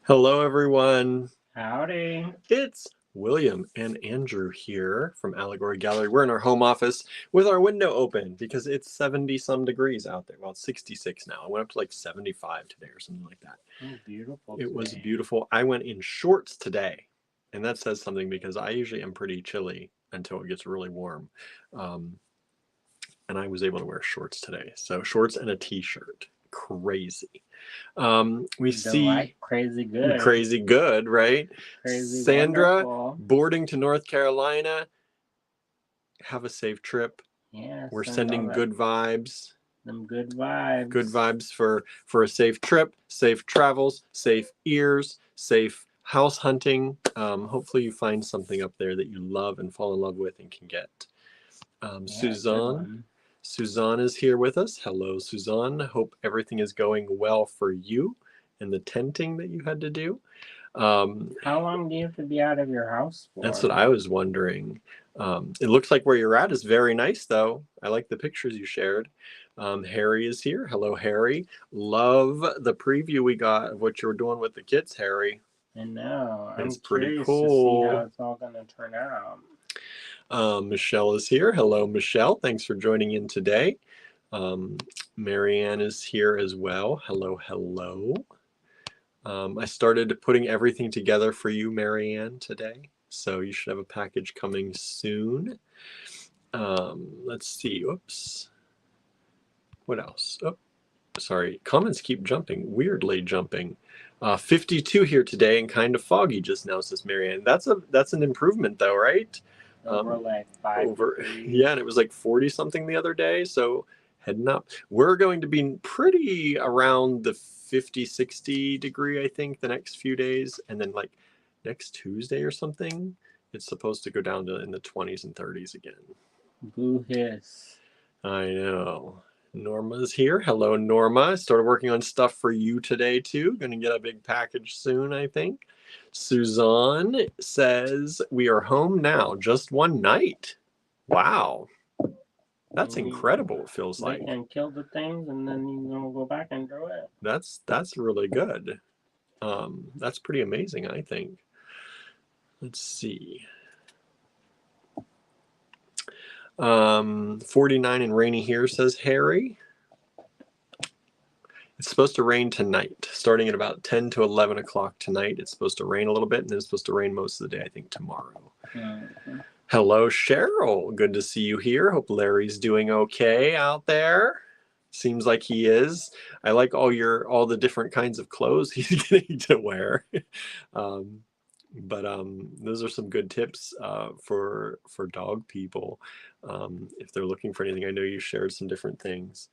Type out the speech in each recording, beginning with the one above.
Hello, everyone. Howdy. It's William and Andrew here from Allegory Gallery. We're in our home office with our window open because it's 70-some degrees out there. Well, it's 66 now. I went up to like 75 today or something like that. Oh, beautiful. It was beautiful. I went in shorts today, and that says something because I usually am pretty chilly until it gets really warm. And I was able to wear shorts today. So shorts and a t-shirt. Crazy. We see crazy good. Crazy good, right? Crazy Sandra, wonderful. boarding to North Carolina. Have a safe trip. Yes. We're sending good vibes. Them good vibes. Good vibes for a safe trip, safe travels, safe ears, safe house hunting. Hopefully you find something up there that you love and fall in love with and can get. Suzanne is here with us. Hello, Suzanne. Hope everything is going well for you and the tenting that you had to do. How long do you have to be out of your house for? That's what I was wondering. It looks like where you're at is very nice, though. I like the pictures you shared. Harry is here. Hello, Harry. Love the preview we got of what you were doing with the kids, Harry. I know. It's I'm pretty curious cool. to see how it's all going to turn out. Michelle is here. Hello, Michelle. Thanks for joining in today. Marianne is here as well. Hello, hello. I started putting everything together for you, Marianne, today. So you should have a package coming soon. Let's see. Oops. What else? Oh, sorry. Comments keep jumping. Weirdly jumping. 52 here today and kind of foggy just now, says Marianne. That's an improvement, though, right? Over like 5 degrees. Yeah, and it was like 40 something the other day, so heading up. We're going to be pretty around the 50-60 degree, I think, the next few days, and then like next Tuesday or something it's supposed to go down to in the 20s and 30s again. Boo hiss. I know. Norma's here. Hello, Norma. I started working on stuff for you today too. Gonna get a big package soon, I think. Suzanne says we are home now, just one night. Wow, that's incredible. It feels like. And kill the things, and then you're gonna go back and do it. That's really good. That's pretty amazing, I think. Let's see. 49 and rainy here, says Harry. It's supposed to rain tonight, starting at about 10 to 11 o'clock tonight. It's supposed to rain a little bit, and then it's supposed to rain most of the day, I think, tomorrow. Mm-hmm. Hello, Cheryl. Good to see you here. Hope Larry's doing okay out there. Seems like he is. I like all the different kinds of clothes he's getting to wear. But those are some good tips for dog people if they're looking for anything. I know you shared some different things.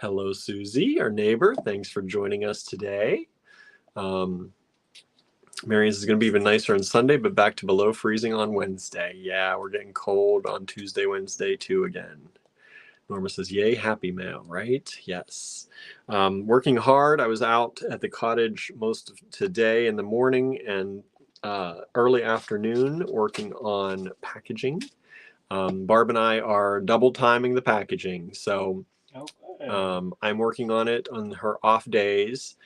Hello, Susie, our neighbor. Thanks for joining us today. Marion's is going to be even nicer on Sunday, but back to below freezing on Wednesday. Yeah, we're getting cold on Tuesday, Wednesday, too, again. Norma says, yay, happy mail, right? Yes. Working hard. I was out at the cottage most of today in the morning and early afternoon working on packaging. Barb and I are double timing the packaging. So I'm working on it on her off days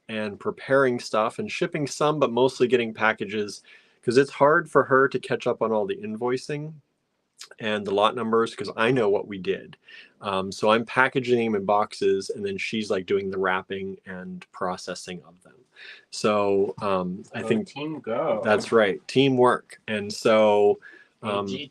and preparing stuff and shipping some, but mostly getting packages because it's hard for her to catch up on all the invoicing and the lot numbers because I know what we did. So I'm packaging them in boxes and then she's like doing the wrapping and processing of them. So I think team go. That's right. Teamwork. And so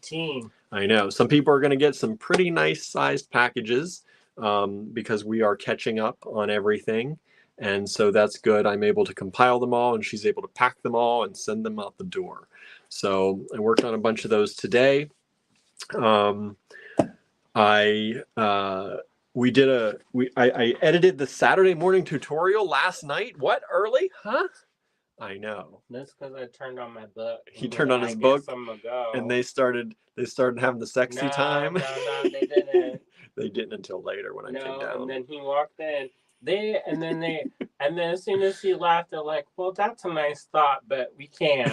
team. I know some people are going to get some pretty nice sized packages because we are catching up on everything. And so that's good. I'm able to compile them all and she's able to pack them all and send them out the door. So I worked on a bunch of those today. I edited the Saturday morning tutorial last night. What, early? Huh? I know. That's because I turned on my book. He turned on his book, and they started having the sexy time. No, they didn't. They didn't until later when I came down. And then he walked in. And then as soon as he laughed, they're like, "Well, that's a nice thought, but we can't."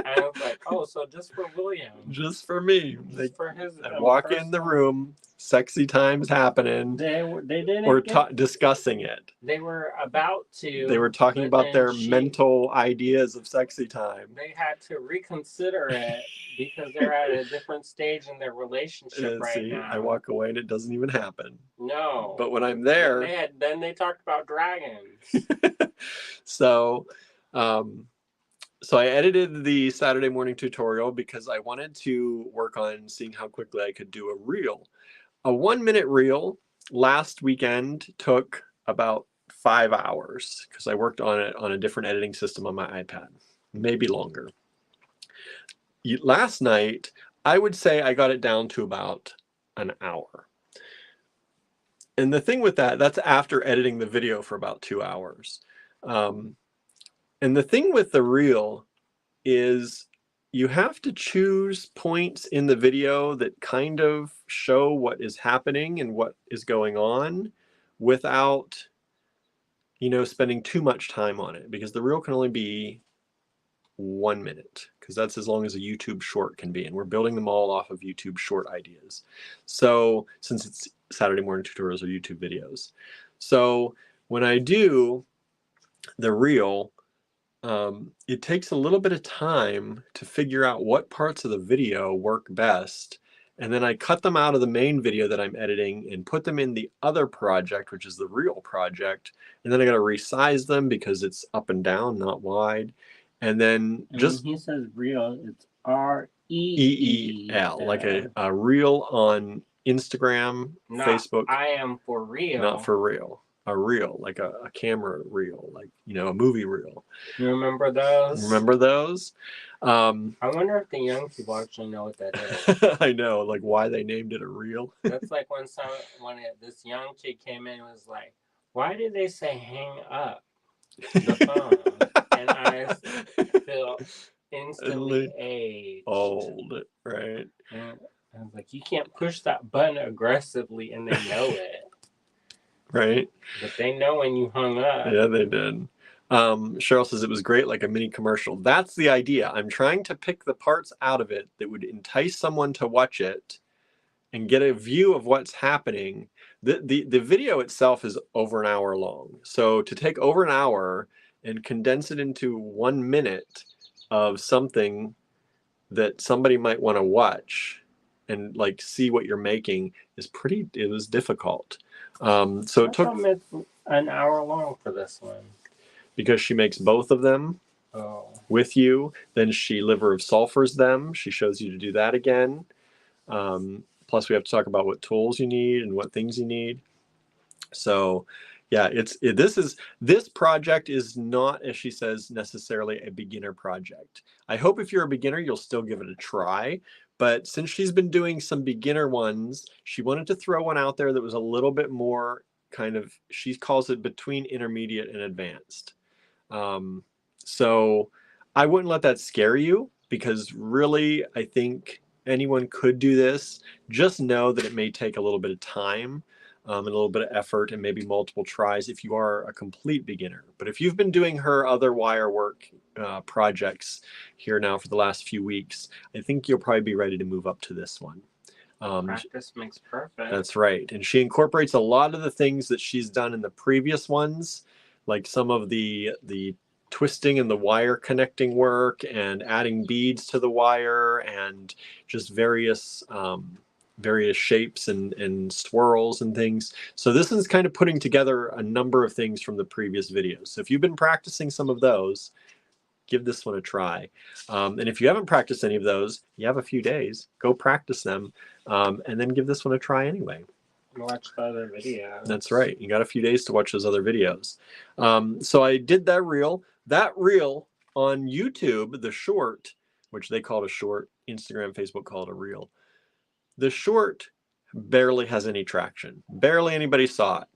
I was like, "Oh, so just for William? Just for me? Just for his?" I walk in the room. sexy times happening. They didn't. Or discussing it. They were about to. They were talking about their mental ideas of sexy time. They had to reconsider it because they're at a different stage in their relationship now. I walk away and it doesn't even happen. No. But when I'm there, then they talked about dragons. So I edited the Saturday morning tutorial because I wanted to work on seeing how quickly I could do a reel. A 1-minute reel last weekend took about 5 hours because I worked on it on a different editing system on my iPad, maybe longer. Last night, I would say I got it down to about an hour. And the thing with that's after editing the video for about 2 hours. And the thing with the reel is you have to choose points in the video that kind of show what is happening and what is going on without, spending too much time on it, because the reel can only be 1 minute, because that's as long as a YouTube short can be. And we're building them all off of YouTube short ideas. So since it's Saturday morning tutorials or YouTube videos. So when I do the reel, it takes a little bit of time to figure out what parts of the video work best. And then I cut them out of the main video that I'm editing and put them in the other project, which is the reel project. And then I got to resize them because it's up and down, not wide. And then he says reel, it's REEL, like a reel on Instagram, Facebook. I am for real. Not for real. A reel, like a camera reel, like, a movie reel. You remember those? I wonder if the young people actually know what that is. I know, like why they named it a reel. That's like when this young kid came in and was like, why did they say hang up the phone? And I feel instantly aged. Old, right? And I was like, you can't push that button aggressively and they know it. Right. But they know when you hung up. Yeah, they did. Cheryl says it was great, like a mini commercial. That's the idea. I'm trying to pick the parts out of it that would entice someone to watch it and get a view of what's happening. The video itself is over an hour long. So to take over an hour and condense it into 1 minute of something that somebody might want to watch and like see what you're making it was difficult. So it took an hour long for this one. Because she makes both of them with you. Then she liver of sulfurs them. She shows you to do that again. Plus we have to talk about what tools you need and what things you need. So yeah, this project is not, as she says, necessarily a beginner project. I hope if you're a beginner, you'll still give it a try. But since she's been doing some beginner ones, she wanted to throw one out there that was a little bit more kind of, she calls it between intermediate and advanced. So I wouldn't let that scare you, because really, I think anyone could do this. Just know that it may take a little bit of time and a little bit of effort and maybe multiple tries if you are a complete beginner. But if you've been doing her other wire work projects here now for the last few weeks, I think you'll probably be ready to move up to this one. Practice makes perfect. That's right. And she incorporates a lot of the things that she's done in the previous ones, like some of the twisting and the wire connecting work and adding beads to the wire and just various shapes and swirls and things. So this is kind of putting together a number of things from the previous videos. So if you've been practicing some of those, give this one a try. And if you haven't practiced any of those, you have a few days, go practice them, and then give this one a try anyway. Watch the other videos. That's right. You got a few days to watch those other videos. So I did that reel. That reel on YouTube, the short, which they call it a short, Instagram, Facebook call it a reel. The short barely has any traction. Barely anybody saw it.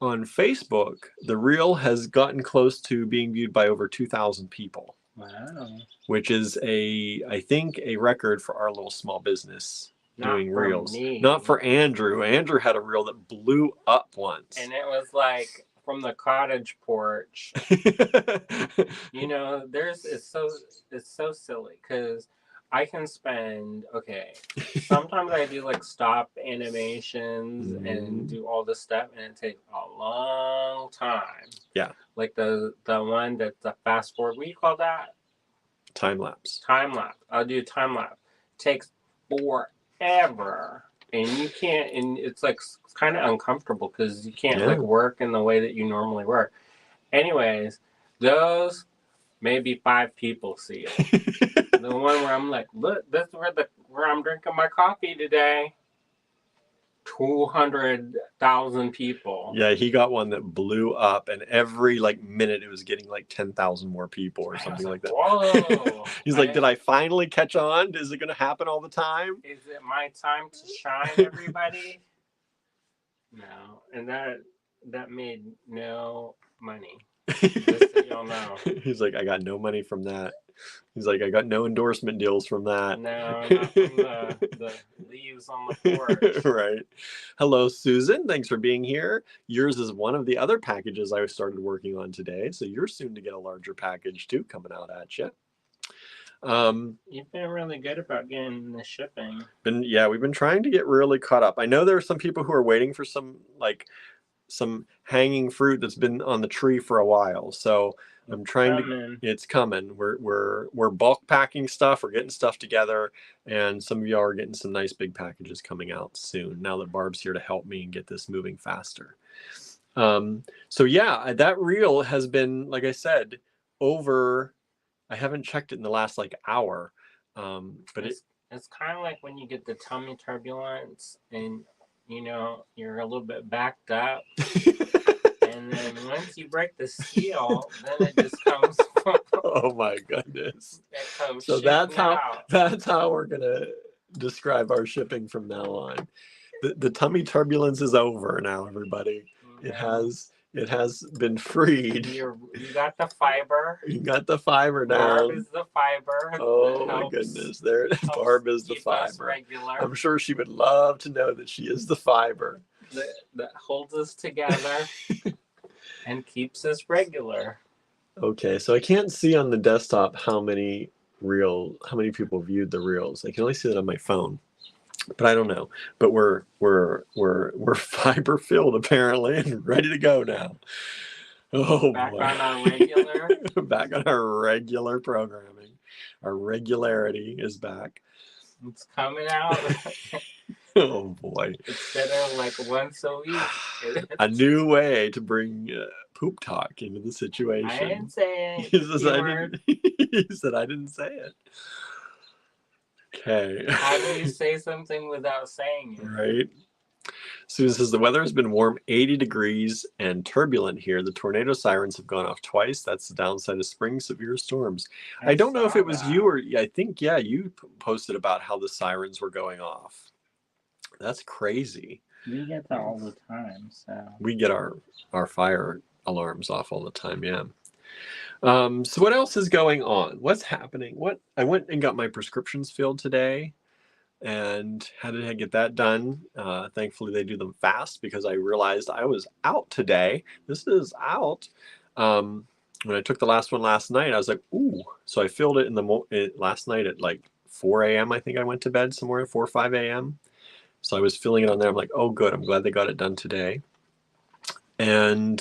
On Facebook, the reel has gotten close to being viewed by over 2,000 people. Wow. Which is I think a record for our little small business doing reels. Not for Andrew. Andrew had a reel that blew up once. And it was like from the cottage porch. It's so silly because I can spend, sometimes I do like stop animations and do all this stuff, and it takes a long time. Yeah. Like the one that's the fast forward, what do you call that? Time lapse. Time lapse. I'll do time lapse. Takes forever. And you can't, and it's like kind of uncomfortable because you can't like work in the way that you normally work. Anyways, those maybe 5 people see it. The one where I'm like, look, this is where I'm drinking my coffee today. 200,000 people. Yeah, he got one that blew up, and every like minute it was getting like 10,000 more people or something like that. Whoa! He's like, did I finally catch on? Is it going to happen all the time? Is it my time to shine, everybody? No, and that made no money. Just so y'all know. He's like, I got no money from that. He's like, I got no endorsement deals from that. No, not from the leaves on the porch. Right. Hello, Susan. Thanks for being here. Yours is one of the other packages I started working on today. So you're soon to get a larger package too coming out at you. You've been really good about getting the shipping. We've been trying to get really caught up. I know there are some people who are waiting for some hanging fruit that's been on the tree for a while. So I'm trying it's coming. We're bulk packing stuff. We're getting stuff together, and some of y'all are getting some nice big packages coming out soon. Now that Barb's here to help me and get this moving faster. So yeah, that reel has been, like I said, over. I haven't checked it in the last like hour, but it's kind of like when you get the tummy turbulence and you're a little bit backed up. And then once you break the seal, then it just comes. Oh my goodness! So that's how we're gonna describe our shipping from now on. The tummy turbulence is over now, everybody. It has been freed. You got the fiber. You got the fiber now. Barb is the fiber. Oh my goodness! Barb is the fiber. I'm sure she would love to know that she is the fiber that holds us together and keeps us regular. Okay, so I can't see on the desktop how many people viewed the reels. I can only see that on my phone, but I don't know. But we're fiber filled apparently and ready to go now. Oh, back boy. On our regular. Back on our regular programming. Our regularity is back. It's coming out. Oh boy! Instead of like once a week. A new way to bring poop talk into the situation. I didn't say it. He said I didn't say it. Okay. How do you say something without saying it? Right. Susan says the weather has been warm, 80 degrees and turbulent here. The tornado sirens have gone off twice. That's the downside of spring severe storms. I don't know if it was you or I think, you posted about how the sirens were going off. That's crazy. We get that all the time. So we get our fire alarms off all the time. Yeah. So what else is going on? What's happening? I went and got my prescriptions filled today. And how did I get that done? Thankfully, they do them fast because I realized I was out today. This is out. When I took the last one last night, I was like, ooh. So I filled it last night at like 4 a.m. I think I went to bed somewhere, 4 or 5 a.m. So I was filling it on there. I'm like, oh, good. I'm glad they got it done today. And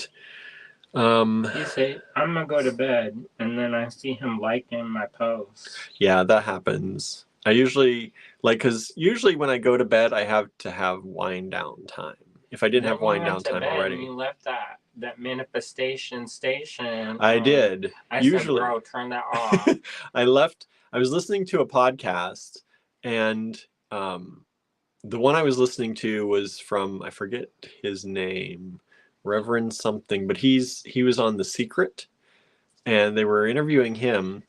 you say, I'm going to go to bed. And then I see him liking my post. Yeah, that happens. I usually because usually when I go to bed, I have to have wind down time. If I didn't have wind down time already. You left that manifestation station. I did. I usually said, bro, turn that off. I was listening to a podcast, and the one I was listening to was from, I forget his name, Reverend something, but he was on The Secret, and they were interviewing him.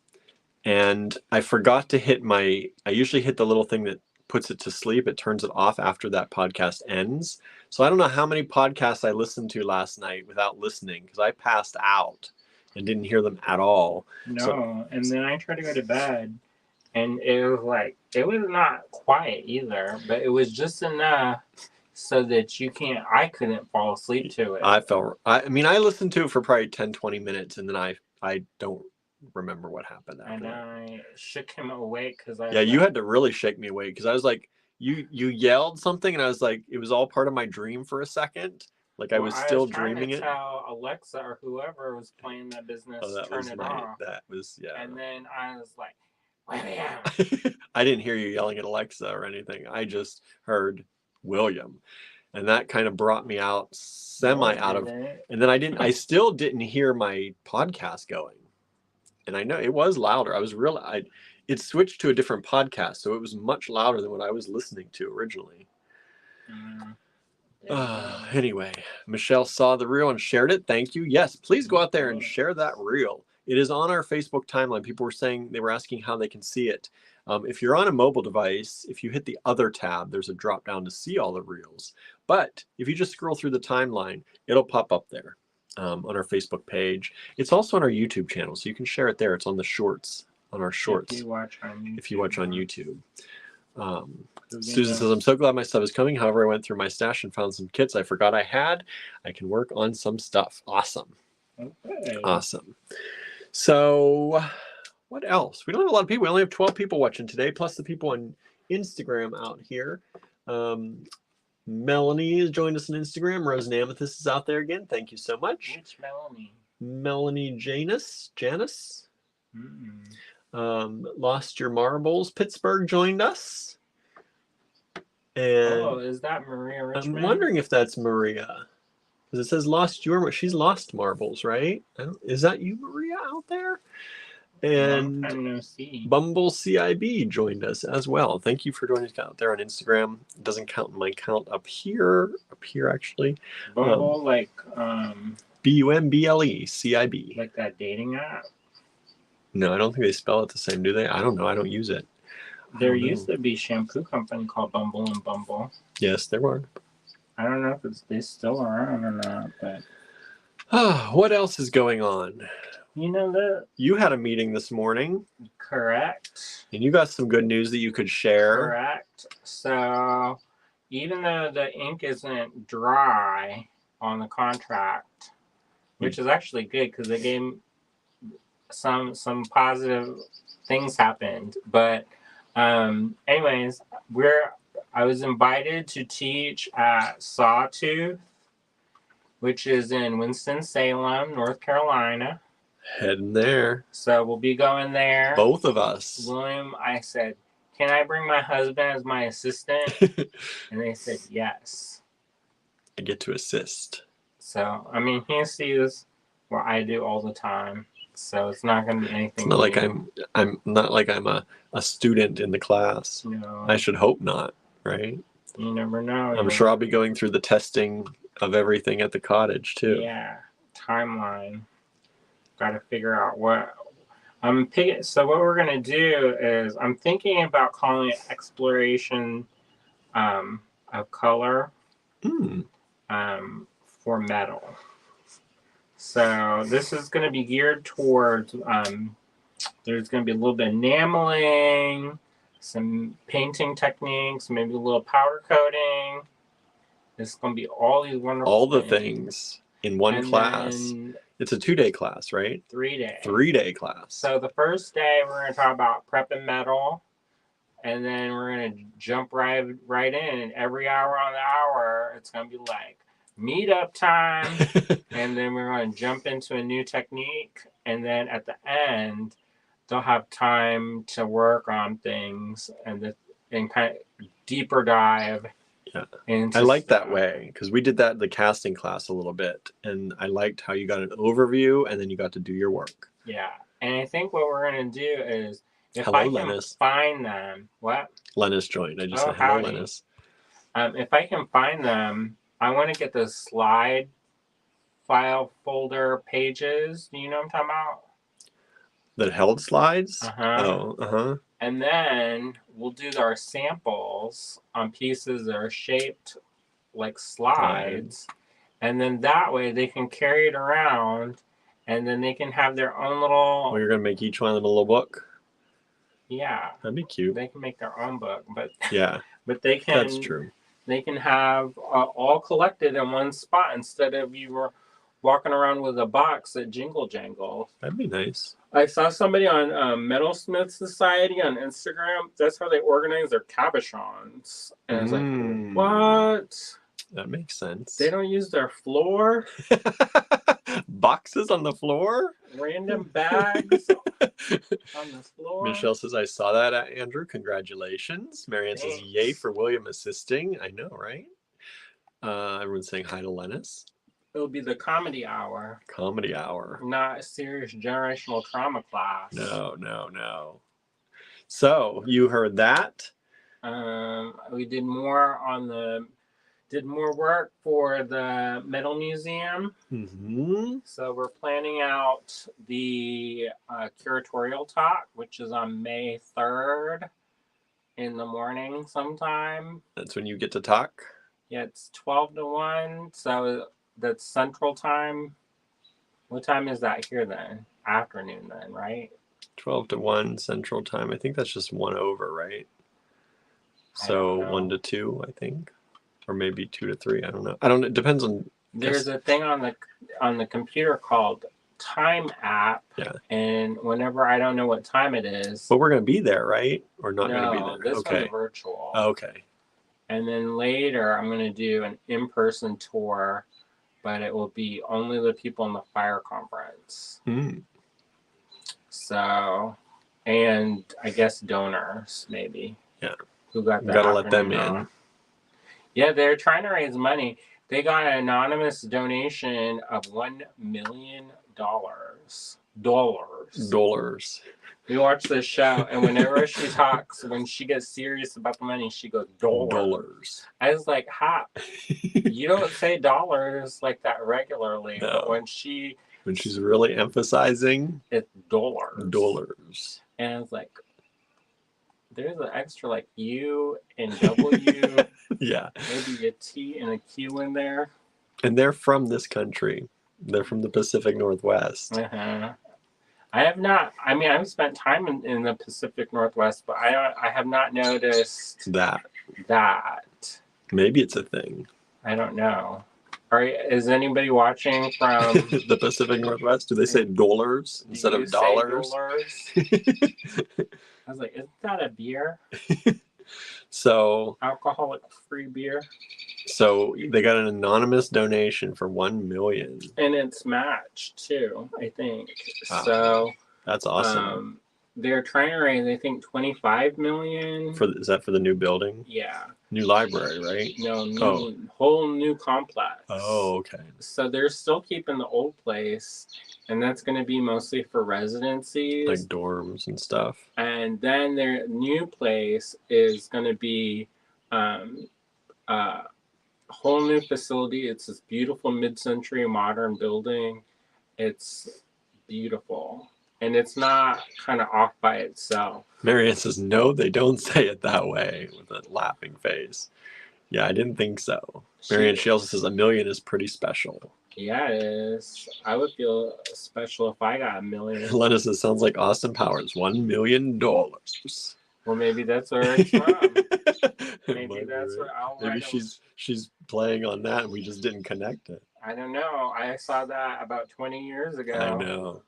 And I forgot to I usually hit the little thing that puts it to sleep. It turns it off after that podcast ends. So I don't know how many podcasts I listened to last night without listening because I passed out and didn't hear them at all. And then I tried to go to bed and it was not quiet either, but it was just enough so that I couldn't fall asleep to it. I listened to it for probably 10, 20 minutes and then I don't remember what happened after And that. I shook him awake because I. Yeah, you had to really shake me awake because I was like, you yelled something, and I was like, it was all part of my dream for a second. Like I was still dreaming it. Tell Alexa or whoever was playing that business Oh, that turn was it right. off. That was, yeah. And then I was like, William. I didn't hear you yelling at Alexa or anything. I just heard William. And that kind of brought me out out of, and then I still didn't hear my podcast going. And I know it was louder. It switched to a different podcast, so it was much louder than what I was listening to originally. Anyway, Michelle saw the reel and shared it. Thank you. Yes, please go out there and share that reel. It is on our Facebook timeline. People were saying, they were asking how they can see it. If you're on a mobile device, if you hit the other tab, there's a drop down to see all the reels. But if you just scroll through the timeline, it'll pop up there on our Facebook page. It's also on our YouTube channel, so you can share it there. It's on the shorts, on our shorts. If you watch on YouTube. Susan says, I'm so glad my stuff is coming. However, I went through my stash and found some kits I forgot I had. I can work on some stuff. Awesome. Okay. Awesome. So what else? We don't have a lot of people. We only have 12 people watching today, plus the people on Instagram out here. Melanie has joined us on Instagram. Rose and Amethyst is out there again. Thank you so much. Which Melanie? Melanie Janice. Lost Your Marbles. Pittsburgh joined us. And is that Maria Richmond? I'm wondering if that's Maria. Because it says she's lost marbles, right? Is that you, Maria, out there? And Bumble CIB joined us as well. Thank you for joining us out there on Instagram. It doesn't count in my count up here actually. Bumble, BUMBLE CIB. Like that dating app? No, I don't think they spell it the same, do they? I don't know. I don't use it. There used to be a shampoo company called Bumble and Bumble. Yes, there were. I don't know if they still around or not, but. What else is going on? You know that you had a meeting this morning. Correct. And you got some good news that you could share. Correct. So even though the ink isn't dry on the contract, which is actually good because they gave some positive things happened, but anyways, I was invited to teach at Sawtooth, which is in Winston-Salem, North Carolina. Heading there. So we'll be going there. Both of us. William, I said, can I bring my husband as my assistant? And they said yes. I get to assist. So, I mean, he sees what I do all the time. So it's not going to be anything. It's not like I'm not like I'm a student in the class. No. I should hope not, right? You never know. I'm sure I'll be going through the testing of everything at the cottage too. Yeah. Timeline. Got to figure out what so what we're going to do is I'm thinking about calling it exploration of color for metal. So this is going to be geared towards there's going to be a little bit of enameling, some painting techniques, maybe a little powder coating. It's going to be all these wonderful all the things in one class. It's a 2-day class, right? 3-day. 3-day class. So the first day we're going to talk about prepping metal, and then we're going to jump right in. And every hour on the hour, it's going to be like meetup time, and then we're going to jump into a new technique, and then at the end, they'll have time to work on things and kind of deeper dive. Yeah, I like that way because we did that in the casting class a little bit, and I liked how you got an overview and then you got to do your work. Yeah, and I think what we're going to do is if I can find them, what? Lennis joined. I just said hello, Lennis. If I can find them, I want to get the slide file folder pages. Do you know what I'm talking about? That held slides? Uh-huh. And then we'll do our samples on pieces that are shaped like slides. And then that way they can carry it around and then they can have their own little... Oh, you're going to make each one of them a little book? Yeah. That'd be cute. They can make their own book. But yeah. But they can... That's true. They can have all collected in one spot instead of you were walking around with a box at Jingle Jangle. That'd be nice. I saw somebody on Metalsmith Society on Instagram. That's how they organize their cabochons. And I was like, what? That makes sense. They don't use their floor? Boxes on the floor? Random bags on the floor? Michelle says, I saw that, Andrew. Congratulations. Marianne says, yay for William assisting. I know, right? Everyone's saying hi to Lennis. It'll be the comedy hour. Comedy hour. Not a serious generational trauma class. No. So you heard that? We did more work for the Metal Museum. Mm-hmm. So we're planning out the curatorial talk, which is on May 3rd in the morning sometime. That's when you get to talk? Yeah, it's 12 to 1. So that's Central Time. What time is that here then? Afternoon then, right? 12 to 1 Central Time. I think that's just 1 over, right? So 1 to 2, I think. Or maybe 2 to 3. I don't know. It depends on. There's a thing on the computer called Time app. Yeah. And whenever I don't know what time it is. But we're going to be there, right? Or not going to be there? This one's virtual. Okay. And then later I'm going to do an in-person tour, but it will be only the people in the fire conference. So, and I guess donors maybe. Yeah. Who got that? Gotta let them in. Yeah, they're trying to raise money. They got an anonymous donation of $1 million. Dollars. We watch this show, and whenever she talks, when she gets serious about the money, she goes, dollars. I was like, ha, you don't say dollars like that regularly. No. But when she's really emphasizing, it's dollars. And I was like, there's an extra like U and W. Yeah. Maybe a T and a Q in there. And they're from this country. They're from the Pacific Northwest. Uh-huh. I've spent time in the Pacific Northwest, but I have not noticed that. Maybe it's a thing. I don't know. Is anybody watching from the Pacific Northwest? Do they say dollars instead of dollars? I was like, isn't that a beer? So alcoholic-free beer. So they got an anonymous donation for $1 million, and it's matched too, I think. Wow. So that's awesome. They're trying to raise, I think, $25 million. Is that for the new building? Yeah. New library, right? No, whole new complex. Oh, okay. So they're still keeping the old place, and that's going to be mostly for residencies. Like dorms and stuff. And then their new place is going to be a whole new facility. It's this beautiful mid-century modern building. It's beautiful. And it's not kind of off by itself. Marianne says, no, they don't say it that way, with a laughing face. Yeah, I didn't think so. Marianne, she also says $1 million is pretty special. Yeah, it is. I would feel special if I got $1 million. Lena says, sounds like Austin Powers, $1 million. Well, maybe that's where it's from. Maybe that's where maybe she's playing on that and we just didn't connect it. I don't know. I saw that about 20 years ago. I know.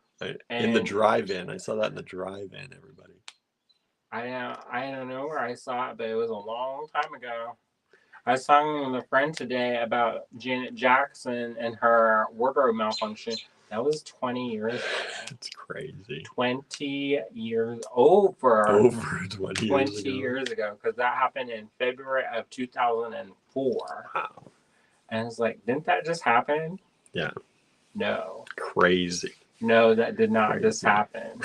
In the drive-in. I saw that in the drive-in, everybody. I don't know where I saw it, but it was a long time ago. I was talking with a friend today about Janet Jackson and her wardrobe malfunction. That was 20 years ago. That's crazy. 20 years over 20 years ago, because that happened in February of 2004. Wow. And it's like, didn't that just happen? Yeah. No. Crazy. No, that did not just happen.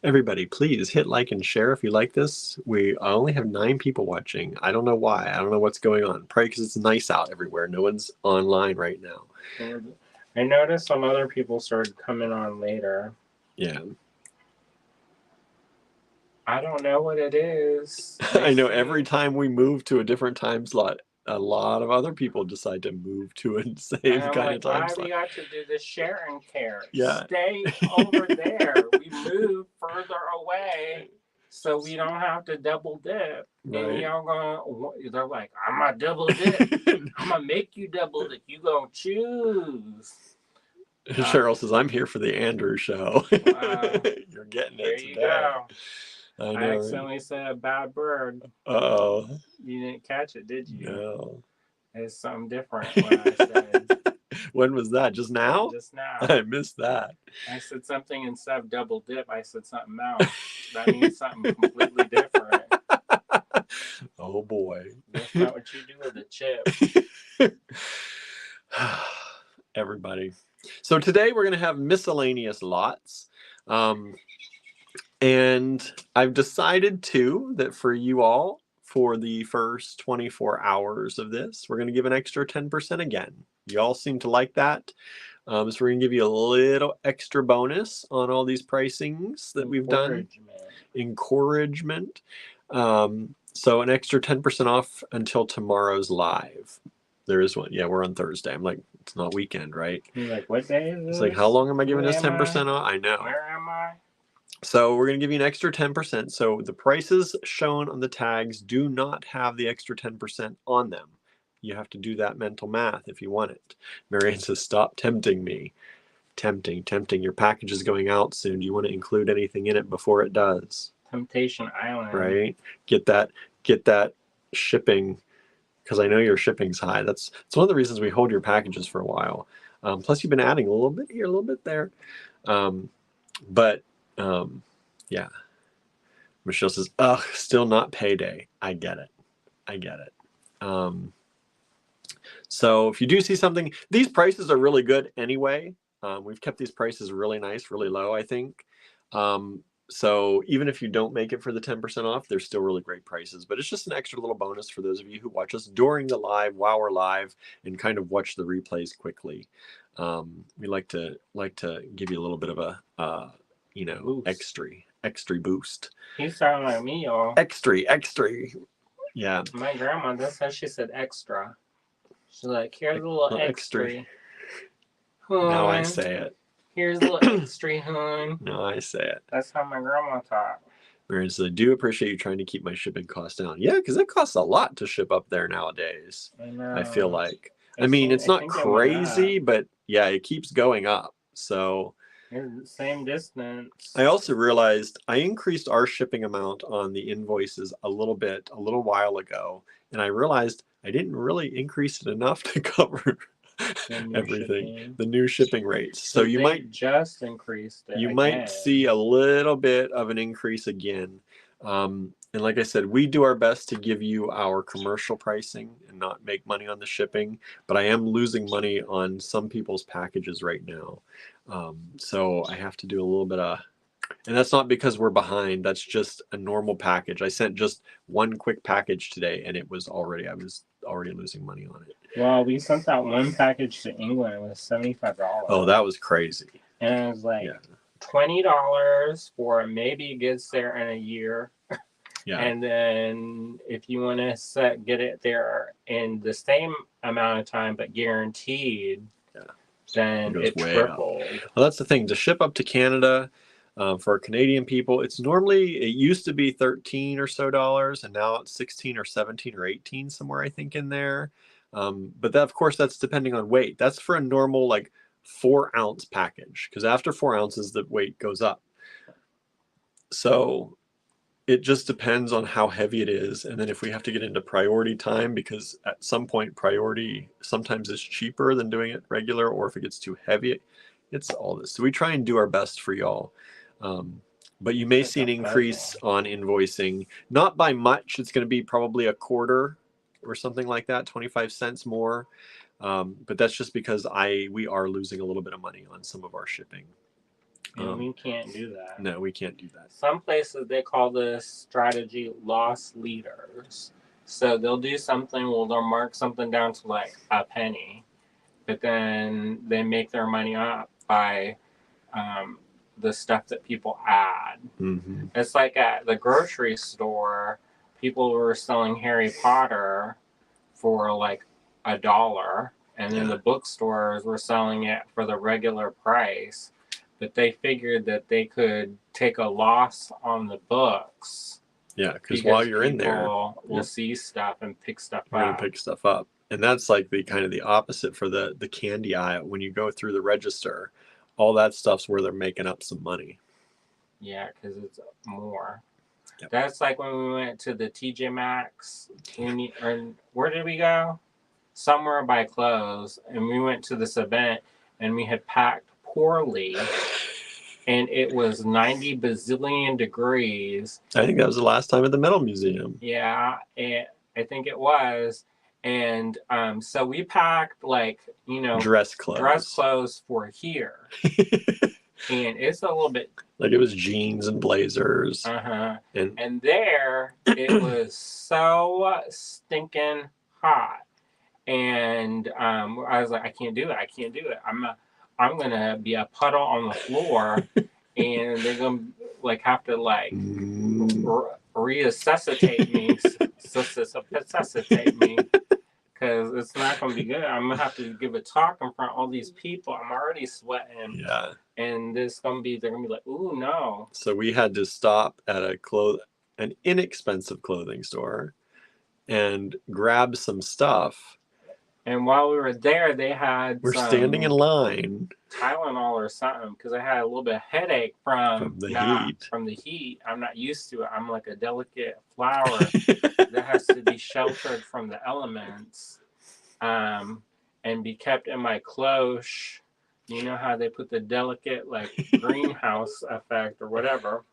Everybody, please hit like and share if you like this. I only have 9 people watching. I don't know why. I don't know what's going on. Probably because it's nice out everywhere. No one's online right now. I noticed some other people started coming on later. Yeah. I don't know what it is. I know every time we move to a different time slot, a lot of other people decide to move to a same kind of time slot. Why we got to do this share and care? Yeah. Stay over there. We move further away so we don't have to double dip. Right. And they're like, I'm gonna double dip. I'm gonna make you double dip. You gonna choose. Cheryl says, I'm here for the Andrew show. Wow. You're getting There it you today. go. I I know. Right? accidentally said a bad bird. Uh-oh. You didn't catch it, did you? No. It's something different what I said. When was that? Just now? Just now. I missed that. I said something instead of double dip. I said something else. That means something completely different. Oh boy. That's not what you do with a chip. Everybody. So today we're going to have miscellaneous lots. And I've decided too that for you all, for the first 24 hours of this, we're going to give an extra 10% again. You all seem to like that. So we're going to give you a little extra bonus on all these pricings that we've done. Encouragement. So an extra 10% off until tomorrow's live. There is one. Yeah, we're on Thursday. I'm like, it's not weekend, right? You're like, what day is this? It's like, how long am I giving this 10% off? I know. Where am I? So we're going to give you an extra 10%. So the prices shown on the tags do not have the extra 10% on them. You have to do that mental math if you want it. Marianne says, stop tempting me. Tempting. Your package is going out soon. Do you want to include anything in it before it does? Temptation Island. Right? Get that shipping, because I know your shipping's high. It's one of the reasons we hold your packages for a while. Plus you've been adding a little bit here, a little bit there. Yeah. Michelle says, ugh, still not payday. I get it. So if you do see something, these prices are really good anyway. We've kept these prices really nice, really low, I think. So even if you don't make it for the 10% off, they're still really great prices. But it's just an extra little bonus for those of you who watch us during the live, while we're live, and kind of watch the replays quickly. We like to give you a little bit of a extra boost. You sound like me, y'all. Extra. Yeah. My grandma, that's how she said extra. She's like, here's a little extra. Now I say it. Here's a little extra, hon. No, I say it. That's how my grandma taught. Marianne says, I do appreciate you trying to keep my shipping costs down. Yeah, because it costs a lot to ship up there nowadays. I know. I feel like. It's not crazy, but yeah, it keeps going up. So it's the same distance. I also realized I increased our shipping amount on the invoices a little while ago, and I realized I didn't really increase it enough to cover everything, the new shipping rates. So you might just increase it. You might see a little bit of an increase again. And like I said, we do our best to give you our commercial pricing and not make money on the shipping, but I am losing money on some people's packages right now. So I have to do a little bit of, and that's not because we're behind. That's just a normal package. I sent just one quick package today, and I was already losing money on it. Well, we sent that one package to England. It was $75. Oh, that was crazy. And it was like $20 for maybe it gets there in a year. Yeah. And then if you want to get it there in the same amount of time but guaranteed, then it tripled. Well, that's the thing. To ship up to Canada, for Canadian people, it used to be $13 or so, and now it's 16 or 17 or 18 somewhere, I think, in there. But that, of course, that's depending on weight. That's for a normal 4-ounce package, because after 4 ounces the weight goes up. So it just depends on how heavy it is, and then if we have to get into priority time, because at some point priority sometimes is cheaper than doing it regular, or if it gets too heavy, it's all this. So we try and do our best for y'all. But you may see an increase on invoicing, not by much. It's going to be probably a quarter or something like that, 25 cents more. But that's just because we are losing a little bit of money on some of our shipping. And we can't do that. No, we can't do that. Some places, they call this strategy loss leaders. So they'll do something, they'll mark something down to like a penny, but then they make their money up by the stuff that people add. Mm-hmm. It's like at the grocery store, people were selling Harry Potter for like $1, and then the bookstores were selling it for the regular price. But they figured that they could take a loss on the books. Yeah, because while you're in there, we'll see stuff and pick stuff up. Pick stuff up. And that's like the kind of the opposite for the candy aisle. When you go through the register, all that stuff's where they're making up some money. Yeah, because it's more. Yep. That's like when we went to the TJ Maxx. Where did we go? Somewhere by clothes, and we went to this event, and we had packed poorly, and it was 90 bazillion degrees. I think that was the last time at the Metal Museum. Yeah, and I think it was. And so we packed like, dress clothes for here. And it's a little bit like it was jeans and blazers. And there it was so stinking hot. And I was like, I can't do it. I'm gonna be a puddle on the floor, and they're gonna like have to like resuscitate me, because it's not gonna be good. I'm gonna have to give a talk in front of all these people. I'm already sweating. Yeah. And they're gonna be like, ooh, no. So we had to stop at an inexpensive clothing store and grab some stuff. And while we were there, they had standing in line. Tylenol or something, because I had a little bit of headache from the heat. From the heat. I'm not used to it. I'm like a delicate flower that has to be sheltered from the elements, and be kept in my cloche. You know how they put the delicate like greenhouse effect or whatever.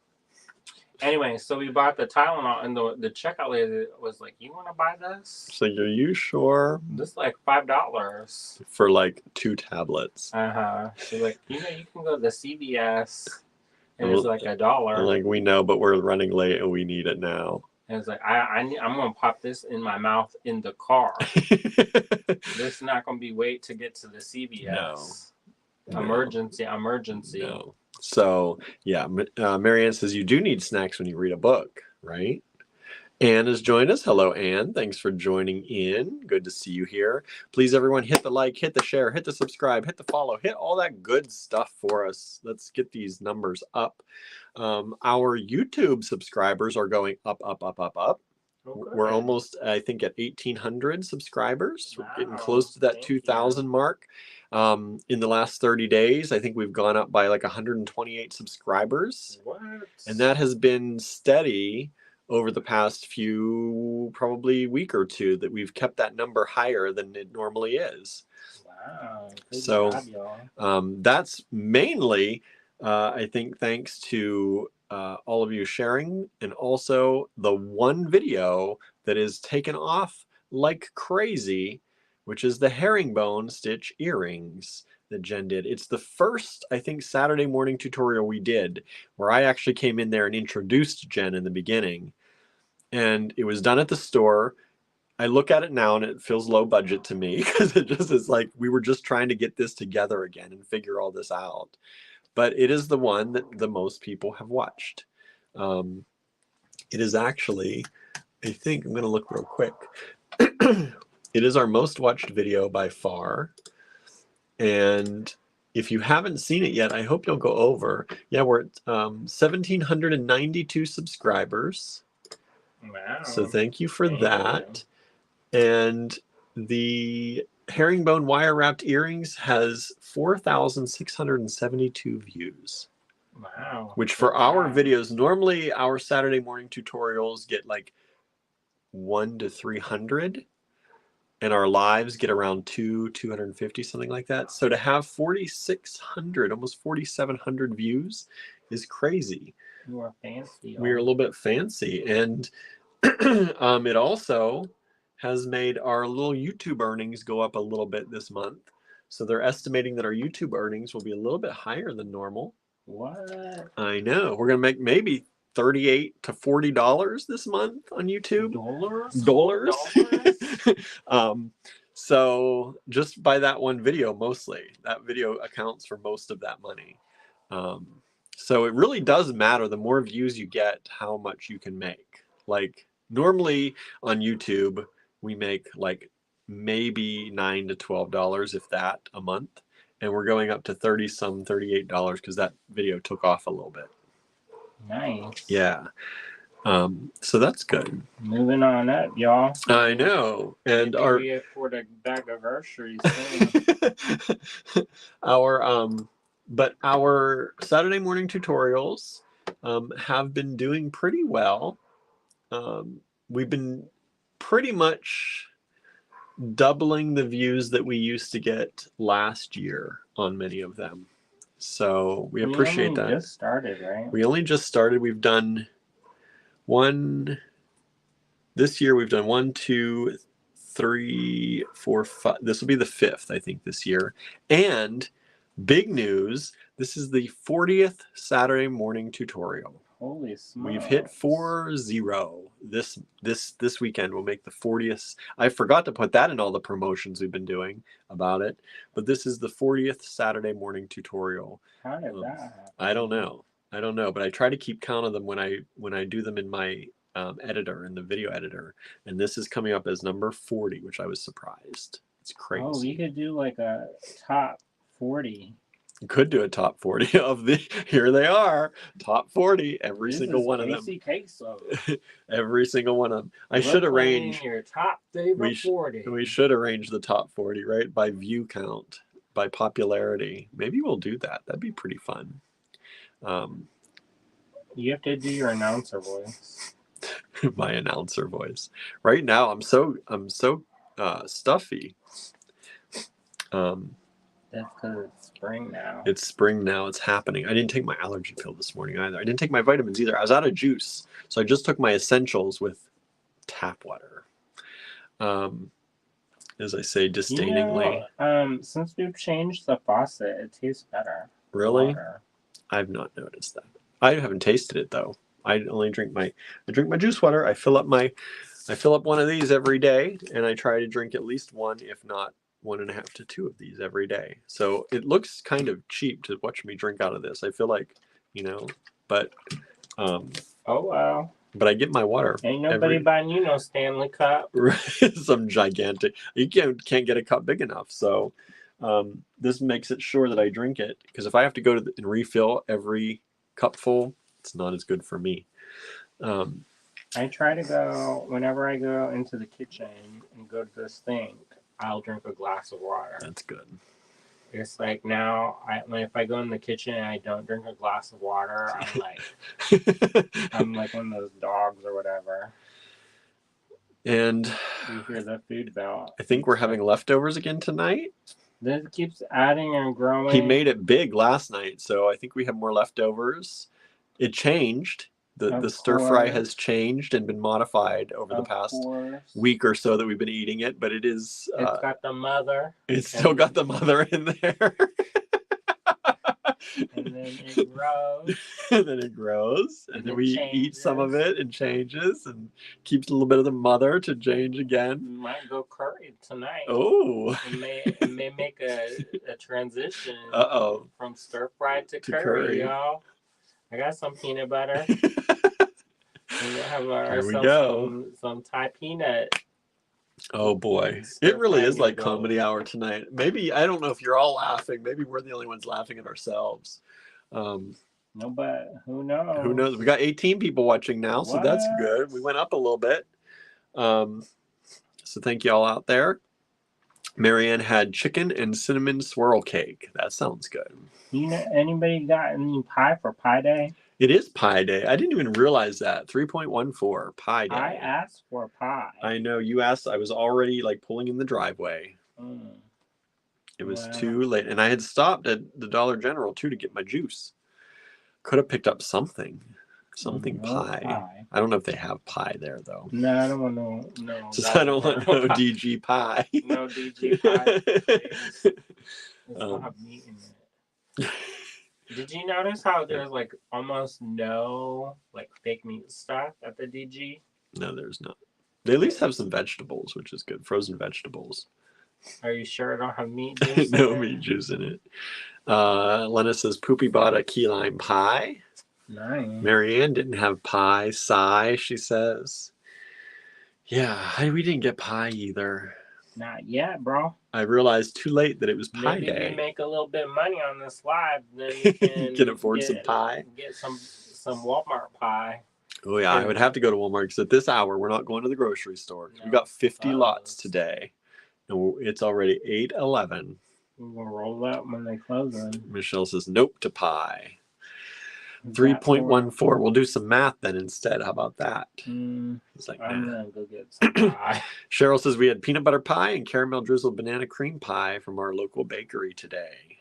Anyway, so we bought the Tylenol, and the checkout lady was like, "You want to buy this?" So are you sure? This is like $5 for like 2 tablets. She's like, you can go to the CVS, and it's like $1. And like, we know, but we're running late and we need it now. And it's like, I'm gonna pop this in my mouth in the car. This is not gonna be wait to get to the CVS. No. Emergency. No. So, yeah, Marianne says you do need snacks when you read a book, right? Anne has joined us. Hello, Anne. Thanks for joining in. Good to see you here. Please, everyone, hit the like, hit the share, hit the subscribe, hit the follow, hit all that good stuff for us. Let's get these numbers up. Our YouTube subscribers are going up. Okay. We're almost, I think, at 1,800 subscribers. Wow. We're getting close to that 2,000 mark. In the last 30 days, I think we've gone up by like 128 subscribers. What? And that has been steady over the past few, probably week or two, that we've kept that number higher than it normally is. Wow. So that's mainly, I think, thanks to all of you sharing, and also the one video that is taken off like crazy, which is the herringbone stitch earrings that Jen did. It's the first, I think, Saturday morning tutorial we did where I actually came in there and introduced Jen in the beginning. And it was done at the store. I look at it now and it feels low budget to me, because it just is like we were just trying to get this together again and figure all this out. But it is the one that the most people have watched. It is actually, I think, I'm going to look real quick. It is our most watched video by far. And if you haven't seen it yet, I hope you'll go over. Yeah, we're at 1,792 subscribers. Wow. So thank you for that. And the herringbone wire wrapped earrings has 4,672 views. Wow. Which for our videos, normally our Saturday morning tutorials get like 100 to 300. And our lives get around 250, something like that. So to have 4,600, almost 4,700 views is crazy. You are fancy. We are a little bit fancy. And it also has made our little YouTube earnings go up a little bit this month. So they're estimating that our YouTube earnings will be a little bit higher than normal. What? I know. We're going to make maybe $38 to $40 this month on YouTube. Dollars. So just by that one video, mostly that video accounts for most of that money. So it really does matter. The more views you get, how much you can make. Like normally on YouTube, we make like maybe $9 to $12, if that, a month. And we're going up to $38 because that video took off a little bit. Nice. Yeah. So that's good. Moving on up, y'all. I know. And Maybe our we afford a bag of groceries soon. but our Saturday morning tutorials have been doing pretty well. We've been pretty much doubling the views that we used to get last year on many of them. So we appreciate that. We just started, right? We only just started. We've done one this year. We've done 1, 2, 3, 4, 5. This will be the 5th, I think, this year. And big news, this is the 40th Saturday morning tutorial. Holy smokes. We've hit 40 this weekend. We'll make the 40th. I forgot to put that in all the promotions we've been doing about it, but this is the 40th Saturday morning tutorial. How did that happen? I don't know, but I try to keep count of them when I do them in my editor, in the video editor, and this is coming up as number 40, which I was surprised. It's crazy. Oh, we could do like a top 40. You could do a top 40 of the. Here they are, top 40. Every single one of them. Every single one of them. I should arrange your top favorite 40. We should arrange the top 40, right, by view count, by popularity. Maybe we'll do that. That'd be pretty fun. You have to do your announcer voice. My announcer voice. Right now, I'm so stuffy. That's because it's spring now. It's spring now. It's happening. I didn't take my allergy pill this morning either. I didn't take my vitamins either. I was out of juice. So I just took my essentials with tap water. As I say disdainingly. Since we've changed the faucet, it tastes better. Really? Water. I've not noticed that. I haven't tasted it though. I drink my juice water. I fill up one of these every day, and I try to drink at least one, if not 1.5 to 2 of these every day. So it looks kind of cheap to watch me drink out of this. I feel like, but oh wow. But I get my water. Ain't nobody buying you no Stanley cup. Some gigantic. You can't get a cup big enough. So this makes it sure that I drink it, because if I have to go and refill every cupful, it's not as good for me. I try to go, whenever I go into the kitchen and go to this sink, I'll drink a glass of water. That's good. It's like now, if I go in the kitchen and I don't drink a glass of water, I'm like one of those dogs or whatever. And you hear the food bell. I think we're having leftovers again tonight. This keeps adding and growing. He made it big last night, so I think we have more leftovers. It changed. The stir fry has changed and been modified over the past week or so that we've been eating it, but it is. It's got the mother. It's still got the mother in there. And then it grows. And then it grows. And then we eat some of it and changes and keeps a little bit of the mother to change again. We might go curry tonight. Oh. It may make a transition. From stir fry to curry, y'all. I got some peanut butter. We'll have ourselves some Thai peanut. Oh boy, it really is like comedy hour tonight. Maybe, I don't know if you're all laughing. Maybe we're the only ones laughing at ourselves. No, but who knows? Who knows? We got 18 people watching now, so that's good. We went up a little bit. So thank you all out there. Marianne had chicken and cinnamon swirl cake. That sounds good. Anybody got any pie for Pie Day? It is Pie Day. I didn't even realize that. 3.14 Pie Day. I asked for pie. I know you asked. I was already pulling in the driveway. It was too late, and I had stopped at the Dollar General too to get my juice. Could have picked up something pie. I don't know if they have pie there though. No, I don't want no. I don't want no DG pie. No DG pie. It's not meat in it. Did you notice how there's almost no fake meat stuff at the DG? No, there's not. They at least have some vegetables, which is good. Frozen vegetables. Are you sure I don't have meat juice? No meat juice in it. Lena says Poopy bought a key lime pie. Nice. Marianne didn't have pie. Sigh, she says. Yeah, we didn't get pie either. Not yet, bro. I realized too late that it was Pie Day. Maybe we make a little bit of money on this live, then we can afford some pie. Get some Walmart pie. Oh yeah, I would have to go to Walmart because at this hour we're not going to the grocery store. We got 50 lots today, and it's already 8:11. We'll roll up when they close them. Michelle says nope to pie. 3.14. We'll do some math then instead. How about that? It's like I'm gonna go get some pie. Cheryl says we had peanut butter pie and caramel drizzled banana cream pie from our local bakery today.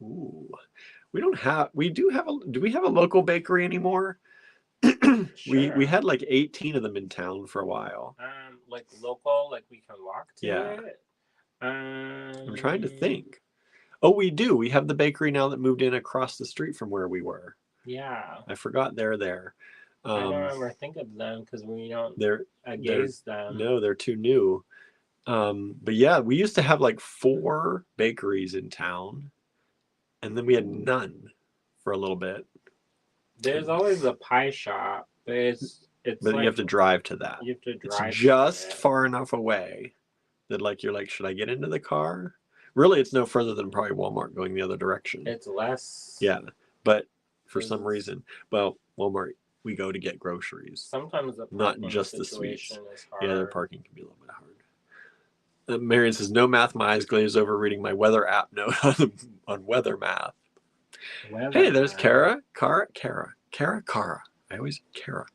Ooh, do we have a local bakery anymore? Sure. We had like 18 of them in town for a while. Like local, like we can walk to Yeah. it. I'm trying to think. Oh, we do. We have the bakery now that moved in across the street from where we were. Yeah. I forgot they're there. I don't ever think of them because we don't gaze them. No, they're too new. But yeah, we used to have like 4 bakeries in town, and then we had none for a little bit. There's always a pie shop, but it's but like, you have to drive to that. You have to drive. It's just far enough away that like you're like, should I get into the car? Really, it's no further than probably Walmart going the other direction. It's less. Yeah, but for some reason, well, Walmart, we go to get groceries. Sometimes the not just the sweets. Is hard. Yeah, their parking can be a little bit hard. Marion says, no math, my eyes glaze over reading my weather app note on weather math. Hey, there's Kara. I always Kara.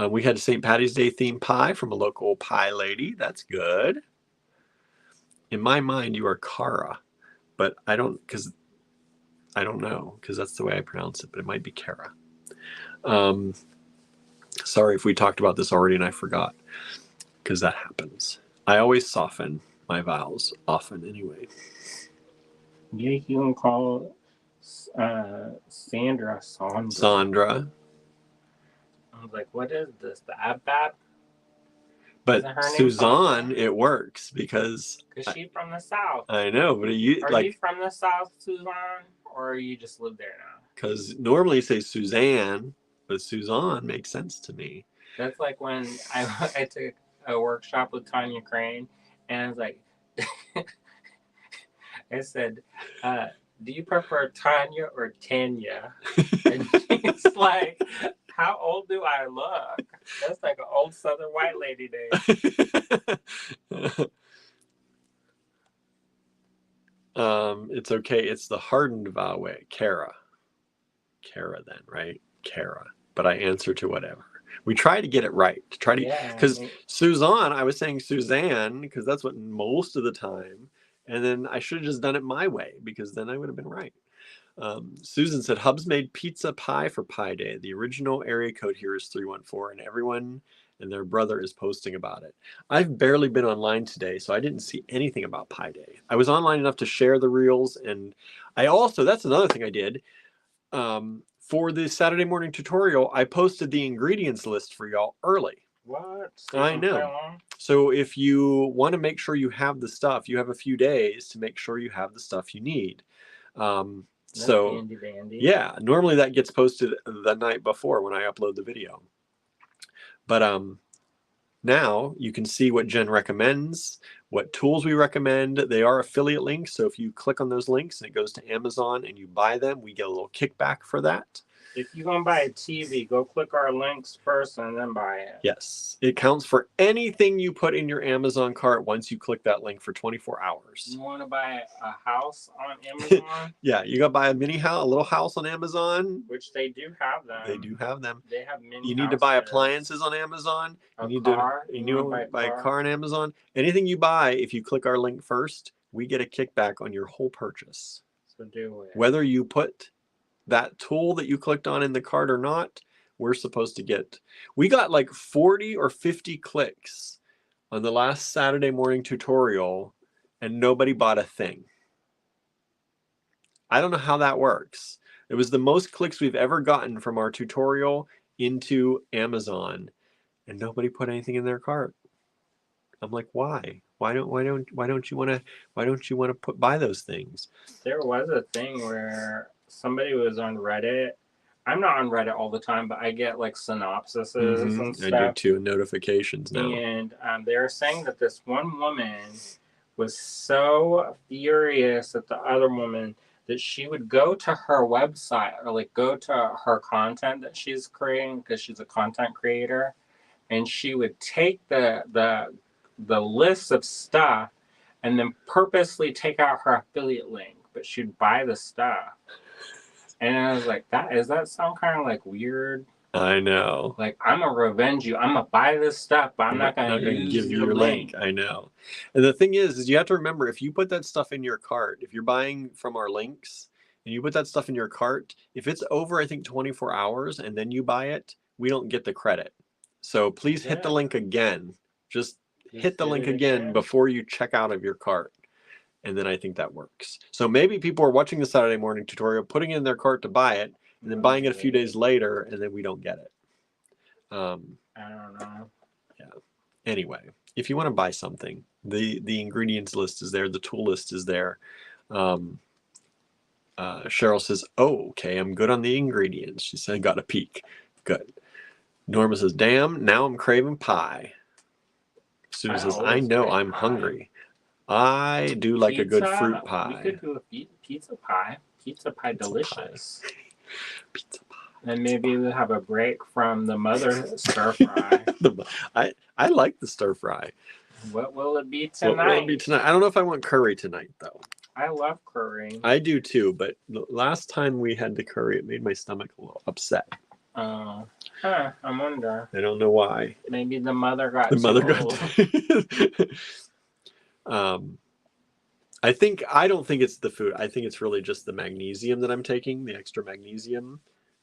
We had a St. Patty's Day themed pie from a local pie lady. That's good. In my mind, you are Kara, but I don't know because that's the way I pronounce it, but it might be Kara. Sorry if we talked about this already and I forgot, because that happens. I always soften my vowels, often anyway. Yeah, you can call Sandra Sandra. Sandra. I was like, what is this? The Abab? But Suzanne, it works because she's from the South. I know, but are you from the South, Suzanne, or you just live there now? Because normally you say Suzanne, but Suzanne makes sense to me. That's like when I took a workshop with Tanya Crane, and I was like, I said, do you prefer Tanya or Tanya? And she's like, how old do I look? That's like an old Southern white lady name. It's okay. It's the hardened vowel way. Kara then, right? Kara. But I answer to whatever. We try to get it right. Because Suzanne, I was saying Suzanne, because that's what most of the time. And then I should have just done it my way, because then I would have been right. Susan said, Hubs made pizza pie for Pie Day. The original area code here is 314, and everyone and their brother is posting about it. I've barely been online today, so I didn't see anything about Pie Day. I was online enough to share the reels, and I also, that's another thing I did. For the Saturday morning tutorial, I posted the ingredients list for y'all early. What? I know. So if you want to make sure you have the stuff, you have a few days to make sure you have the stuff you need. So handy dandy. Yeah, normally that gets posted the night before when I upload the video. But now you can see what Jen recommends, what tools we recommend. They are affiliate links, so if you click on those links and it goes to Amazon and you buy them, we get a little kickback for that. If you're going to buy a TV, go click our links first and then buy it. Yes. It counts for anything you put in your Amazon cart once you click that link for 24 hours. You want to buy a house on Amazon? Yeah, you got to buy a mini house, a little house on Amazon. Which they do have them. They do have them. They have mini You need to buy appliances on Amazon. You need to buy a car on Amazon. Anything you buy, if you click our link first, we get a kickback on your whole purchase. So do it. Whether you put that tool that you clicked on in the cart or not, we're supposed to get. We got like 40 or 50 clicks on the last Saturday morning tutorial and nobody bought a thing. I don't know how that works. It was the most clicks we've ever gotten from our tutorial into Amazon and nobody put anything in their cart. I'm like, why? Why don't you want to buy those things? There was a thing where somebody was on Reddit. I'm not on Reddit all the time, but I get like synopsises and stuff. I do too, notifications now. And they were saying that this one woman was so furious at the other woman that she would go to her website or like go to her content that she's creating because she's a content creator, and she would take the list of stuff and then purposely take out her affiliate link, but she'd buy the stuff. And I was like, does that sound kind of like weird? I know. Like, I'm gonna revenge you. I'm gonna buy this stuff, but I'm not gonna use give you your link. I know. And the thing is you have to remember, if you put that stuff in your cart, if you're buying from our links and you put that stuff in your cart, if it's over, I think 24 hours and then you buy it, we don't get the credit. So please hit the link again. Just hit the link again before you check out of your cart. And then I think that works. So maybe people are watching the Saturday morning tutorial, putting it in their cart to buy it, and then buying it a few days later, and then we don't get it. I don't know. Yeah. Anyway, if you want to buy something, the ingredients list is there. The tool list is there. Cheryl says, "Oh, okay, I'm good on the ingredients." She said, "Got a peek." Good. Norma says, "Damn, now I'm craving pie." Susan says, "I know, I'm hungry. I do like a good fruit pie." We could do a pizza pie. Pizza pie, delicious. Pizza pie. And maybe we'll have a break from the mother stir fry. I like the stir fry. What will it be tonight? What will it be tonight? I don't know if I want curry tonight, though. I love curry. I do too, but the last time we had the curry, it made my stomach a little upset. Oh, I wonder. I don't know why. Maybe the mother got too old. I don't think it's the food. I think it's really just the magnesium that I'm taking, the extra magnesium.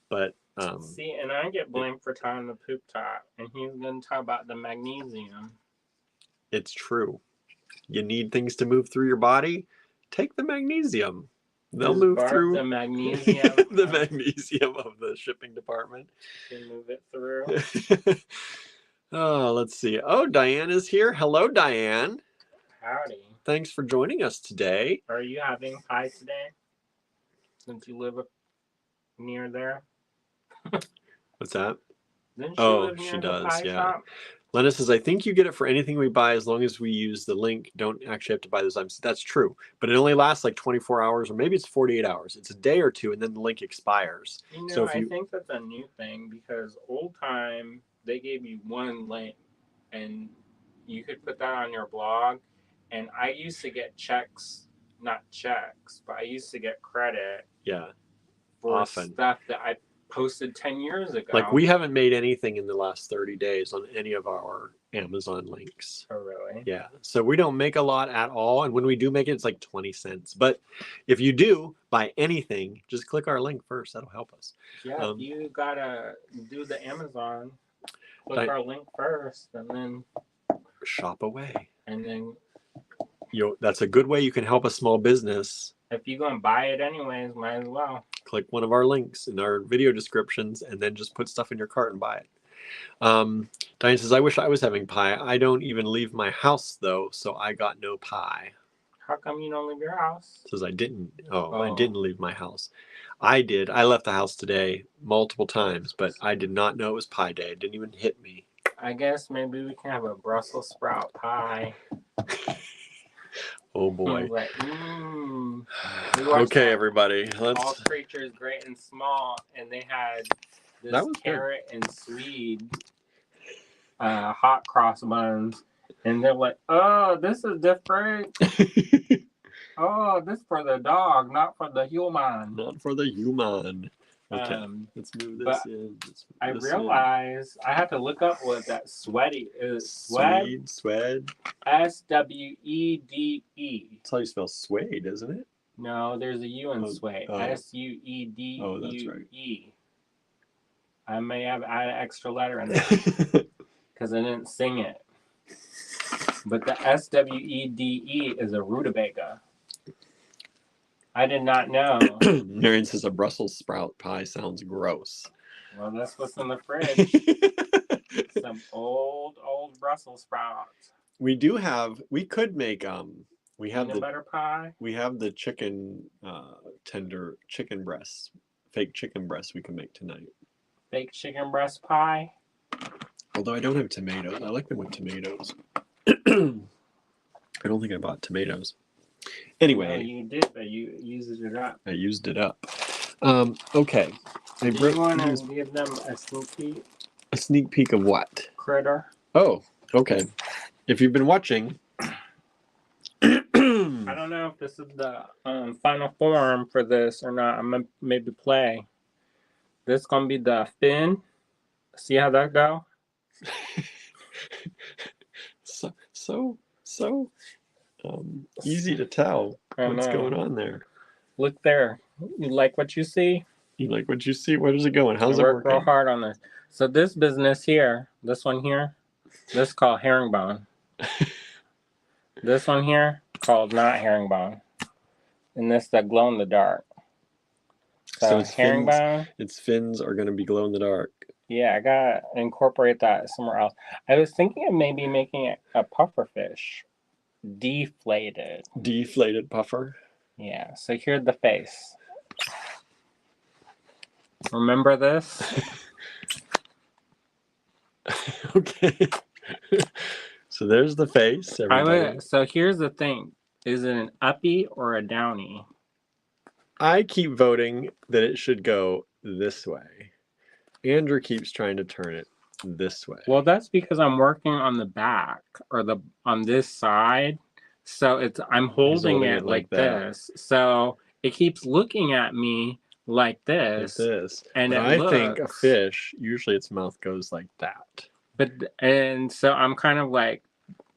But see, and I get blamed for tying the poop top, and he's going to talk about the magnesium. It's true. You need things to move through your body. Take the magnesium. They'll move through the magnesium. The magnesium of the shipping department. Can move it through. Oh, let's see. Oh, Diane is here. Hello, Diane. Howdy. Thanks for joining us today. Are you having pie today? Since you live near there? What's that? She does, yeah. shop? Lena says, I think you get it for anything we buy as long as we use the link. Don't actually have to buy those items. That's true. But it only lasts like 24 hours or maybe it's 48 hours. It's a day or two and then the link expires. I think that's a new thing because old time, they gave you one link and you could put that on your blog. And I used to get not checks, but I used to get credit. Yeah. For stuff that I posted 10 years ago. Like we haven't made anything in the last 30 days on any of our Amazon links. Oh, really? Yeah. So we don't make a lot at all. And when we do make it, it's like 20 cents. But if you do buy anything, just click our link first. That'll help us. Yeah, you got to do the Amazon. Click our link first and then shop away. And then that's a good way you can help a small business. If you're going to buy it anyways, might as well. Click one of our links in our video descriptions and then just put stuff in your cart and buy it. Diane says, I wish I was having pie. I don't even leave my house, though, so I got no pie. How come you don't leave your house? Says I didn't. I didn't leave my house. I did. I left the house today multiple times, but I did not know it was pie day. It didn't even hit me. I guess maybe we can have a Brussels sprout pie. Oh boy. Like, okay, everybody. All Creatures Great and Small, and they had this carrot and Swede hot cross buns, and they're like, "Oh, this is different. Oh, this for the dog, not for the human. Not for the human." Okay, let's move this in. I realized I had to look up what that sweaty is. Swede. SWEDE. That's how you spell suede, isn't it? No, there's a U in suede. SUEDUE. Oh, that's right. I may have added an extra letter in there because I didn't sing it. But the SWEDE is a rutabaga. I did not know. Marion says a Brussels sprout pie sounds gross. Well, that's what's in the fridge. Some old Brussels sprouts. We could make we have peanut butter pie. We have the chicken tender chicken breasts, fake chicken breasts we can make tonight. Fake chicken breast pie. Although I don't have tomatoes. I like them with tomatoes. I don't think I bought tomatoes. Anyway. You did, but you used it up. I used it up. Okay. Do you want to give them a sneak peek? A sneak peek of what? Critter. Oh, okay. If you've been watching... I don't know if this is the final form for this or not. I'm going to maybe play. This is going to be the fin. See how that go? so easy to tell what's going on there. Look there. You like what you see? You like what you see? Where is it going? How's it work working? Real hard on this. So this business here, this one here, this is called herringbone. This one here called not herringbone, and this the glow in the dark. So it's herringbone. Its fins are going to be glow in the dark. Yeah, I gotta incorporate that somewhere else. I was thinking of maybe making it a puffer fish, deflated. Deflated puffer. Yeah. So here's the face. Remember this? Okay. So there's the face. So here's the thing. Is it an uppy or a downy? I keep voting that it should go this way. Andrew keeps trying to turn it this way. Well, that's because I'm working on the back or on this side. So I'm holding it like this. So it keeps looking at me like this. And I think a fish, usually its mouth goes like that. And so I'm kind of like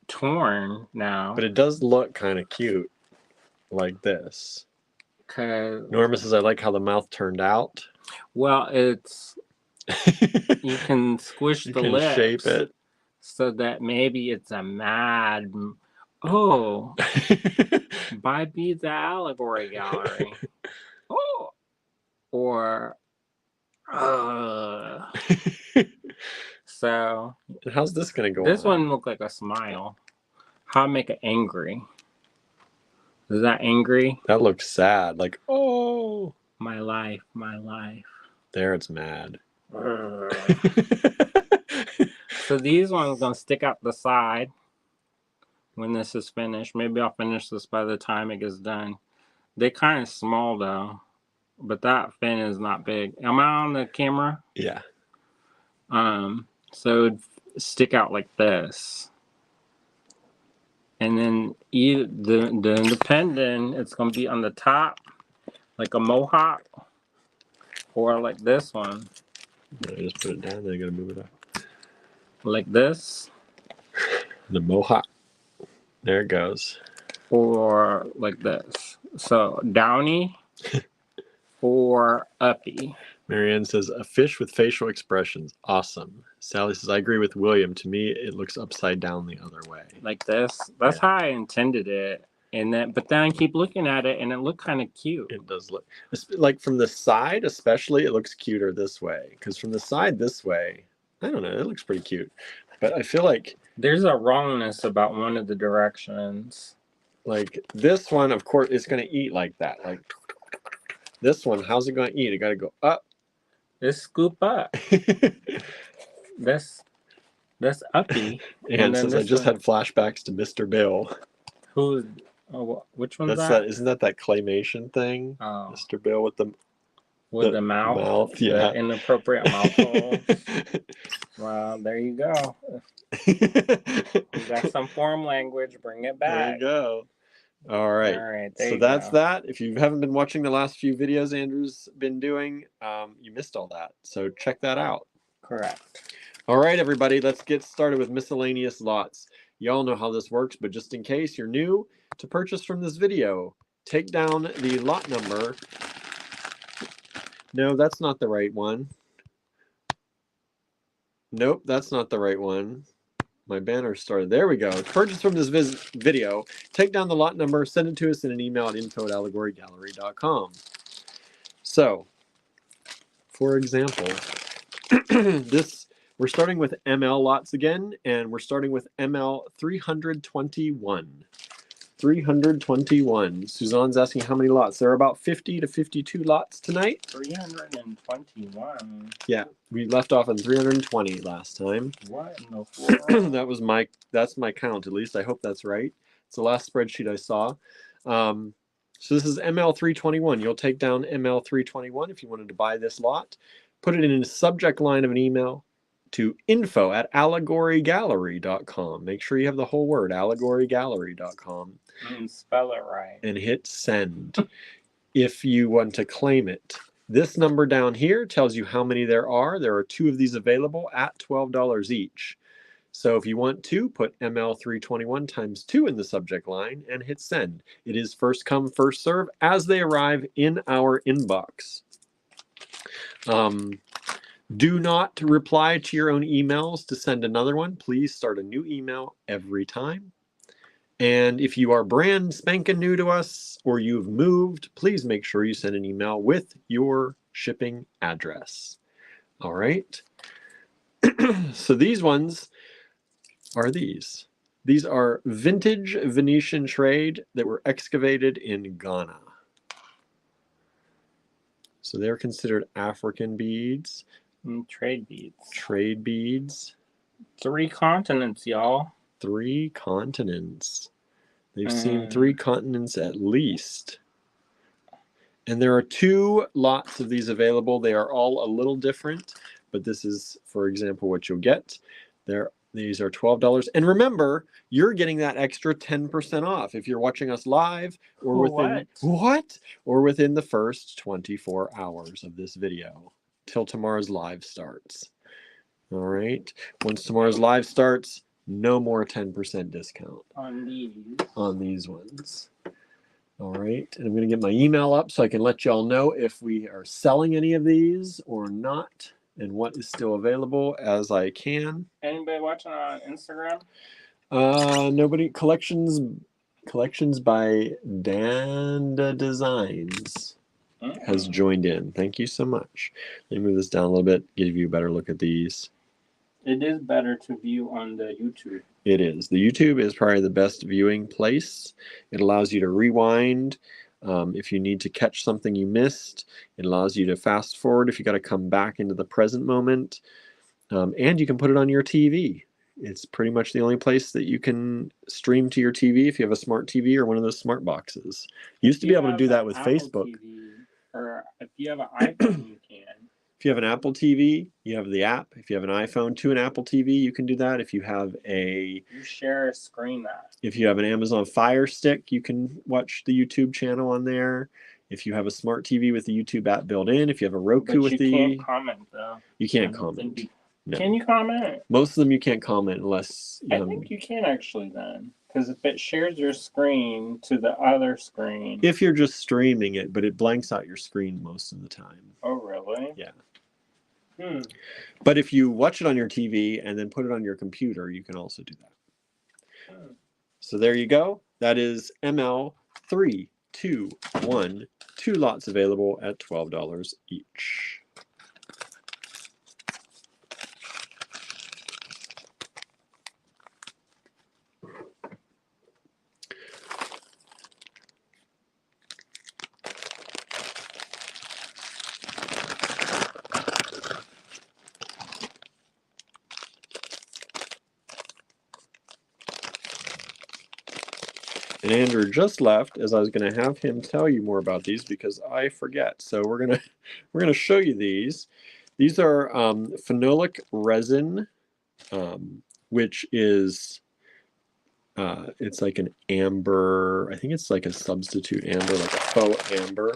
torn now. But it does look kind of cute like this. Norma says, I like how the mouth turned out. Well, it's... you can squish the lips. Shape it. So that maybe it's a mad... Oh! Buy Beads at Allegory Gallery. Oh! Or... So... How's this going to go This one looked like a smile. How to make it angry. Is that angry? That looks sad. Like, oh! My life, my life. There it's mad. So these ones going to stick out the side when this is finished. Maybe I'll finish this by the time it gets done. They're kind of small though, but that fin is not big. Am I on the camera? Yeah. So it'd stick out like this. And then the pendant, it's going to be on the top like a mohawk or like this one. I just put it down there. I got to move it up. Like this. The mohawk. There it goes. Or like this. So downy or uppy. Marianne says, a fish with facial expressions. Awesome. Sally says, I agree with William. To me, it looks upside down the other way. Like this. That's how I intended it. But then I keep looking at it and it looked kind of cute. It does look, like from the side especially, it looks cuter this way. Because from the side this way, I don't know, it looks pretty cute. But I feel like there's a wrongness about one of the directions. Like this one, of course, it's going to eat like that. Like this one, how's it going to eat? It got to go up. Let's scoop up. That's uppy. And since I just had flashbacks to Mr. Bill. Who? Oh, which one's that? Isn't that claymation thing? Oh. Mr. Bill with the mouth. Yeah. The inappropriate mouth hole. Well, there you go. You got some foreign language. Bring it back. There you go. All right. So that's that. If you haven't been watching the last few videos Andrew's been doing, you missed all that. So check that out. Correct. All right, everybody. Let's get started with miscellaneous lots. Y'all know how this works, but just in case you're new to purchase from this video, take down the lot number. No, that's not the right one. Nope, that's not the right one. My banner started. There we go. Purchase from this video. Take down the lot number. Send it to us in an email at info@allegorygallery.com. So, for example, we're starting with ML lots again, and we're starting with ML 321. 321. Suzanne's asking how many lots. There are about 50 to 52 lots tonight. 321. Yeah, we left off on 320 last time. What in the world? That's my count, at least. I hope that's right. It's the last spreadsheet I saw. So this is ML321. You'll take down ML321 if you wanted to buy this lot. Put it in the subject line of an email to info@allegorygallery.com. Make sure you have the whole word, allegorygallery.com. Spell it right. And hit send if you want to claim it. This number down here tells you how many there are. There are 2 of these available at $12 each. So if you want to, put ML321 times 2 in the subject line and hit send. It is first come, first serve as they arrive in our inbox. Do not reply to your own emails to send another one. Please start a new email every time. And if you are brand spanking new to us or you've moved, please make sure you send an email with your shipping address. All right. So these ones are these. These are vintage Venetian trade that were excavated in Ghana. So they're considered African beads. Trade beads. Trade beads. 3 continents, y'all. 3 continents. They've seen 3 continents at least. And there are 2 lots of these available. They are all a little different, but this is, for example, what you'll get. These are $12. And remember, you're getting that extra 10% off if you're watching us live or within or within the first 24 hours of this video till tomorrow's live starts. All right. Once tomorrow's live starts, no more 10% discount on these ones. All right. And I'm going to get my email up so I can let y'all know if we are selling any of these or not and what is still available as I can. Anybody watching on Instagram? Nobody. Collections by Danda Designs has joined in. Thank you so much. Let me move this down a little bit, give you a better look at these. It is better to view on the YouTube. It is. The YouTube is probably the best viewing place. It allows you to rewind if you need to catch something you missed. It allows you to fast forward if you got to come back into the present moment. And you can put it on your TV. It's pretty much the only place that you can stream to your TV if you have a smart TV or one of those smart boxes. You used to be able to do that with Apple Facebook. TV, or if you have an iPhone, you can. If you have an Apple TV, you have the app. If you have an iPhone to an Apple TV, you can do that. If you have You share a screen that. If you have an Amazon Fire Stick, you can watch the YouTube channel on there. If you have a smart TV with the YouTube app built in, if you have a Roku with you can't comment though. You can't comment. No. Can you comment? Most of them you can't comment unless I think you can actually then. Because if it shares your screen to the other screen. If you're just streaming it, but it blanks out your screen most of the time. Oh, really? Yeah. But if you watch it on your TV and then put it on your computer, you can also do that. So there you go. That is ML321. 2 lots available at $12 each. And Andrew just left as I was going to have him tell you more about these because I forget. So we're going to show you these. These are phenolic resin, which is it's like an amber. I think it's like a substitute amber, like a faux amber.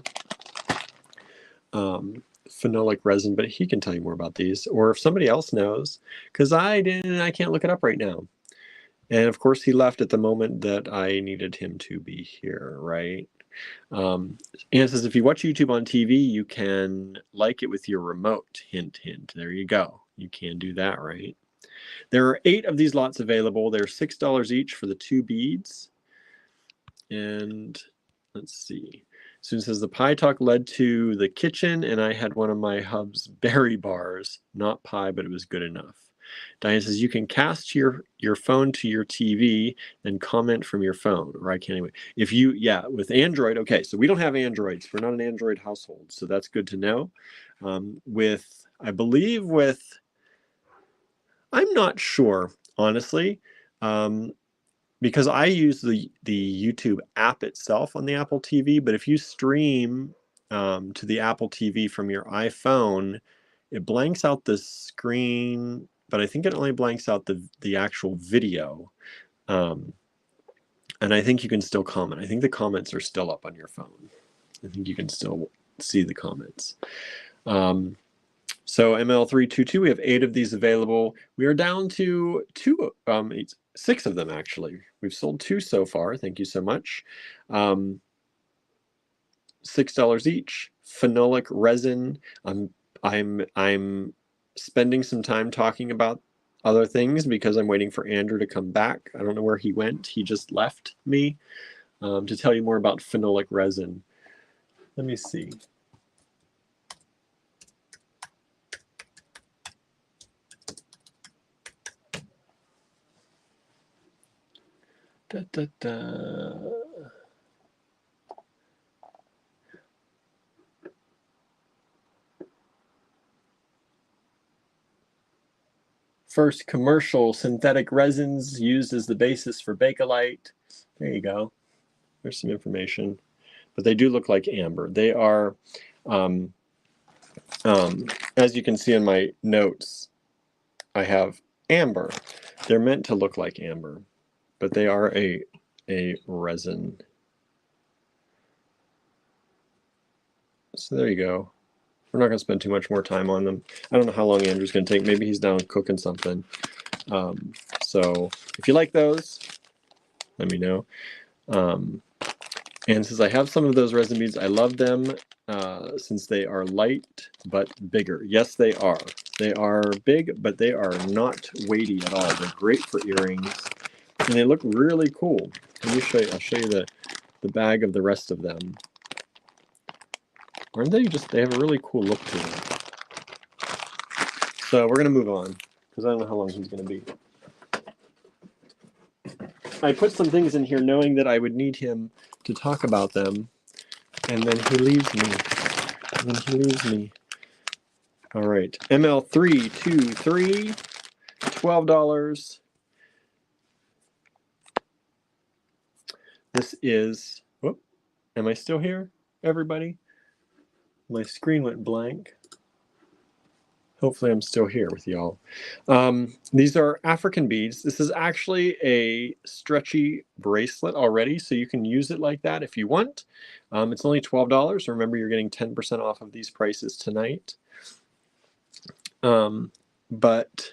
Phenolic resin, but he can tell you more about these, or if somebody else knows, because I can't look it up right now. And of course, he left at the moment that I needed him to be here, right? And it says, if you watch YouTube on TV, you can like it with your remote. Hint, hint. There you go. You can do that, right? There are 8 of these lots available. They're $6 each for the 2 beads. And let's see. So it says, the pie talk led to the kitchen, and I had one of my hub's berry bars. Not pie, but it was good enough. Diane says, you can cast your phone to your TV, then comment from your phone, or I can't anyway. If you, with Android, okay, so we don't have Androids. We're not an Android household, so that's good to know. I believe I'm not sure, honestly. because I use the YouTube app itself on the Apple TV, but if you stream to the Apple TV from your iPhone, it blanks out the screen, but I think it only blanks out the actual video. And I think you can still comment. I think the comments are still up on your phone. I think you can still see the comments. So ML322, we have 8 of these available. We are down to 6 of them actually. We've sold 2 so far. Thank you so much. $6 each. Phenolic resin. I'm spending some time talking about other things because I'm waiting for Andrew to come back. I don't know where he went. He just left me to tell you more about phenolic resin. Let me see. Da, da, da. First commercial synthetic resins used as the basis for Bakelite. There you go. There's some information. But they do look like amber. They are, as you can see in my notes, I have amber. They're meant to look like amber, but they are a resin. So there you go. We're not going to spend too much more time on them. I don't know how long Andrew's going to take. Maybe he's down cooking something. So if you like those, let me know. And since I have some of those resin beads, I love them since they are light but bigger. Yes, they are. They are big, but they are not weighty at all. They're great for earrings, and they look really cool. Let me show you. I'll show you the bag of the rest of them. Aren't they just? They have a really cool look to them. So we're gonna move on because I don't know how long he's gonna be. I put some things in here knowing that I would need him to talk about them, and then he leaves me. All right, ML323, $12. This is, whoop, am I still here, everybody? My screen went blank. Hopefully I'm still here with y'all. These are African beads. This is actually a stretchy bracelet already, so you can use it like that if you want. It's only $12. Remember, you're getting 10% off of these prices tonight. But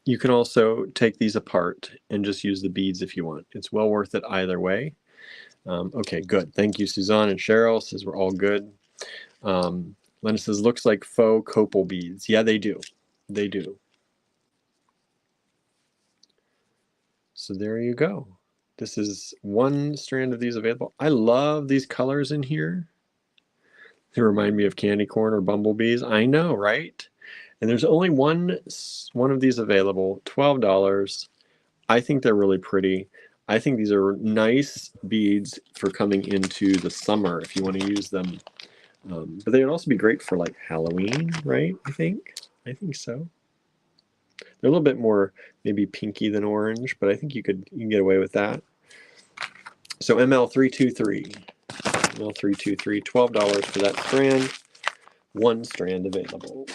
you can also take these apart and just use the beads if you want. It's well worth it either way. Okay, good. Thank you, Suzanne and Cheryl. Says we're all good. Lena says, looks like faux copal beads. Yeah, they do. They do. So there you go. This is one strand of these available. I love these colors in here. They remind me of candy corn or bumblebees. I know, right? And there's only one of these available, $12. I think they're really pretty. I think these are nice beads for coming into the summer if you want to use them. But they would also be great for like Halloween, right? I think so. They're a little bit more maybe pinky than orange, but I think you can get away with that. So ML323, $12 for that strand. One strand available.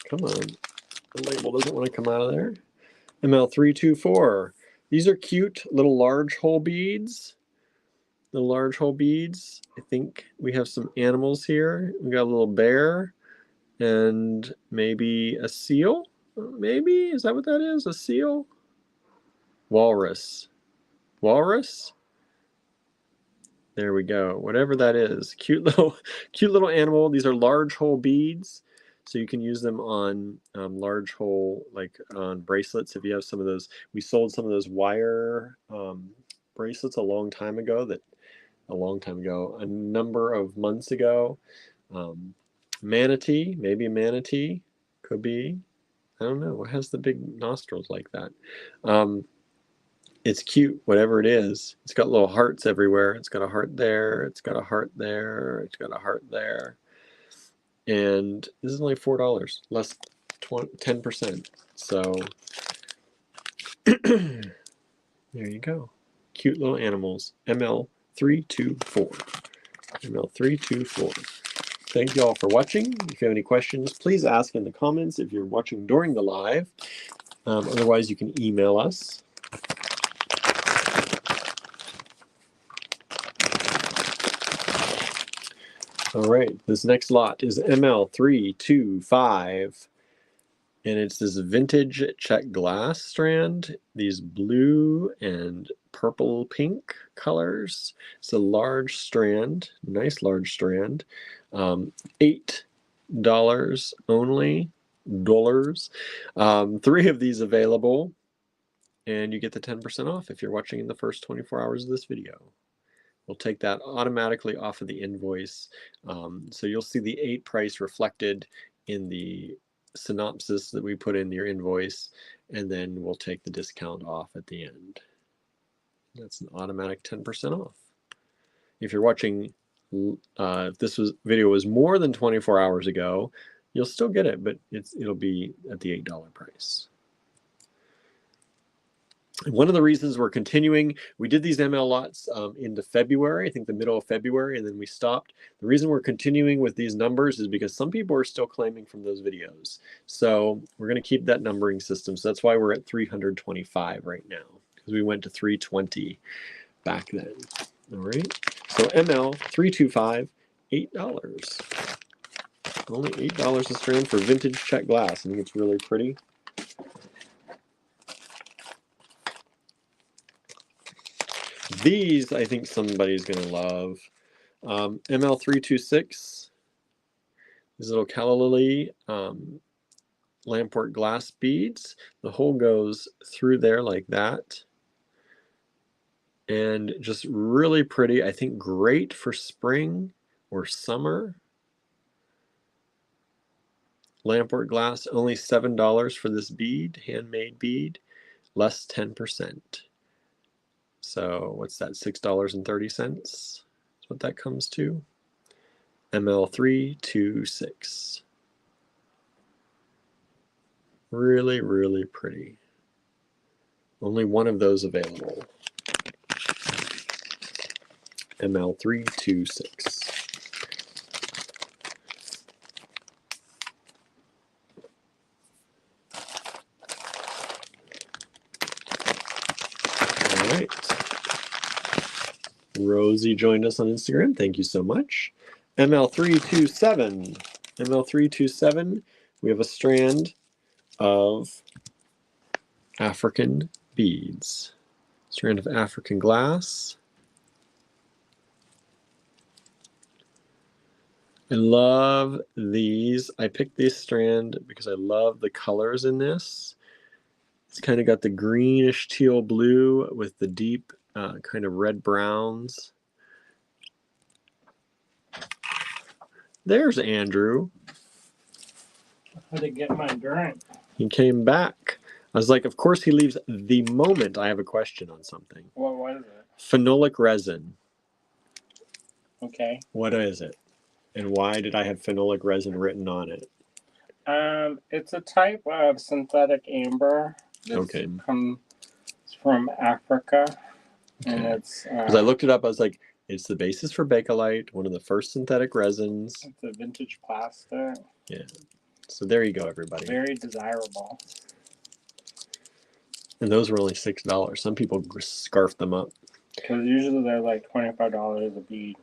Come on, the label doesn't want to come out of there. ML324. These are cute little large hole beads. The large hole beads. I think we have some animals here. We got a little bear and maybe a seal. Maybe, is that what that is? A seal? Walrus. Walrus? There we go. Whatever that is. Cute little animal. These are large hole beads. So you can use them on large hole, like on bracelets. If you have some of those, we sold some of those wire bracelets a number of months ago. Manatee, maybe a manatee, could be. I don't know. What has the big nostrils like that? It's cute, whatever it is. It's got little hearts everywhere. It's got a heart there. It's got a heart there. It's got a heart there. And this is only $4, less 10%. So there you go. Cute little animals. ML324. ML324. Thank you all for watching. If you have any questions, please ask in the comments if you're watching during the live. Otherwise, you can email us. All right, this next lot is ML325, and it's this vintage Czech glass strand, these blue and purple pink colors. It's a large strand, nice large strand, $8 only, dollars. 3 of these available, and you get the 10% off if you're watching in the first 24 hours of this video. We'll take that automatically off of the invoice. So you'll see the 8 price reflected in the synopsis that we put in your invoice, and then we'll take the discount off at the end. That's an automatic 10% off. If you're watching, if this video was more than 24 hours ago, you'll still get it, but it'll be at the $8 price. One of the reasons we're continuing, we did these ML lots into February, I think the middle of February, and then we stopped. The reason we're continuing with these numbers is because some people are still claiming from those videos. So we're going to keep that numbering system. So that's why we're at 325 right now, because we went to 320 back then. All right. So ML 325, $8. Only $8 a strand for vintage Czech glass. I think it's really pretty. These, I think somebody's going to love. ML326, these little calla lily lampwork glass beads. The hole goes through there like that. And just really pretty. I think great for spring or summer. Lampwork glass, only $7 for this bead, handmade bead, less 10%. So what's that, $6.30 is what that comes to. ML326. Really, really pretty. Only one of those available. ML326. All right. Rosie joined us on Instagram. Thank you so much. ML327. ML327. We have a strand of African beads. Strand of African glass. I love these. I picked this strand because I love the colors in this. It's kind of got the greenish teal blue with the deep kind of red browns. There's Andrew. How to get my drink? He came back. I was like, of course he leaves the moment I have a question on something. What is it? Phenolic resin. Okay. What is it? And why did I have phenolic resin written on it? It's a type of synthetic amber. Okay. Comes from Africa. Okay. And it's... Because I looked it up, I was like, it's the basis for Bakelite, one of the first synthetic resins. It's a vintage plastic. Yeah. So there you go, everybody. Very desirable. And those were only $6. Some people scarf them up. Because usually they're like $25 a bead.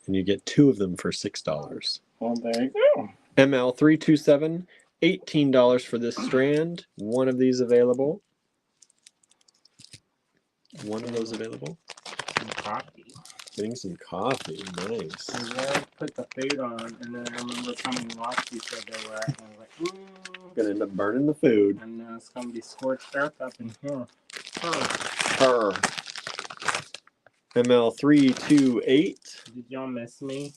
And you get 2 of them for $6. Well, there you go. ML327, $18 for this strand. One of these available. One of those available. Some coffee. Getting some coffee. Nice. And then I put the food on, and then I remember coming to watch you said they were, and I was like, Gonna end up burning the food. And it's gonna be scorched earth up in here. ML328. Did y'all miss me?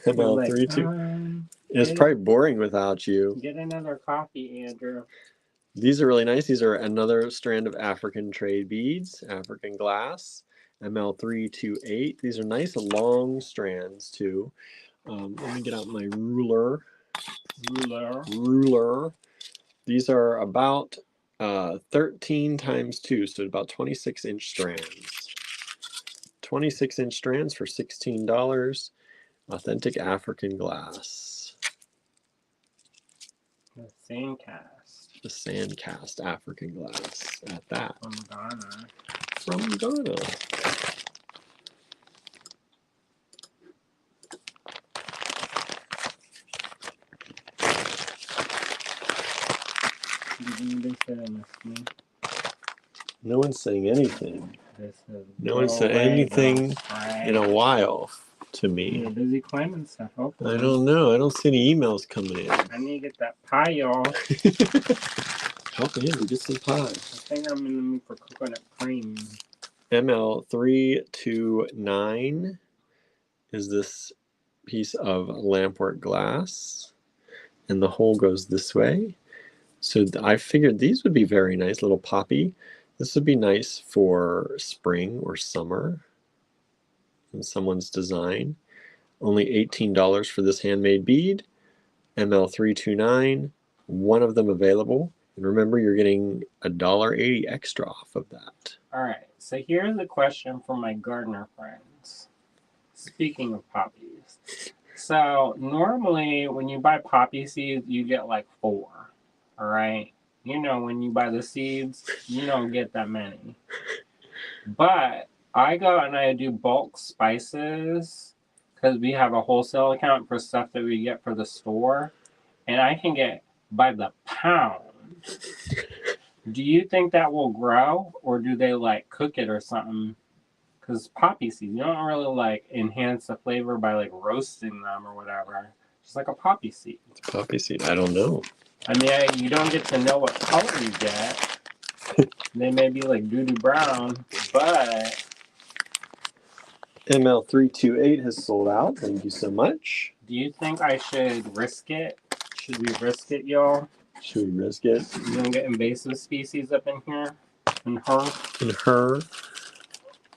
ML32. It's probably boring without you. Get another coffee, Andrew. These are really nice. These are another strand of African trade beads, African glass, ML328. These are nice long strands too. Let me get out my ruler. These are about 13 times 2, so about 26-inch strands. 26-inch strands for $16. Authentic African glass. The sand cast. The sand cast African glass at that. From Ghana. From Ghana. No one's saying anything. No one said anything in a while to me. You're busy claiming stuff. Hopefully. I don't know. I don't see any emails coming in. I need to get that pie, y'all. Help me get some pie. I think I'm in the mood for coconut cream. ML329 is this piece of lampwork glass, and the hole goes this way. So I figured these would be very nice, little poppy. This would be nice for spring or summer in someone's design. Only $18 for this handmade bead. ML329, one of them available. And remember, you're getting $1.80 extra off of that. All right, so here's a question from my gardener friends. Speaking of poppies. So normally when you buy poppy seeds, you get like 4, all right? You know, when you buy the seeds, you don't get that many. But I go and I do bulk spices because we have a wholesale account for stuff that we get for the store. And I can get by the pound. Do you think that will grow, or do they like cook it or something? Because poppy seeds, you don't really like enhance the flavor by like roasting them or whatever. Just like a poppy seed. It's a poppy seed. I don't know. I mean, you don't get to know what color you get. They may be like doo-doo brown, but... ML328 has sold out. Thank you so much. Do you think I should risk it? Should we risk it, y'all? Should we risk it? You gonna get invasive species up in here? In her? In her?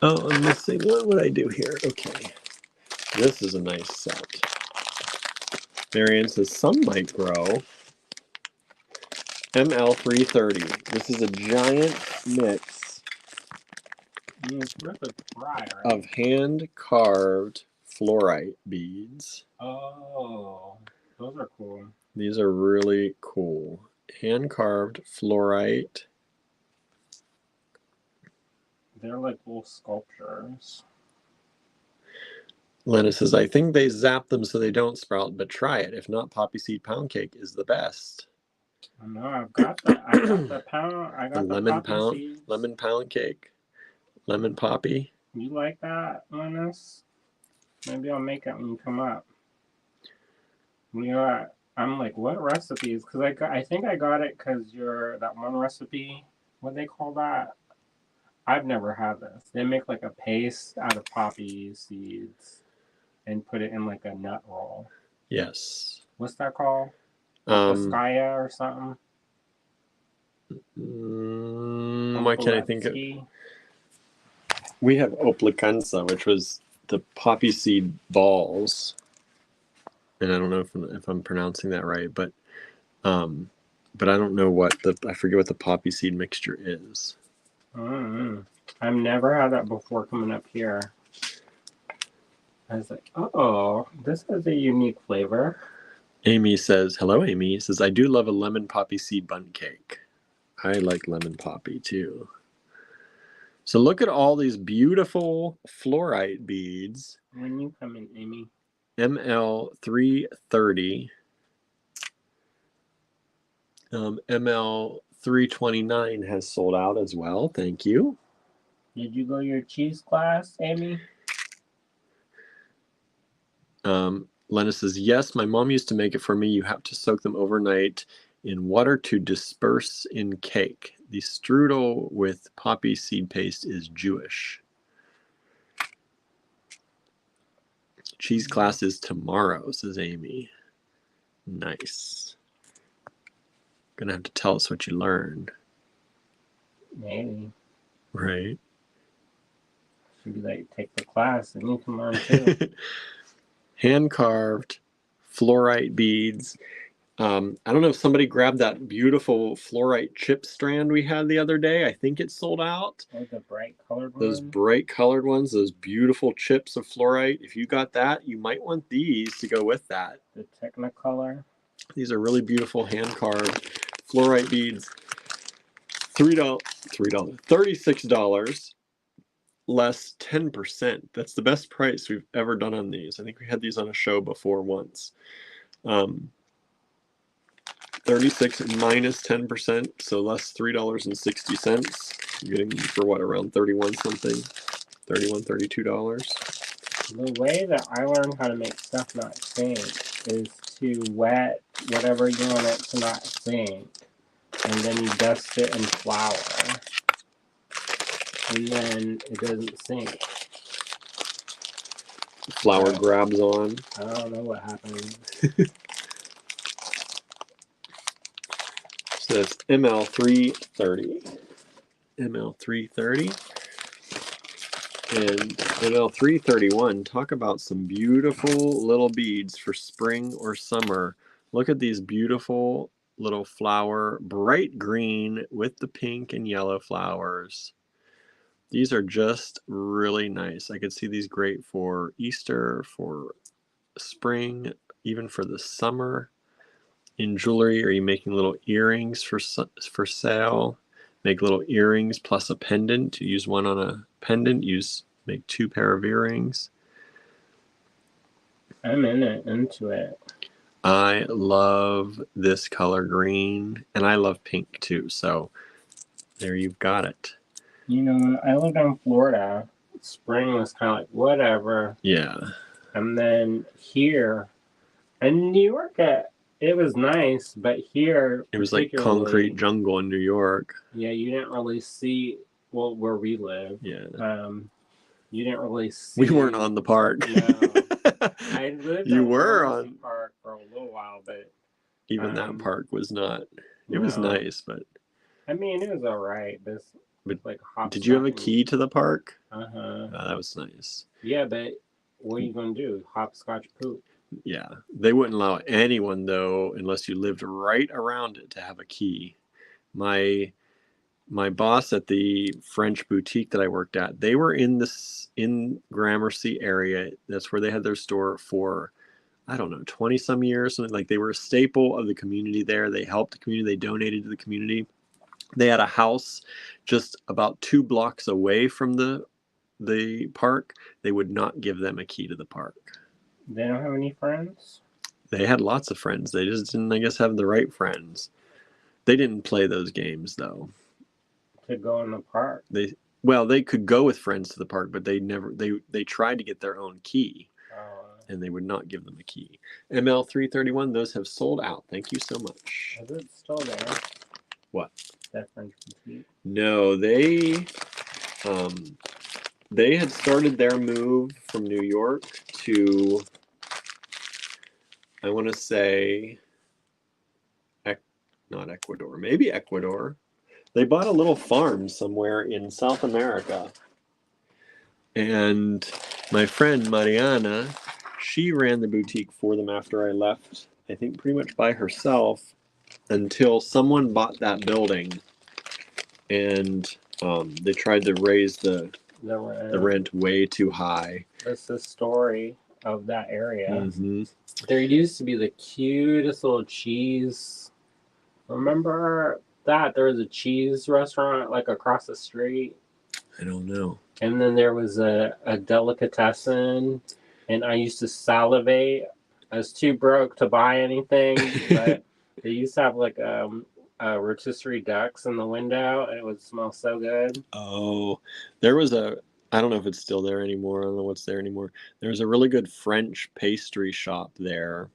Oh, I'm missing. What would I do here? Okay. This is a nice set. Marianne says some might grow. ML330. This is a giant mix It's really dry, right? of hand-carved fluorite beads. Oh, those are cool. These are really cool. Hand-carved fluorite. They're like little sculptures. Lena says, I think they zap them so they don't sprout, but try it. If not, poppy seed pound cake is the best. I know, I've got that. I got the pound. I got the lemon poppy seeds. lemon pound cake. Lemon poppy. You like that, Linus? Maybe I'll make it when you come up. I'm like, what recipes? Because I think I got it because that one recipe. What do they call that? I've never had this. They make like a paste out of poppy seeds and put it in like a nut roll. Yes. What's that called? Oplaskaya or something? Why can't I think of? We have oplakansa, which was the poppy seed balls, and I don't know if I'm pronouncing that right, but I don't know I forget what the poppy seed mixture is. I've never had that before coming up here. I was like, oh, this has a unique flavor. Amy says, hello, Amy. Says, I do love a lemon poppy seed bun cake. I like lemon poppy too. So look at all these beautiful fluorite beads. When you come in, Amy. ML330. ML329 has sold out as well. Thank you. Did you go your cheese class, Amy? Lena says, yes, my mom used to make it for me. You have to soak them overnight in water to disperse in cake. The strudel with poppy seed paste is Jewish. Cheese class is tomorrow, says Amy. Nice. Gonna have to tell us what you learned. Maybe. Right. Should be like, take the class and you can learn too. Hand-carved fluorite beads. I don't know if somebody grabbed that beautiful fluorite chip strand we had the other day. I think it sold out. Oh, the bright colored ones? Those bright colored ones, those beautiful chips of fluorite. If you got that, you might want these to go with that. The Technicolor. These are really beautiful hand-carved fluorite beads. $36, less 10%. That's the best price we've ever done on these. I think we had these on a show before once. 36 minus 10%, so less $3.60. You're getting for what, around 31 something, $32. The way that I learned how to make stuff not sink is to wet whatever you want it to not sink, and then you dust it in flour, and then it doesn't sink. Flour grabs on. I don't know what happens. So that's ML330. ML330. And ML331, talk about some beautiful little beads for spring or summer. Look at these beautiful little flower, bright green with the pink and yellow flowers. These are just really nice. I could see these great for Easter, for spring, even for the summer. In jewelry, are you making little earrings for sale? Make little earrings plus a pendant. You use one on a pendant. Make 2 pair of earrings. I'm into it. I love this color green, and I love pink too. So there you've got it. You know, when I lived in Florida, spring was kind of like whatever. Yeah. And then here in New York, it was nice, but here it was like concrete jungle in New York. Yeah, you didn't really see where we live. Yeah. You didn't really see. We weren't on the park. No. I lived You on were the on park for a little while, but even that park was not. It was nice, but I mean, it was all right. But like hop. Did you have a key to the park? Uh-huh. That was nice. Yeah, but what are you gonna do? Hopscotch poop? Yeah, they wouldn't allow anyone though, unless you lived right around it, to have a key. My boss at the French boutique that I worked at, they were in Gramercy area. That's where they had their store for, I don't know, 20 some years. Something like, they were a staple of the community there. They helped the community. They donated to the community. They had a house just about 2 blocks away from the park. They would not give them a key to the park. They don't have any friends? They had lots of friends. They just didn't, I guess, have the right friends. They didn't play those games though. To go in the park. They could go with friends to the park, but they tried to get their own key. And they would not give them a key. ML331, those have sold out. Thank you so much. Is it still there? What? That French boutique? No, they had started their move from New York to, I want to say, not Ecuador, maybe Ecuador. They bought a little farm somewhere in South America. And my friend Mariana, she ran the boutique for them after I left, I think pretty much by herself, until someone bought that building. And they tried to raise the rent way too high. That's the story of that area. Mm-hmm. There used to be the cutest little cheese. Remember that? There was a cheese restaurant like across the street. I don't know. And then there was a delicatessen, and I used to salivate. I was too broke to buy anything, but they used to have like rotisserie ducks in the window, and it would smell so good. Oh, there was I don't know if it's still there anymore. I don't know what's there anymore. There was a really good French pastry shop there.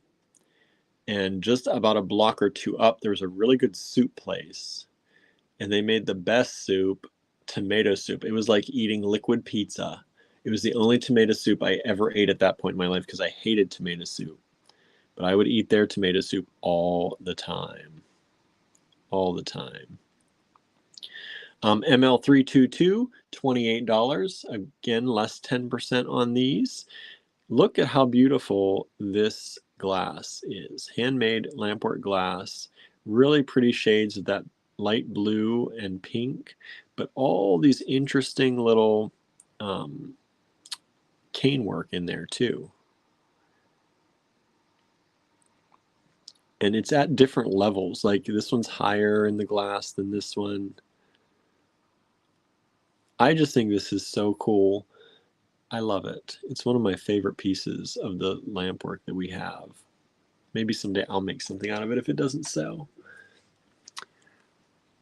And just about a block or 2 up, there was a really good soup place. And they made the best soup, tomato soup. It was like eating liquid pizza. It was the only tomato soup I ever ate at that point in my life because I hated tomato soup. But I would eat their tomato soup all the time. all the time. ML322, $28. Again, less 10% on these. Look at how beautiful this glass is. Handmade lampwork glass. Really pretty shades of that light blue and pink, but all these interesting little cane work in there too. And it's at different levels. Like this one's higher in the glass than this one. I just think this is so cool. I love it. It's one of my favorite pieces of the lamp work that we have. Maybe someday I'll make something out of it if it doesn't sell.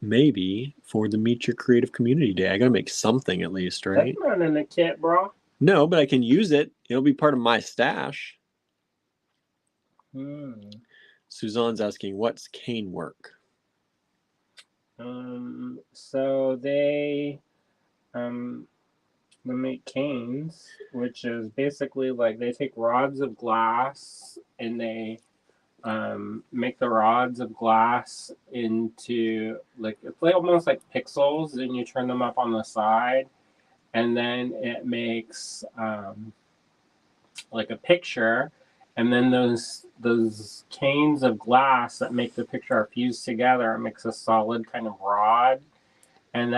Maybe for the Meet Your Creative Community Day. I gotta make something at least, right? That's not in the kit, bro. No, but I can use it. It'll be part of my stash. Suzanne's asking, what's cane work? So they make canes, which is basically like they take rods of glass and they make the rods of glass into like it's like almost like pixels, and you turn them up on the side, and then it makes like a picture, and then those canes of glass that make the picture are fused together. It makes a solid kind of rod, and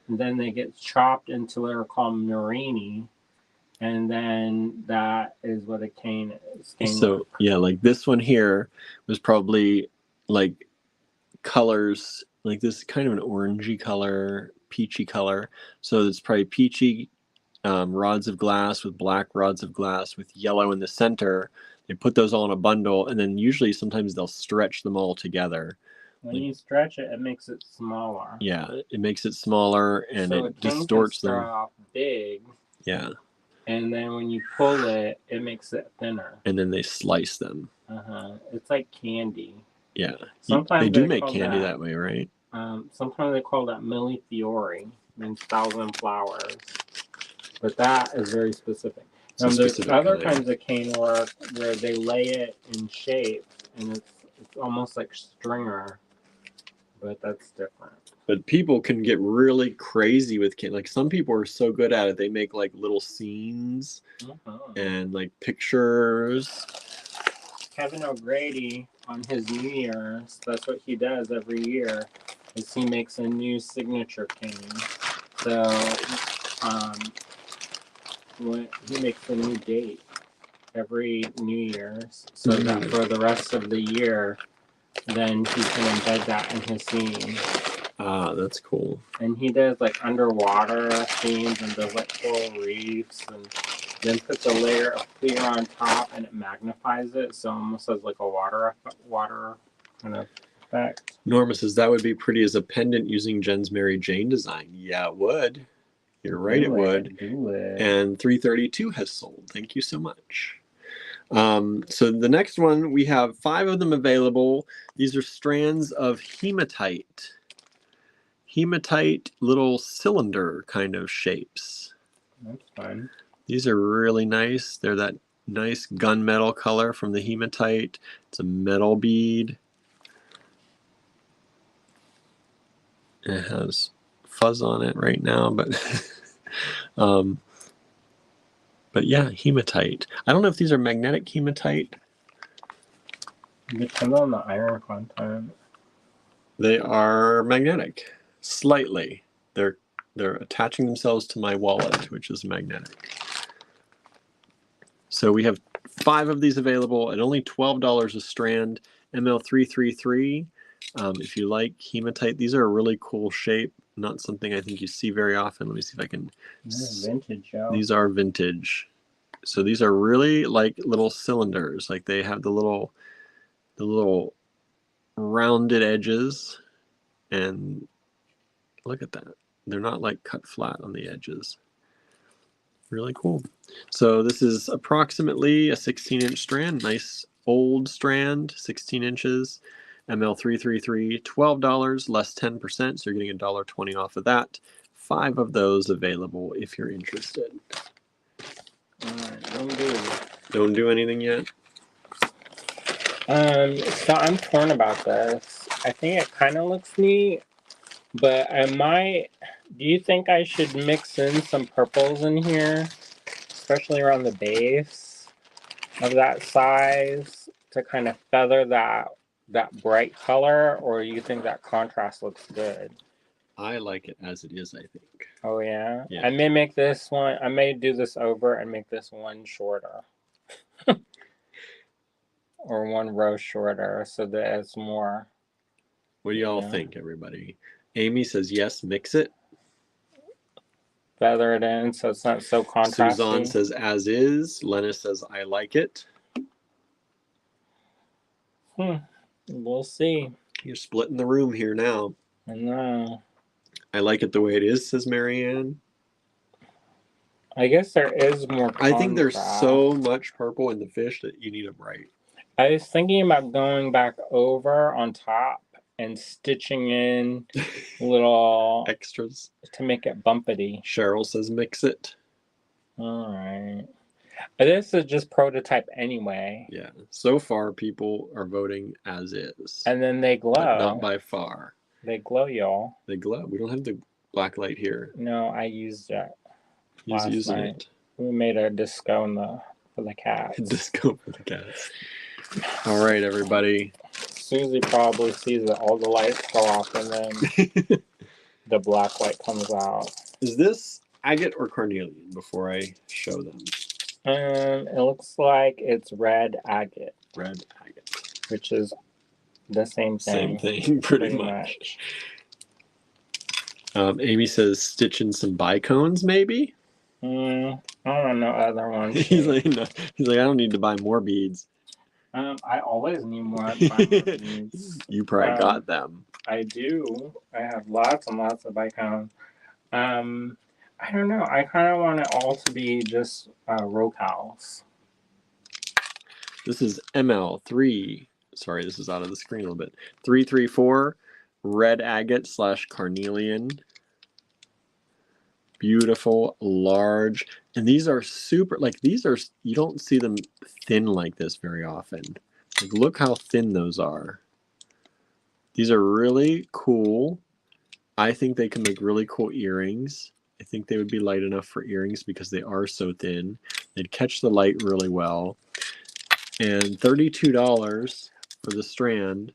then they get chopped into what are called murini, and then that is what a cane is. So yeah, like this one here was probably like colors, like this kind of an orangey color, peachy color. So it's probably peachy rods of glass with black rods of glass with yellow in the center. They put those all in a bundle, and then usually sometimes they'll stretch them all together. When you stretch it, it makes it smaller. Yeah, it makes it smaller, and so it distorts them. Off big. Yeah. And then when you pull it, it makes it thinner. And then they slice them. It's like candy. Yeah. Sometimes they do make candy that way, right? Sometimes they call that millefiori, means 1,000 flowers. But that is very specific. There's other kinds of cane work where they lay it in shape, and it's almost like stringer, but that's different. But people can get really crazy with cane. Like some people are so good at it, they make like little scenes and like pictures. Kevin O'Grady on his New Year's, that's what he does every year, is he makes a new signature cane. So he makes a new date every New Year's, so that for the rest of the year, then he can embed that in his scene. Ah, that's cool. And he does like underwater scenes and does like coral reefs, and then puts a layer of clear on top, and it magnifies it, so almost as like a water kind of effect. Norma says that would be pretty as a pendant using Jen's Mary Jane design. Yeah, it would. You're right, it would. Do it. And 332 has sold. Thank you so much. So the next one, we have 5 of them available. These are strands of hematite. Hematite little cylinder kind of shapes. That's fun. These are really nice. They're that nice gunmetal color from the hematite. It's a metal bead. It has fuzz on it right now, but but yeah, hematite. I don't know if these are magnetic hematite. It depends on the iron content. They are magnetic, slightly. They're attaching themselves to my wallet, which is magnetic. So we have 5 of these available at only $12 a strand. ML333. If you like hematite, these are a really cool shape. Not something I think you see very often. Let me see if I can. Vintage, yo. These are vintage. So these are really like little cylinders. Like they have the little rounded edges, and look at that. They're not like cut flat on the edges. Really cool. So this is approximately a 16-inch strand. Nice old strand, 16 inches. ML333, $12, less 10%, so you're getting $1.20 off of that. 5 of those available if you're interested. Don't do anything yet? So I'm torn about this. I think it kind of looks neat, but I might. Do you think I should mix in some purples in here, especially around the base of that size, to kind of feather that bright color, or you think that contrast looks good? I like it as it is, I think. Oh yeah? Yeah. I may make this one. I may do this over and make this one shorter, or one row shorter, so that it's more. What do y'all think, everybody? Amy says yes, mix it. Feather it in so it's not so contrasty. Suzanne says as is. Lena says I like it. We'll see. You're splitting the room here now. I know. I like it the way it is, says Marianne. I guess there is more contrast. I think there's so much purple in the fish that you need a bright. I was thinking about going back over on top and stitching in little extras to make it bumpity. Cheryl says mix it. All right. This is just prototype anyway. Yeah. So far, people are voting as is. And then they glow. But not by far. They glow, y'all. They glow. We don't have the black light here. No, I used it. He's using it. We made a disco for the cats. Disco for the cats. All right, everybody. Susie probably sees that all the lights go off and then the black light comes out. Is this agate or carnelian before I show them? It looks like it's red agate. Red agate. Which is the same thing. Same thing, pretty much. Amy says stitch in some bicones, maybe? I don't know other ones. He's like, no. He's like, I don't need to buy more beads. I always need more beads. You probably got them. I do. I have lots and lots of bicones. I don't know. I kind of want it all to be just rocals. This is ML3. Sorry, this is out of the screen a little bit. 334 red agate / carnelian. Beautiful, large, and these are super. Like these are, you don't see them thin like this very often. Like look how thin those are. These are really cool. I think they can make really cool earrings. I think they would be light enough for earrings because they are so thin. They'd catch the light really well. And $32 for the strand,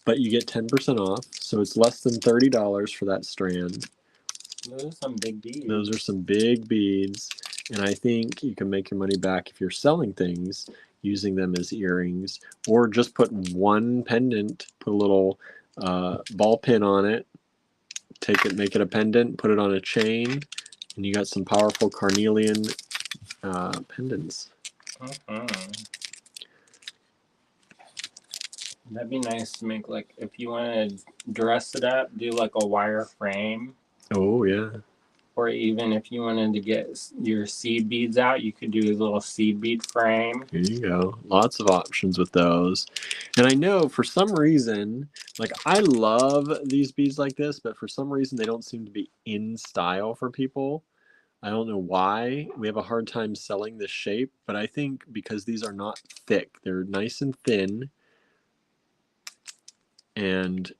but you get 10% off. So it's less than $30 for that strand. Those are some big beads. Those are some big beads. And I think you can make your money back if you're selling things using them as earrings, or just put one pendant, put a little ball pin on it, take it, make it a pendant, put it on a chain, and you got some powerful carnelian pendants. That'd be nice to make, like, if you want to dress it up, do like a wire frame. Oh, yeah. Or even if you wanted to get your seed beads out, you could do a little seed bead frame. Here you go. Lots of options with those. And I know for some reason, like I love these beads like this, but for some reason they don't seem to be in style for people. I don't know why. We have a hard time selling this shape, but I think because these are not thick, they're nice and thin, and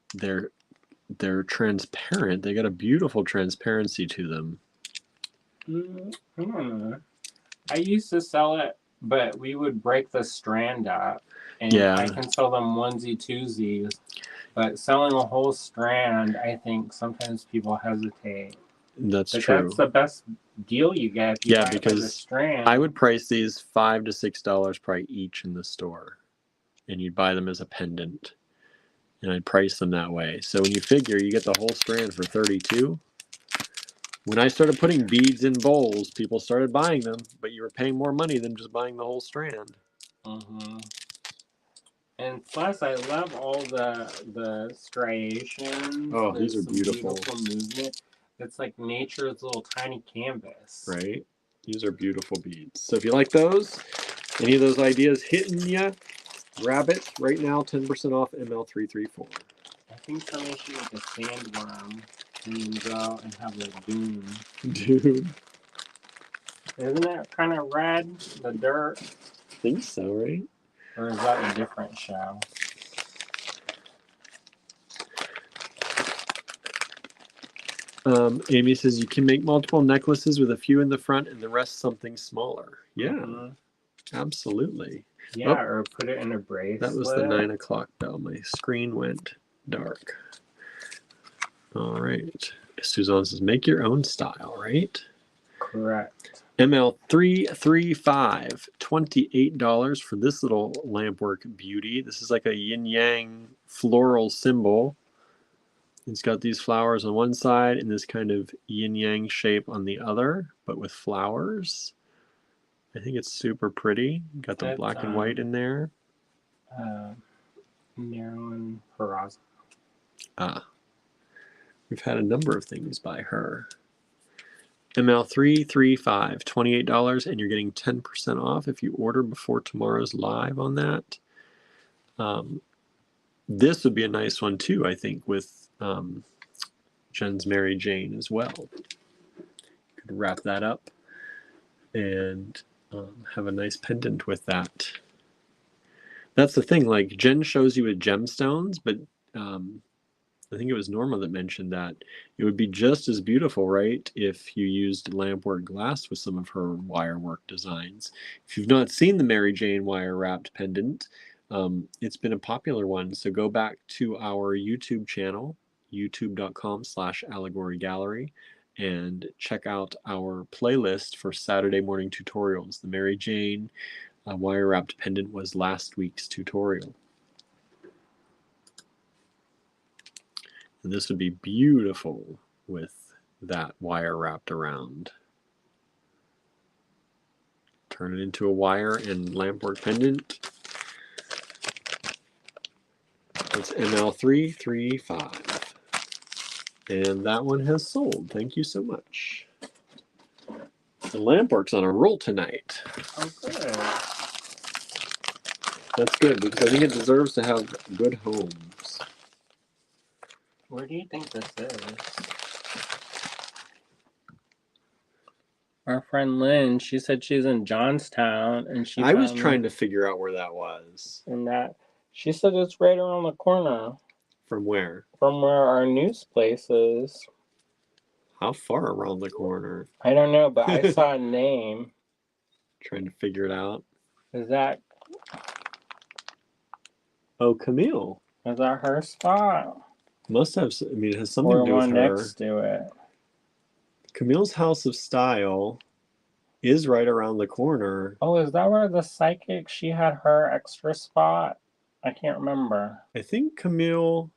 they're transparent. They got a beautiful transparency to them. I don't know. I used to sell it, but we would break the strand up, and Yeah. I can sell them onesie twosies. But selling a whole strand, I think sometimes people hesitate. That's but true. That's the best deal you get. If you buy because the strand. I would price these $5 to $6 probably each in the store, and you'd buy them as a pendant. And I'd price them that way. So when you figure you get the whole strand for $32, when I started putting beads in bowls, people started buying them, but you were paying more money than just buying the whole strand. And plus, I love all the striations. Oh, these are beautiful. Beautiful movement. It's like nature's little tiny canvas. Right? These are beautiful beads. So if you like those, any of those ideas hitting you, grab it right now, 10% off ML334. I think somebody should make a sandworm and then go and have a dune. Dude. Isn't that kind of red, the dirt? I think so, right? Or is that a different show? Amy says you can make multiple necklaces with a few in the front and the rest something smaller. Yeah, absolutely. Yeah, or put it in a bracelet. That was the 9 o'clock bell. My screen went dark. All right. Suzanne says, make your own style, right? Correct. ML335, $28 for this little lampwork beauty. This is like a yin-yang floral symbol. It's got these flowers on one side and this kind of yin-yang shape on the other, but with flowers. I think it's super pretty. Got the black and white in there. Marilyn Peraza. We've had a number of things by her. ML335, $28, and you're getting 10% off if you order before tomorrow's live on that. This would be a nice one too, I think, with Jen's Mary Jane as well. Could wrap that up and have a nice pendant with that. That's the thing, like Jen shows you with gemstones, but I think it was Norma that mentioned that it would be just as beautiful, right, if you used lampwork glass with some of her wire work designs. If you've not seen the Mary Jane wire wrapped pendant, it's been a popular one. So go back to our YouTube channel, youtube.com/allegorygallery, and check out our playlist for Saturday morning tutorials. The Mary Jane wire wrapped pendant was last week's tutorial. And this would be beautiful with that wire wrapped around. Turn it into a wire and lampwork pendant. It's ML335. And that one has sold. Thank you so much. The lampwork's on a roll tonight. Oh, good. That's good because I think it deserves to have good homes. Where do you think this is? Our friend Lynn, she said she's in Johnstown, and I was trying to figure out where that was. And that she said it's right around the corner. From where? From where our news place is. How far around the corner? I don't know, but I saw a name. Trying to figure it out. Is that? Oh, Camille. Is that her spot? Must have. I mean, it has something to do with her. Next to it. Camille's House of Style is right around the corner. Oh, is that where the psychic, she had her extra spot? I can't remember. I think Camille,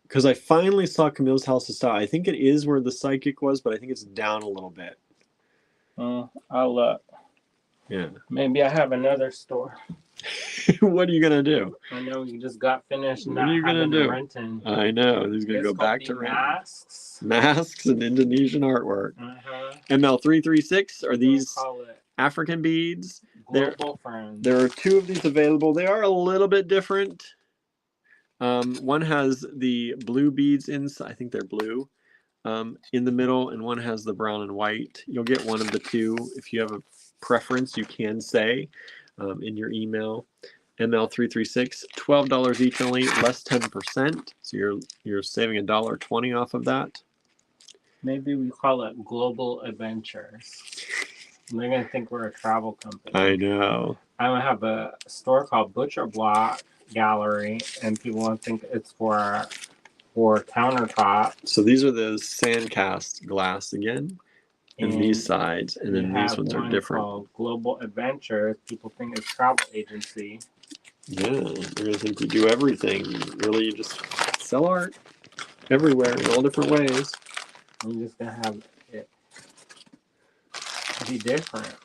because I finally saw Camille's House of Style. I think it is where the psychic was, but I think it's down a little bit. I'll look. Yeah. Maybe I have another store. What are you gonna do? I know you just got finished. What are you gonna do? Renting. I know. He's gonna go back to masks. Masks and Indonesian artwork. ML336 are these African beads. Global friends. There are two of these available. They are a little bit different. One has the blue beads inside. I think they're blue. In the middle, and one has the brown and white. You'll get one of the two. If you have a preference, you can say in your email. ML336, $12 each only, less 10%. So you're saving $1.20 off of that. Maybe we call it Global Adventures. They're gonna think we're a travel company. I know. I have a store called Butcher Block Gallery, and people want to think it's for countertop. So these are the sandcast glass again, and these sides, and then these ones are different. Called Global Adventures. People think it's travel agency. Yeah, they're gonna think we do everything. Really, you just sell art everywhere in all different ways. I'm just gonna have it be different.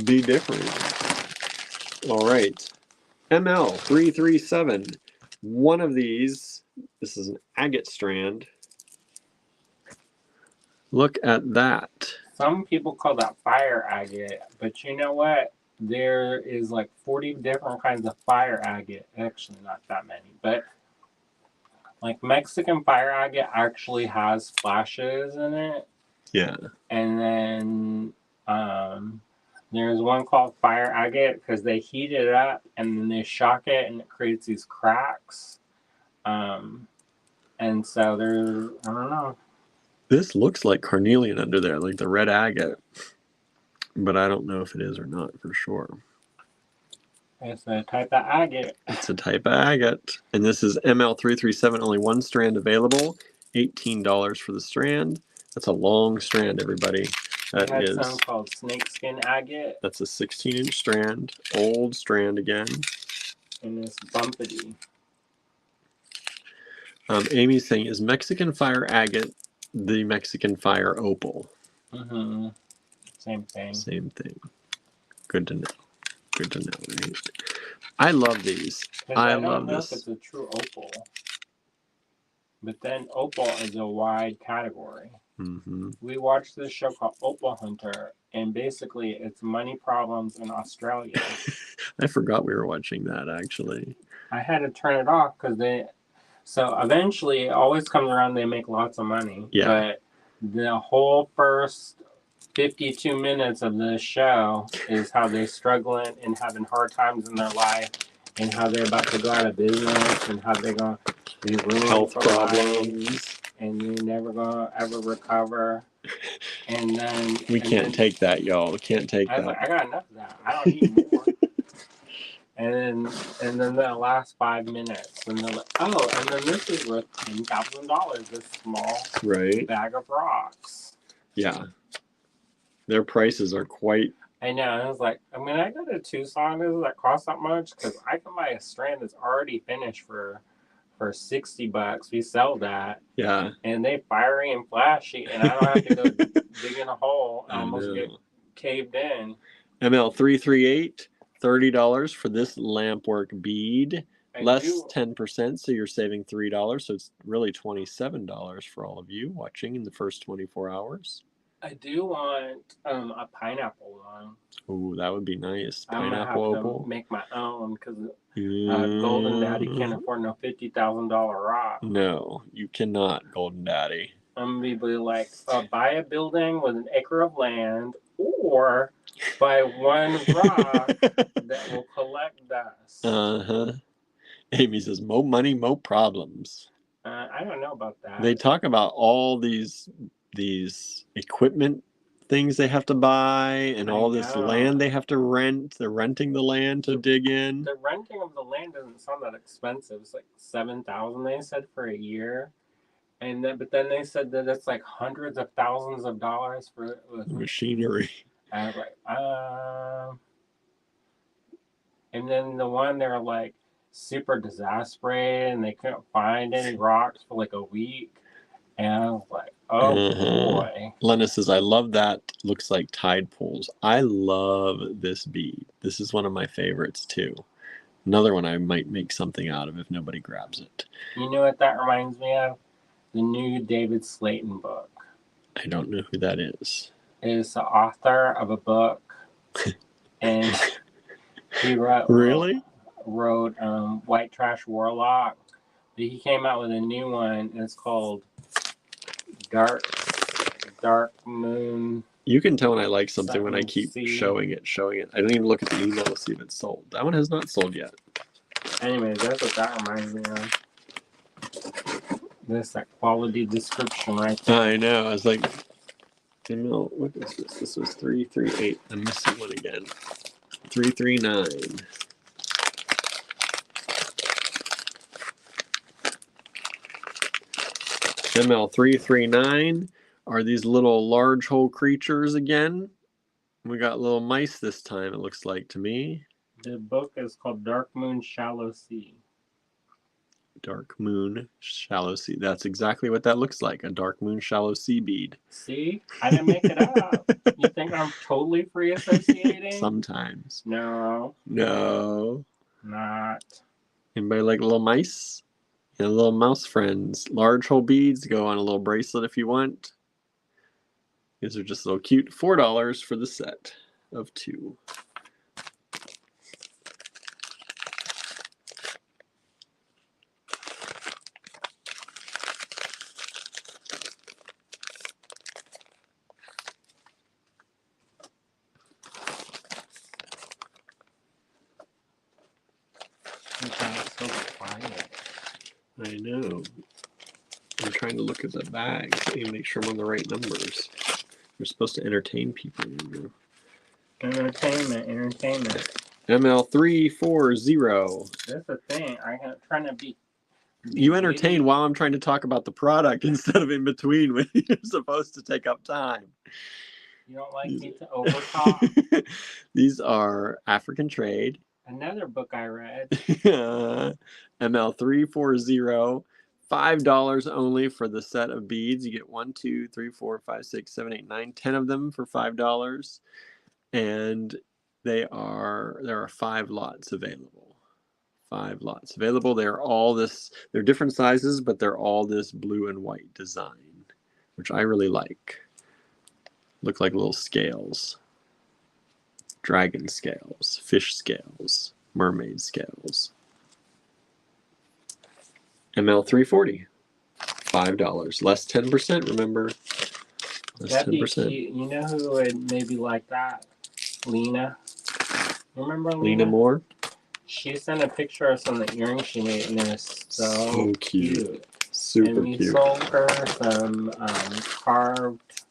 Be different. All right. ML337. One of these. This is an agate strand. Look at that. Some people call that fire agate, but you know what? There is like 40 different kinds of fire agate. Actually, not that many, but like Mexican fire agate actually has flashes in it. Yeah. And then there's one called fire agate because they heat it up and then they shock it and it creates these cracks. And so there's, I don't know. This looks like carnelian under there, like the red agate. But I don't know if it is or not for sure. It's a type of agate. It's a type of agate. And this is ML337, only one strand available. $18 for the strand. That's a long strand, everybody. That I had is. some called snakeskin agate. That's a 16-inch strand. Old strand again. And it's bumpity. Amy's saying, is Mexican fire agate the Mexican fire opal? Mm-hmm. Same thing. Same thing. Good to know. Good to know, right? I love these. I love know this. if it's a true opal. But then opal is a wide category. Mm-hmm. We watched this show called Opal Hunter, and basically it's money problems in Australia. I forgot we were watching that, actually. I had to turn it off because so eventually it always comes around, they make lots of money. Yeah. But the whole first 52 minutes of the show is how they're struggling and having hard times in their life, and how they're about to go out of business, and how they're going to be ruined Health for problems. life, and you're never going to ever recover. And then We can't take that, y'all. We can't take I was that. like, I got enough of that. I don't need more. And then the last 5 minutes, and they're like, oh, and then this is worth $10,000. This small bag of rocks. Yeah. Their prices are quite. I know. I was like, I mean, I go to Tucson. Does that cost that much? Because I can buy a strand that's already finished for $60. We sell that. Yeah. And they fiery and flashy, and I don't have to go dig in a hole and almost get caved in. ML338, $30 for this lampwork bead. Less 10%, so you're saving $3. So it's really $27 for all of you watching in the first 24 hours. I do want a pineapple one. Ooh, that would be nice. Pineapple I'm gonna have opal. to make my own because Golden Daddy can't afford no $50,000 rock. No, you cannot, Golden Daddy. I'm gonna be like, buy a building with an acre of land, or buy one rock that will collect dust. Amy says, "Mo money, mo problems." I don't know about that. They talk about all these equipment things they have to buy, and all this land they have to rent. They're renting the land to dig in. The renting of the land doesn't sound that expensive. It's like $7,000 they said for a year, and then but then they said that it's like hundreds of thousands of dollars for machinery. I was like, and then the one they're like super disastrous, and they couldn't find any rocks for like a week. And I was like, oh boy. Lena says, I love that. Looks like tide pools. I love this bead. This is one of my favorites too. Another one I might make something out of if nobody grabs it. You know what that reminds me of? The new David Slayton book. I don't know who that is. It is the author of a book. And he wrote White Trash Warlock. But he came out with a new one, and it's called Dark Moon. You can tell when I like something when I keep showing it. I don't even look at the email to see if it's sold. That one has not sold yet. Anyways, that's what that reminds me of. This that quality description right there. I know. I was like, what is this? This was 338. I'm missing one again. 339. ML339 are these little large hole creatures again. We got little mice this time, it looks like to me. The book is called Dark Moon Shallow Sea. Dark Moon Shallow Sea. That's exactly what that looks like. A Dark Moon Shallow Sea bead. See? I didn't make it up. You think I'm totally free associating? Sometimes. No. Not. Anybody like little mice? And little mouse friends. Large hole beads go on a little bracelet if you want. These are just a little cute. $4 for the set of 2. It's so quiet. I know. I'm trying to look at the bags and make sure I'm on the right numbers. You're supposed to entertain people. Entertainment. ML340. That's the thing. I'm trying to be. You entertain while I'm trying to talk about the product instead of in between when you're supposed to take up time. You don't like me to overtalk? These are African Trade. Another book I read. ML340. $5 only for the set of beads. You get 1, 2, 3, 4, 5, 6, 7, 8, 9, 10 of them for $5. And there are 5 lots available. 5 lots available. They're different sizes, but they're all this blue and white design, which I really like. Look like little scales. Dragon scales, fish scales, mermaid scales. ML340. $5. Less 10%, remember? Less That'd 10%. be cute. You know who would maybe like that? Lena. Remember Lena Moore? She sent a picture of some of the earrings she made, and they're so cute. Super and we cute. sold her some carved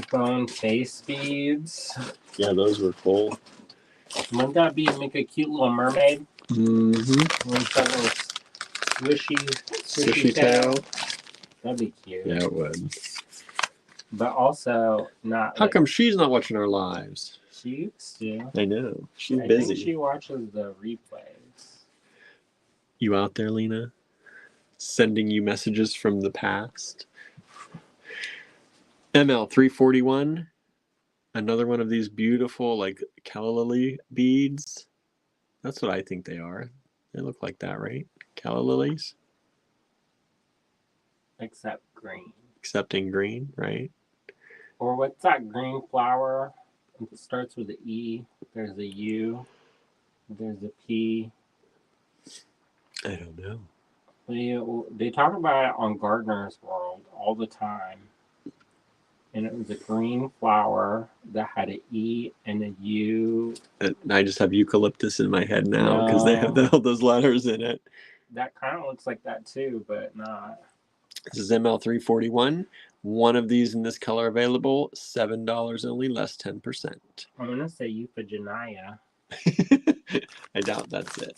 bone face beads. Yeah, those were cool. Wouldn't that make a cute little mermaid? Mm-hmm. With something swishy tail. That'd be cute. Yeah, it would. But also not. How come she's not watching our lives? She used to. I know. She's I busy. think she watches the replays. You out there, Lena? Sending you messages from the past. ML341. Another one of these beautiful, like, calla lily beads. That's what I think they are. They look like that, right? Calla lilies? Except green. Except in green, right? Or what's that green flower? It starts with an E. There's a U. There's a P. I don't know. They talk about it on Gardener's World all the time. And it was a green flower that had an E and a U. I just have eucalyptus in my head now because they have all those letters in it. That kind of looks like that too, but not. This is ML341. One of these in this color available. $7 only, less 10%. I'm going to say Euphigenia. I doubt that's it.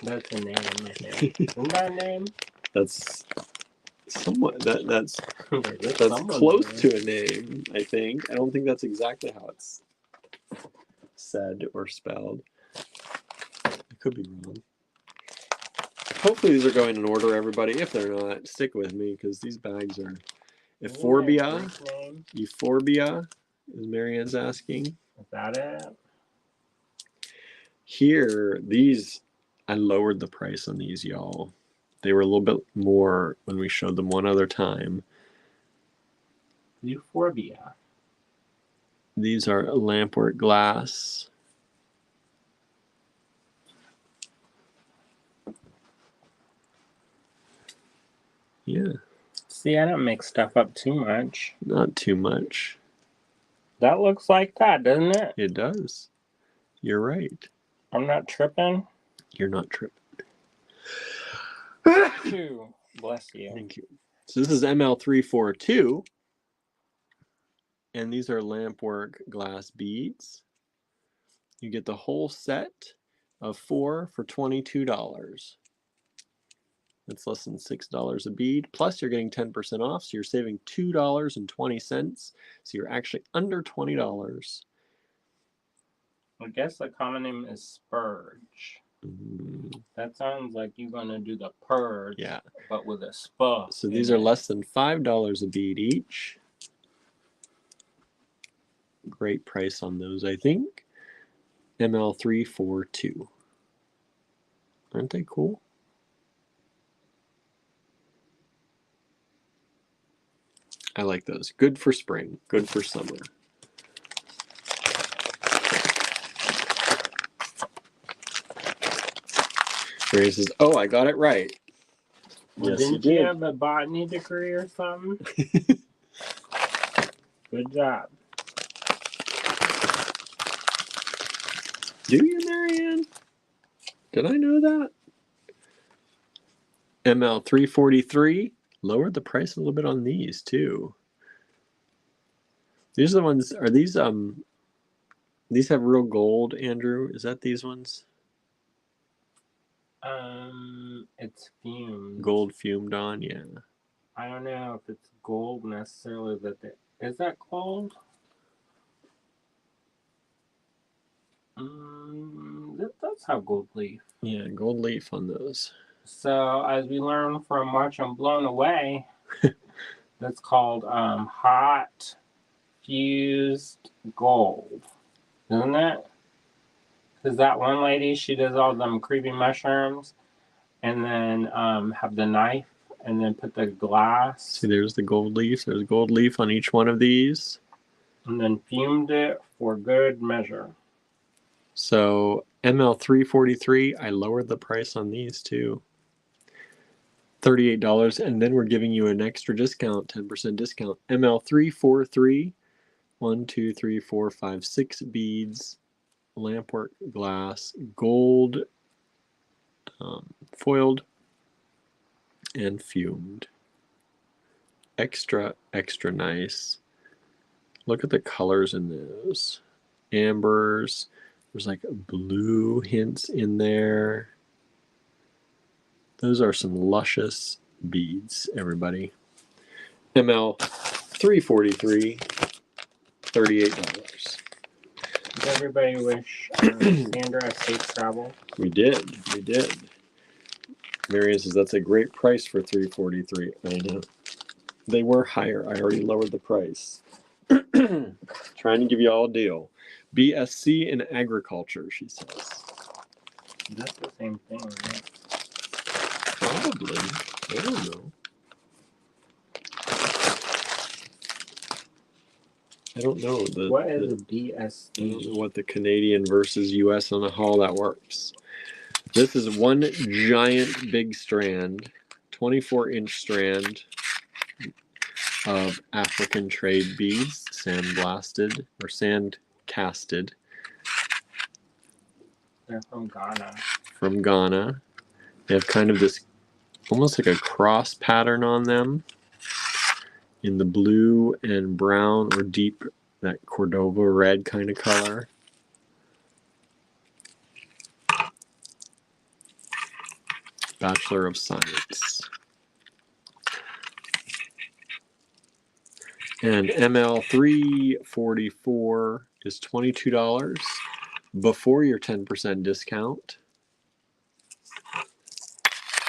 That's a name, I think. Isn't that a name? That's somewhat that's close to a name, I think. I don't think that's exactly how it's said or spelled. I could be wrong. Hopefully these are going in order, everybody. If they're not, stick with me because these bags are Euphorbia. Euphorbia is Marianne's asking. Is that it? Here, these, I lowered the price on these, y'all. They were a little bit more when we showed them one other time. Euphorbia. These are lampwork glass. Yeah. See, I don't make stuff up too much. Not too much. That looks like that, doesn't it? It does. You're right. I'm not tripping. You're not tripping. Bless you. Thank you. So this is ML342. And these are lampwork glass beads. You get the whole set of 4 for $22. That's less than $6 a bead. Plus you're getting 10% off, so you're saving $2.20. So you're actually under $20. I guess the common name is spurge. That sounds like you're going to do the purge, yeah, but with a spur. So these are less than $5 a bead each. Great price on those, I think. ML342. Aren't they cool? I like those. Good for spring. Good for summer. Ray says, "Oh, I got it right." Well, yes, didn't you have a botany degree or something? Good job. Do you, Marianne? Did I know that? ML343. Lowered the price a little bit on these too. These are the ones. Are these these have real gold, Andrew? Is that these ones? It's fumed. Gold fumed on, yeah. I don't know if it's gold necessarily. Is that gold? That does have gold leaf. Yeah, gold leaf on those. So as we learned from March on Blown Away, that's called hot fused gold, isn't it? Because that one lady, she does all them creepy mushrooms, and then have the knife, and then put the glass. See, there's the gold leaf. There's gold leaf on each one of these. And then fumed it for good measure. So ML 343, I lowered the price on these too. $38, and then we're giving you an extra discount, 10% discount. ML 343, 1, 2, 3, 4, 5, 6 beads, lampwork glass, gold, foiled, and fumed. Extra, extra nice. Look at the colors in those. Ambers. There's like blue hints in there. Those are some luscious beads, everybody. ML 343, $38. Did everybody wish Sandra a safe travel? We did. Marianne says that's a great price for 343. I know. They were higher. I already lowered the price. Trying to give you all a deal. BSc in agriculture, she says. That's the same thing, right? Probably. I don't know. I don't know. What is a BSc? I don't know what the Canadian versus US on how that works. This is one giant big strand, 24-inch strand of African trade beads, sandblasted or sand casted. They're from Ghana. From Ghana. They have kind of this almost like a cross pattern on them in the blue and brown or deep, that Cordova red kind of color. Bachelor of Science. And ML 344 is $22 before your 10% discount.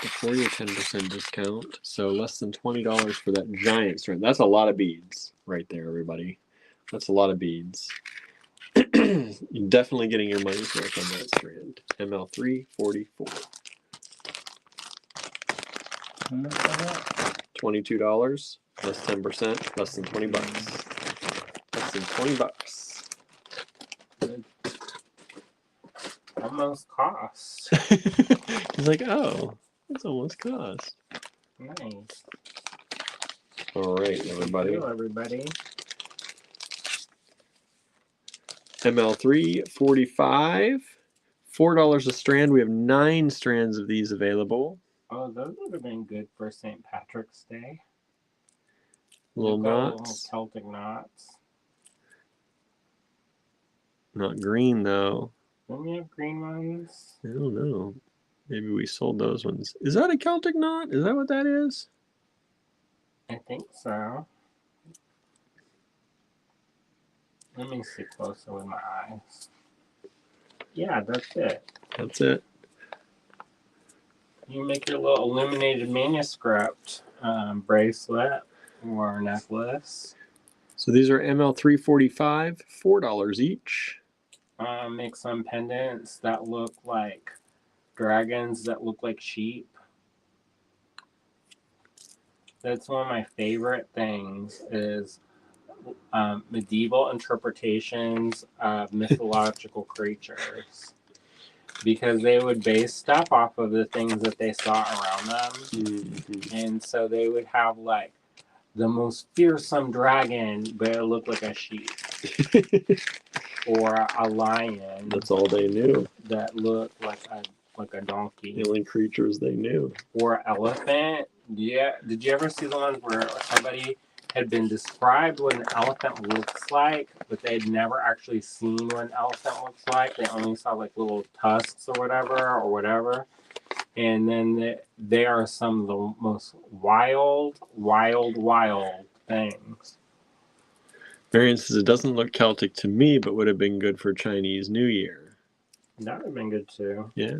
Before your 10% discount. So less than $20 for that giant strand. That's a lot of beads right there, everybody. That's a lot of beads. You're definitely getting your money's worth on that strand. ML 344. $22 plus 10%, less than $20. Less than $20. Almost cost. He's like, oh, that's almost cost. Nice. All right, everybody. Hello, everybody. ML 345, $4 a strand. We have 9 strands of these available. Oh, those would have been good for St. Patrick's Day. Little knots. Little Celtic knots. Not green, though. Don't we have green ones? I don't know. Maybe we sold those ones. Is that a Celtic knot? Is that what that is? I think so. Let me see closer with my eyes. Yeah, that's it. That's it. You make your little illuminated manuscript bracelet or necklace. So these are ML 345, $4 each. Make some pendants that look like dragons that look like sheep. That's one of my favorite things is medieval interpretations of mythological creatures. Because they would base stuff off of the things that they saw around them. Mm-hmm. And so they would have like the most fearsome dragon, but it looked like a sheep. Or a lion. That's all they knew. That looked like a donkey. The only creatures they knew. Or an elephant Yeah. Did you ever see the ones where somebody had been described what an elephant looks like, but they'd never actually seen what an elephant looks like? They only saw like little tusks or whatever. And then they are some of the most wild things. Marion says it doesn't look Celtic to me, but would have been good for Chinese New Year. That would have been good too. Yeah.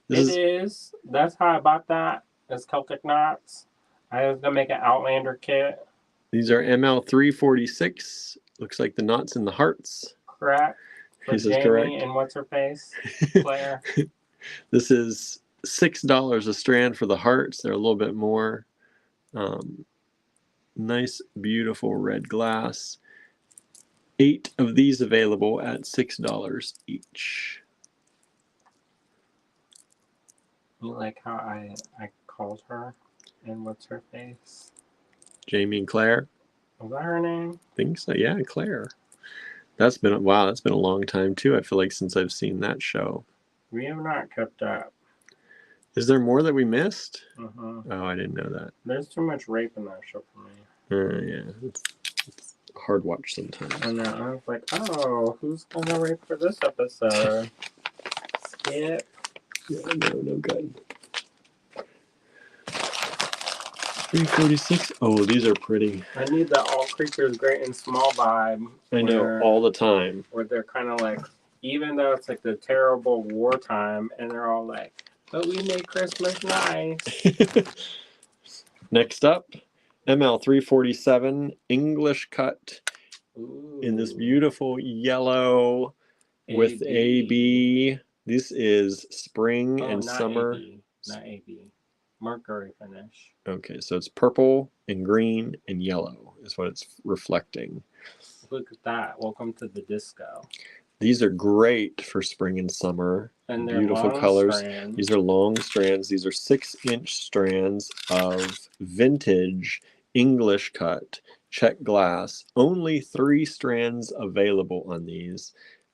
It is. That's how I bought that. It's Celtic knots. I was gonna make an Outlander kit. These are ML346. Looks like the knots in the hearts. Correct. For This is Jamie correct. and what's her face? Claire. This is $6 a strand for the hearts. They're a little bit more. Nice, beautiful red glass. 8 of these available at $6 each. You like how I called her and what's her face? Jamie and Claire. Was that her name? I think so. Yeah, Claire. That's been a long time too. I feel like since I've seen that show. We have not kept up. Is there more that we missed? Uh-huh. Oh, I didn't know that. There's too much rape in that show for me. Yeah, it's a hard watch sometimes. I know. I was like, oh, who's gonna rape for this episode? Skip. Yeah, no good. 346. Oh, these are pretty. I need the all creatures great and small vibe. I know, all the time. Where they're kind of like, even though it's like the terrible wartime, and they're all like, but we made Christmas nice. Next up, ML347 English cut. Ooh. In this beautiful yellow with AB. This is spring and summer. AB. Not AB. Mercury finish. Okay, so it's purple and green and yellow is what it's reflecting. Look at that. Welcome to the disco. These are great for spring and summer. And they're beautiful long colors. strands. These are long strands. These are 6-inch strands of vintage English cut Czech glass. Only 3 strands available on these.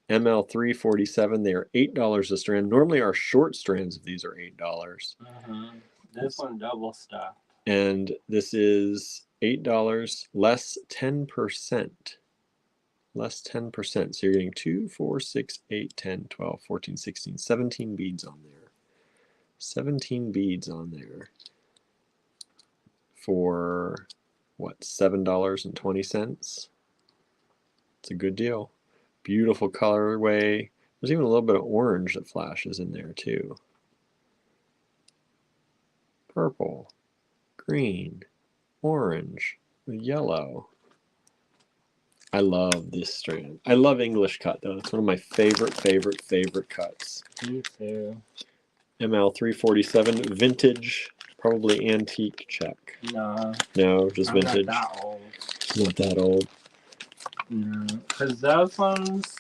ML347, they are $8 a strand. Normally our short strands of these are $8. Mm-hmm. This one double stuffed. And this is $8 less 10%. Less 10%. So you're getting 2, 4, 6, 8, 10, 12, 14, 16, 17 beads on there. 17 beads on there. For what, $7.20? It's a good deal. Beautiful colorway. There's even a little bit of orange that flashes in there too. Purple, green, orange, yellow. I love this strand. I love English cut though. It's one of my favorite cuts. Me too. ML347 vintage, probably antique Czech. No, just vintage. Not that old. Not that old. No, because those ones,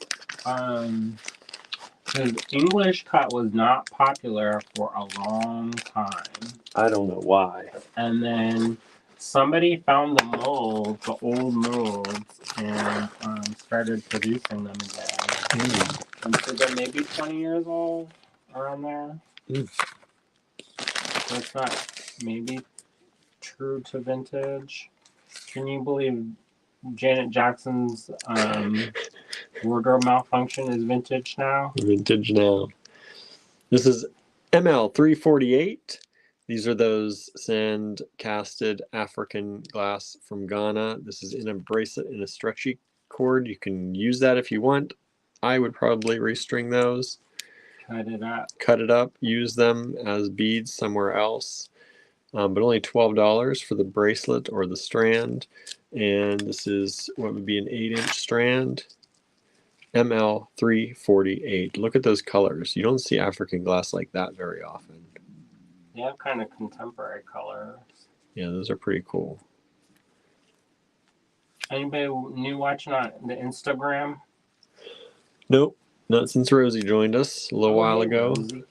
because English cut was not popular for a long time. I don't know why. And then somebody found the molds, the old molds, and started producing them again. And so they're maybe 20 years old, around there. So it's not maybe true to vintage. Can you believe Janet Jackson's wardrobe malfunction is vintage now? Vintage now. This is ML348. These are those sand casted African glass from Ghana. This is in a bracelet in a stretchy cord. You can use that if you want. I would probably restring those. Cut it up. Cut it up. Use them as beads somewhere else. But only $12 for the bracelet or the strand. And this is what would be an 8-inch strand. ML348. Look at those colors. You don't see African glass like that very often. They have kind of contemporary colors. Yeah, those are pretty cool. Anybody new watching on the Instagram? Nope, not since Rosie joined us a little while ago. Rosie.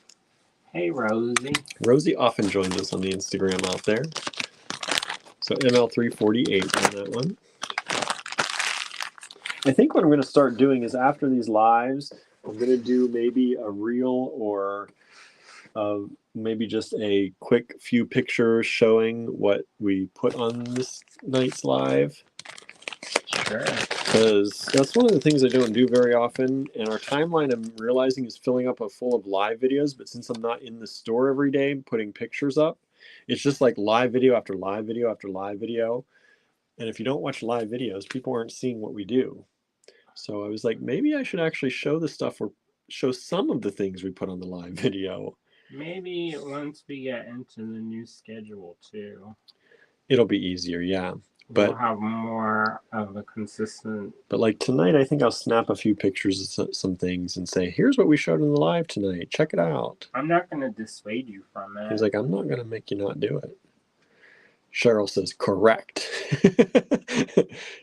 Hey, Rosie. Rosie often joins us on the Instagram out there. So ML348 on that one. I think what I'm going to start doing is after these lives, I'm going to do maybe a reel or of maybe just a quick few pictures showing what we put on this night's live. Sure. Because that's one of the things I don't do very often, and our timeline I'm realizing is filling up full of live videos, but since I'm not in the store every day putting pictures up, it's just like live video after live video after live video. And if you don't watch live videos, people aren't seeing what we do. So I was like, maybe I should actually show the stuff or show some of the things we put on the live video. Maybe once we get into the new schedule too, It'll be easier, yeah. we'll But have more of a consistent. But like tonight, I think I'll snap a few pictures of some things and say, here's what we showed in the live tonight. Check it out. I'm not going to dissuade you from it. He's like, I'm not going to make you not do it. Cheryl says, correct.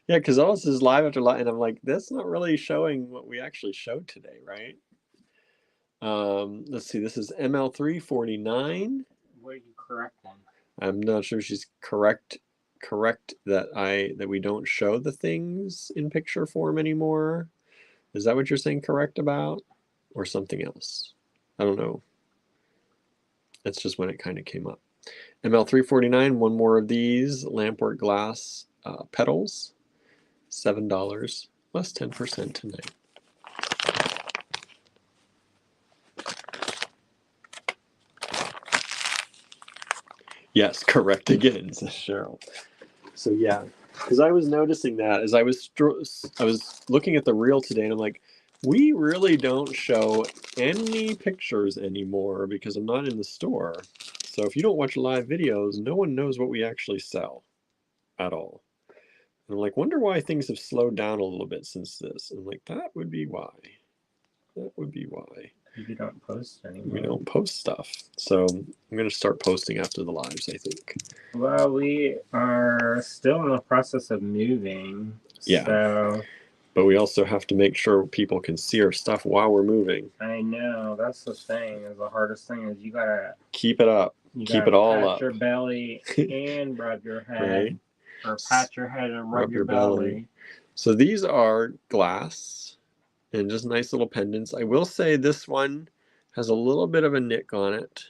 Yeah, because all this is live after live. And I'm like, that's not really showing what we actually showed today, right? Let's see. This is ML349. What are you correcting? I'm not sure she's correct that we don't show the things in picture form anymore. Is that what you're saying correct about, or something else? I don't know. That's just when it kind of came up. ML349, one more of these lampwork glass petals, $7, less 10% tonight. Yes, correct again, says Cheryl. So yeah, because I was noticing that as I was looking at the reel today, and I'm like, we really don't show any pictures anymore because I'm not in the store. So if you don't watch live videos, no one knows what we actually sell at all. And I'm like, wonder why things have slowed down a little bit since this. And I'm like, that would be why. That would be why. You don't post anymore. We don't post stuff. So I'm going to start posting after the lives, I think. Well, we are still in the process of moving. Yeah. So But we also have to make sure people can see our stuff while we're moving. I know. That's the thing. The hardest thing is you got to keep it up. Keep it all up. Pat your belly and rub your head. Right? Or pat your head and rub your belly. So these are glass and just nice little pendants. I will say this one has a little bit of a nick on it,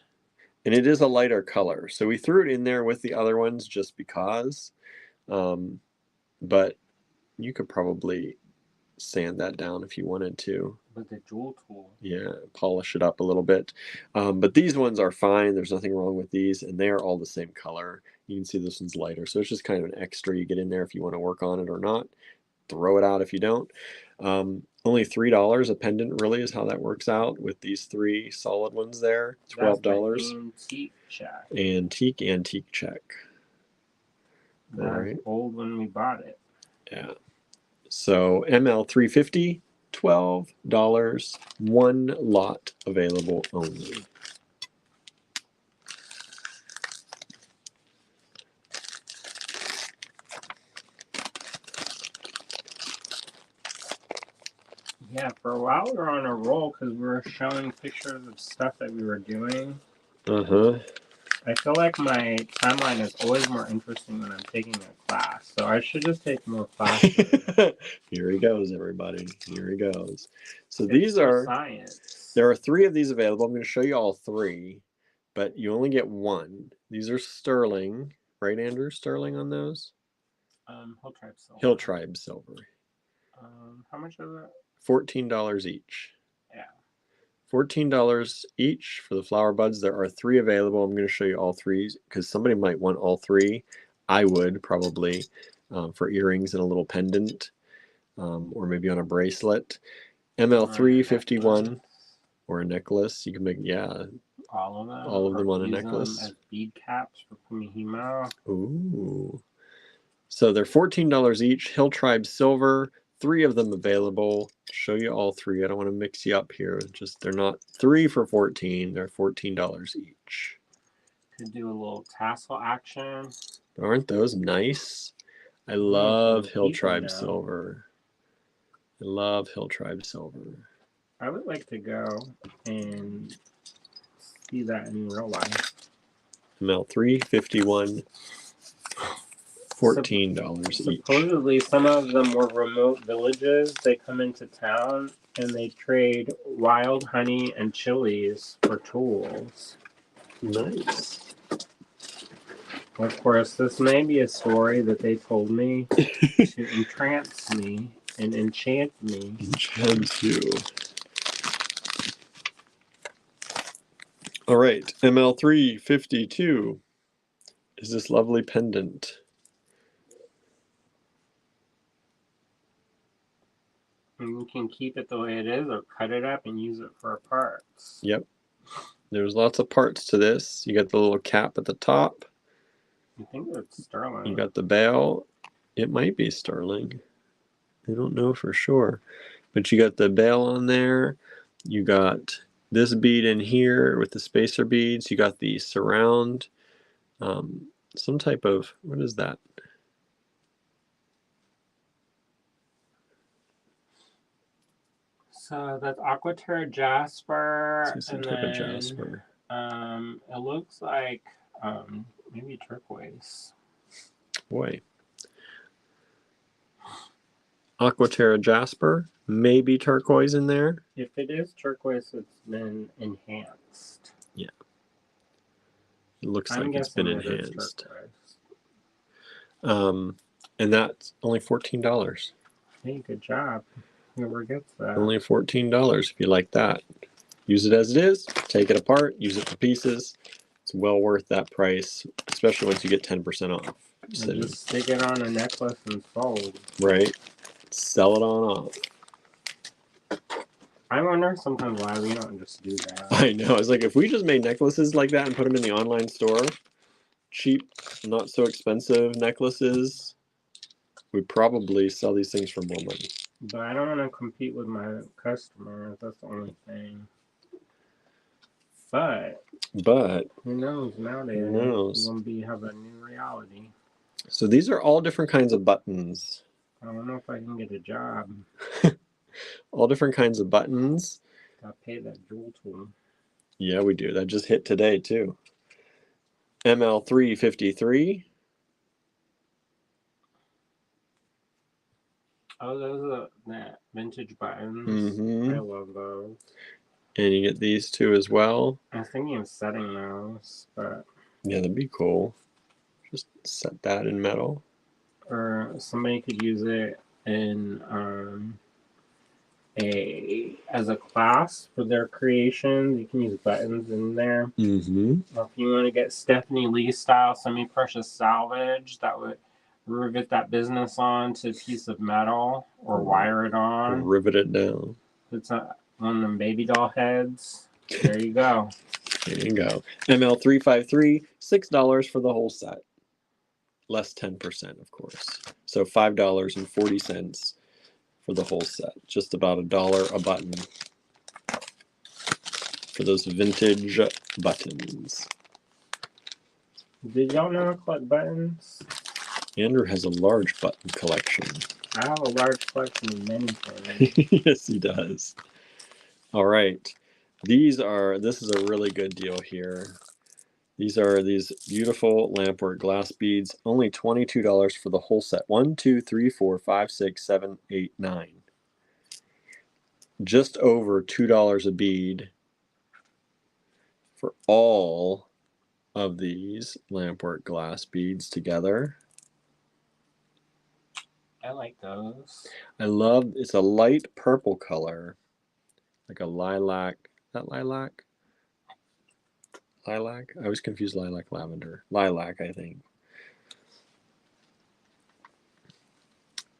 and it is a lighter color. So we threw it in there with the other ones just because. But you could probably sand that down if you wanted to. With the jewel tool. Yeah, polish it up a little bit. But these ones are fine. There's nothing wrong with these, and they are all the same color. You can see this one's lighter, so it's just kind of an extra you get in there if you want to work on it or not. Throw it out if you don't. Only $3 a pendant really is how that works out with these three solid ones there. $12. Antique check. Antique check. All right. Old when we bought it. Yeah. So ML350. $12, one lot available only. Yeah, for a while we were on a roll because we were showing pictures of stuff that we were doing. I feel like my timeline is always more interesting when I'm taking a class, so I should just take more classes. Here he goes, everybody. Here he goes. So It's these are science. There are 3 of these available. I'm going to show you all 3, but you only get 1. These are sterling, right, Andrew? Sterling on those? Hill Tribe Silver. Hill Tribe Silver. How much is it? $14 each. Yeah. $14 each for the flower buds. There are 3 available. I'm going to show you all 3 because somebody might want all 3. I would probably for earrings and a little pendant or maybe on a bracelet. ML351 or a necklace. You can make, yeah. All of them? All of them on a necklace. Them as bead caps for Kumihimo. Ooh. So they're $14 each. Hill Tribe Silver. 3 of them available. Show you all 3. I don't want to mix you up here. Just they're not 3 for $14. They're $14 each. Could do a little tassel action. Aren't those nice? I love Hill Tribe Silver. I love Hill Tribe Silver. I would like to go and see that in real life. ML351. $14 each. Supposedly, some of them were remote villages. They come into town and they trade wild honey and chilies for tools. Nice. Of course, this may be a story that they told me to entrance me and enchant me. Enchant you. All right, ML352 is this lovely pendant. And you can keep it the way it is or cut it up and use it for parts. Yep. There's lots of parts to this. You got the little cap at the top. I think it's sterling. You got the bail. It might be sterling. I don't know for sure. But you got the bail on there. You got this bead in here with the spacer beads. You got the surround. Some type of, what is that? So that's Aquaterra Jasper. Some type of jasper. It looks like maybe turquoise. Boy. Aquaterra jasper. Maybe turquoise in there. If it is turquoise, it's been enhanced. Yeah. It looks like it's been enhanced. And that's only $14. Hey, good job. Whoever gets that. Only $14 if you like that. Use it as it is. Take it apart. Use it for pieces. It's well worth that price, especially once you get 10% off. Just stick it on a necklace and fold. Right. Sell it on off. I wonder sometimes why we don't just do that. I know. It's like if we just made necklaces like that and put them in the online store, cheap, not so expensive necklaces, we'd probably sell these things for more money. But I don't want to compete with my customers. That's the only thing. But who knows nowadays? Who knows? We'll have a new reality. So these are all different kinds of buttons. I don't know if I can get a job. All different kinds of buttons. Gotta pay that jewel tool. Yeah, we do. That just hit today too. ML353. Oh, those are that vintage buttons. Mm-hmm. I love those. And you get these two as well. I was thinking of setting those, but yeah, that'd be cool. Just set that in metal. Or somebody could use it in as a class for their creations. You can use buttons in there. Mm-hmm. If you want to get Stephanie Lee style semi-precious salvage, that would rivet that business onto a piece of metal or wire it on. Rivet it down. It's one of them baby doll heads. There you go. There you go. ML353, $6 for the whole set. Less 10%, of course. So $5.40 for the whole set. Just about $1 a button for those vintage buttons. Did y'all know I collect buttons? Andrew has a large button collection. I have a large collection of many things. Yes, he does. All right. This is a really good deal here. These are these beautiful lampwork glass beads. Only $22 for the whole set. 1, 2, 3, 4, 5, 6, 7, 8, 9. Just over $2 a bead for all of these lampwork glass beads together. I like those. It's a light purple color. Like a lilac. Is that lilac? Lilac? I always confuse lilac, lavender. Lilac, I think.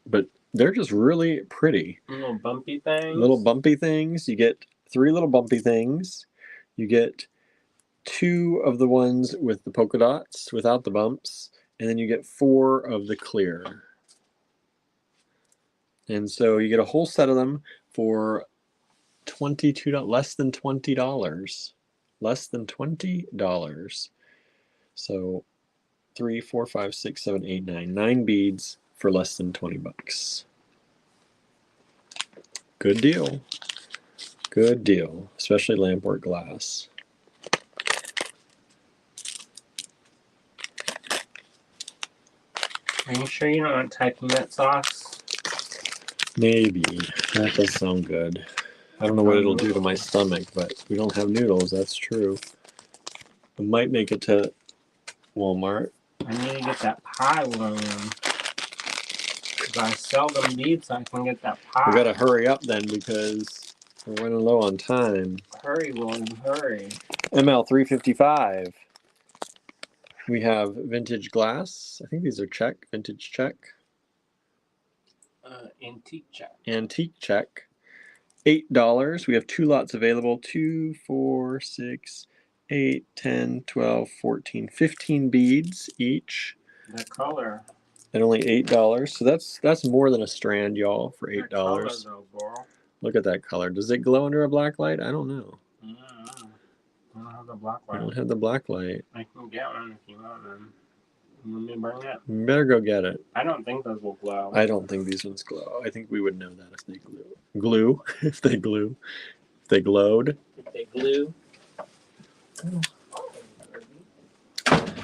But they're just really pretty. Little bumpy things. Little bumpy things. You get 3 little bumpy things. You get 2 of the ones with the polka dots without the bumps. And then you get 4 of the clear. And so you get a whole set of them for $22, less than $20. Less than $20. So 3, 4, 5, 6, 7, 8, 9. 9 beads for less than $20. Good deal. Good deal. Especially lampwork glass. Are you sure you don't want Thai peanut sauce? Maybe. That does sound good. I don't know what it'll do to my stomach, but we don't have noodles, that's true. I might make it to Walmart. I need to get that pie, William. Because I seldom beat, so I can get that pie. We gotta hurry up then because we're running low on time. Hurry, William, hurry. ML 355. We have vintage glass. I think these are Czech, vintage Czech. Antique Czech. Antique Czech. $8. We have 2 lots available. 2, 4, 6, 8, 10, 12, 14, 15 beads each. The color. At only $8. So that's more than a strand, y'all, for $8. Color, though, girl. Look at that color. Does it glow under a black light? I don't know. I don't have the black light. I don't have the black light. I can get one if you want them. You want me to bring it? You better go get it. I don't think those will glow. I don't think these ones glow. I think we would know that if they glue. Glue? If they glue. If they glowed. If they glue.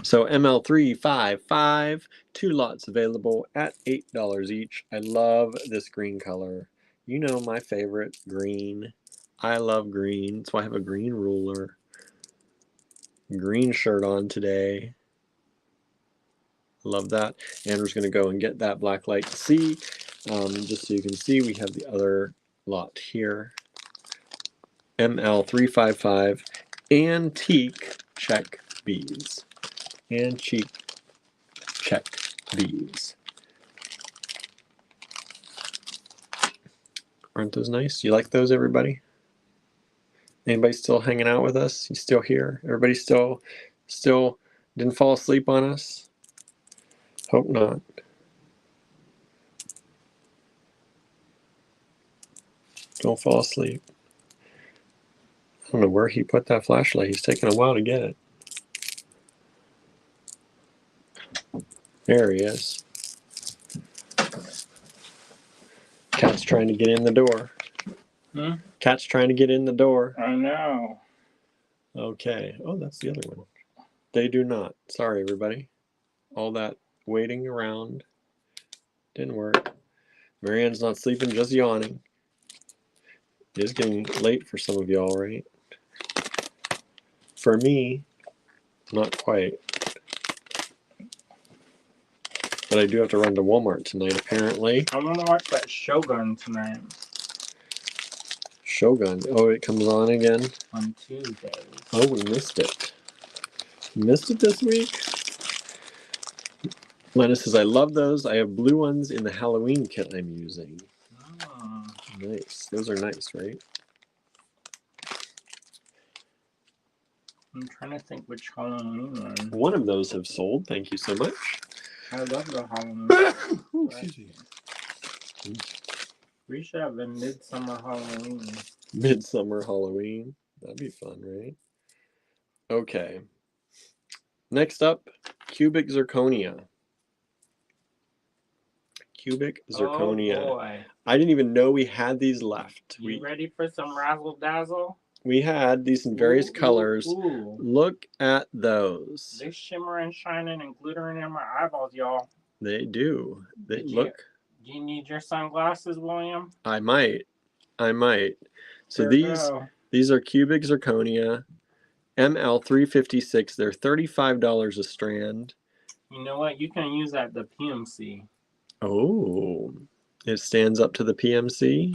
So ML355, 2 lots available at $8 each. I love this green color. You know my favorite, green. I love green, so I have a green ruler. Green shirt on today. Love that. Andrew's going to go and get that black light to see. Just so you can see, we have the other lot here. ML355, antique Czech beads. Antique Czech beads. Aren't those nice? You like those, everybody? Anybody still hanging out with us? You still here? Everybody still didn't fall asleep on us? Hope not. Don't fall asleep. I don't know where he put that flashlight. He's taking a while to get it. There he is. Cat's trying to get in the door. Cat's trying to get in the door. I know. Okay. Oh, that's the other one. They do not. Sorry, everybody. All that waiting around didn't work. Marianne's not sleeping, just yawning. It is getting late for some of y'all, right? For me, not quite. But I do have to run to Walmart tonight, apparently. I want to watch that Shogun tonight. Shogun. Oh, it comes on again? On Tuesday. Oh, we missed it. Missed it this week? Lena says, I love those. I have blue ones in the Halloween kit I'm using. Oh. Nice. Those are nice, right? I'm trying to think which Halloween one. One of those have sold. Thank you so much. I love the Halloween. Ooh, excuse me. We should have a Midsummer Halloween. Midsummer Halloween. That'd be fun, right? Okay. Next up, cubic zirconia. Cubic zirconia. Oh boy. I didn't even know we had these left. You ready for some razzle dazzle? We had these in various colors. Ooh. Look at those. They're shimmering, shining, and glittering in my eyeballs, y'all. They do. They Do look. you need your sunglasses, William? I might. So Here these are cubic zirconia, ML356. They're $35 a strand. You know what? You can use that at the PMC. Oh, it stands up to the PMC?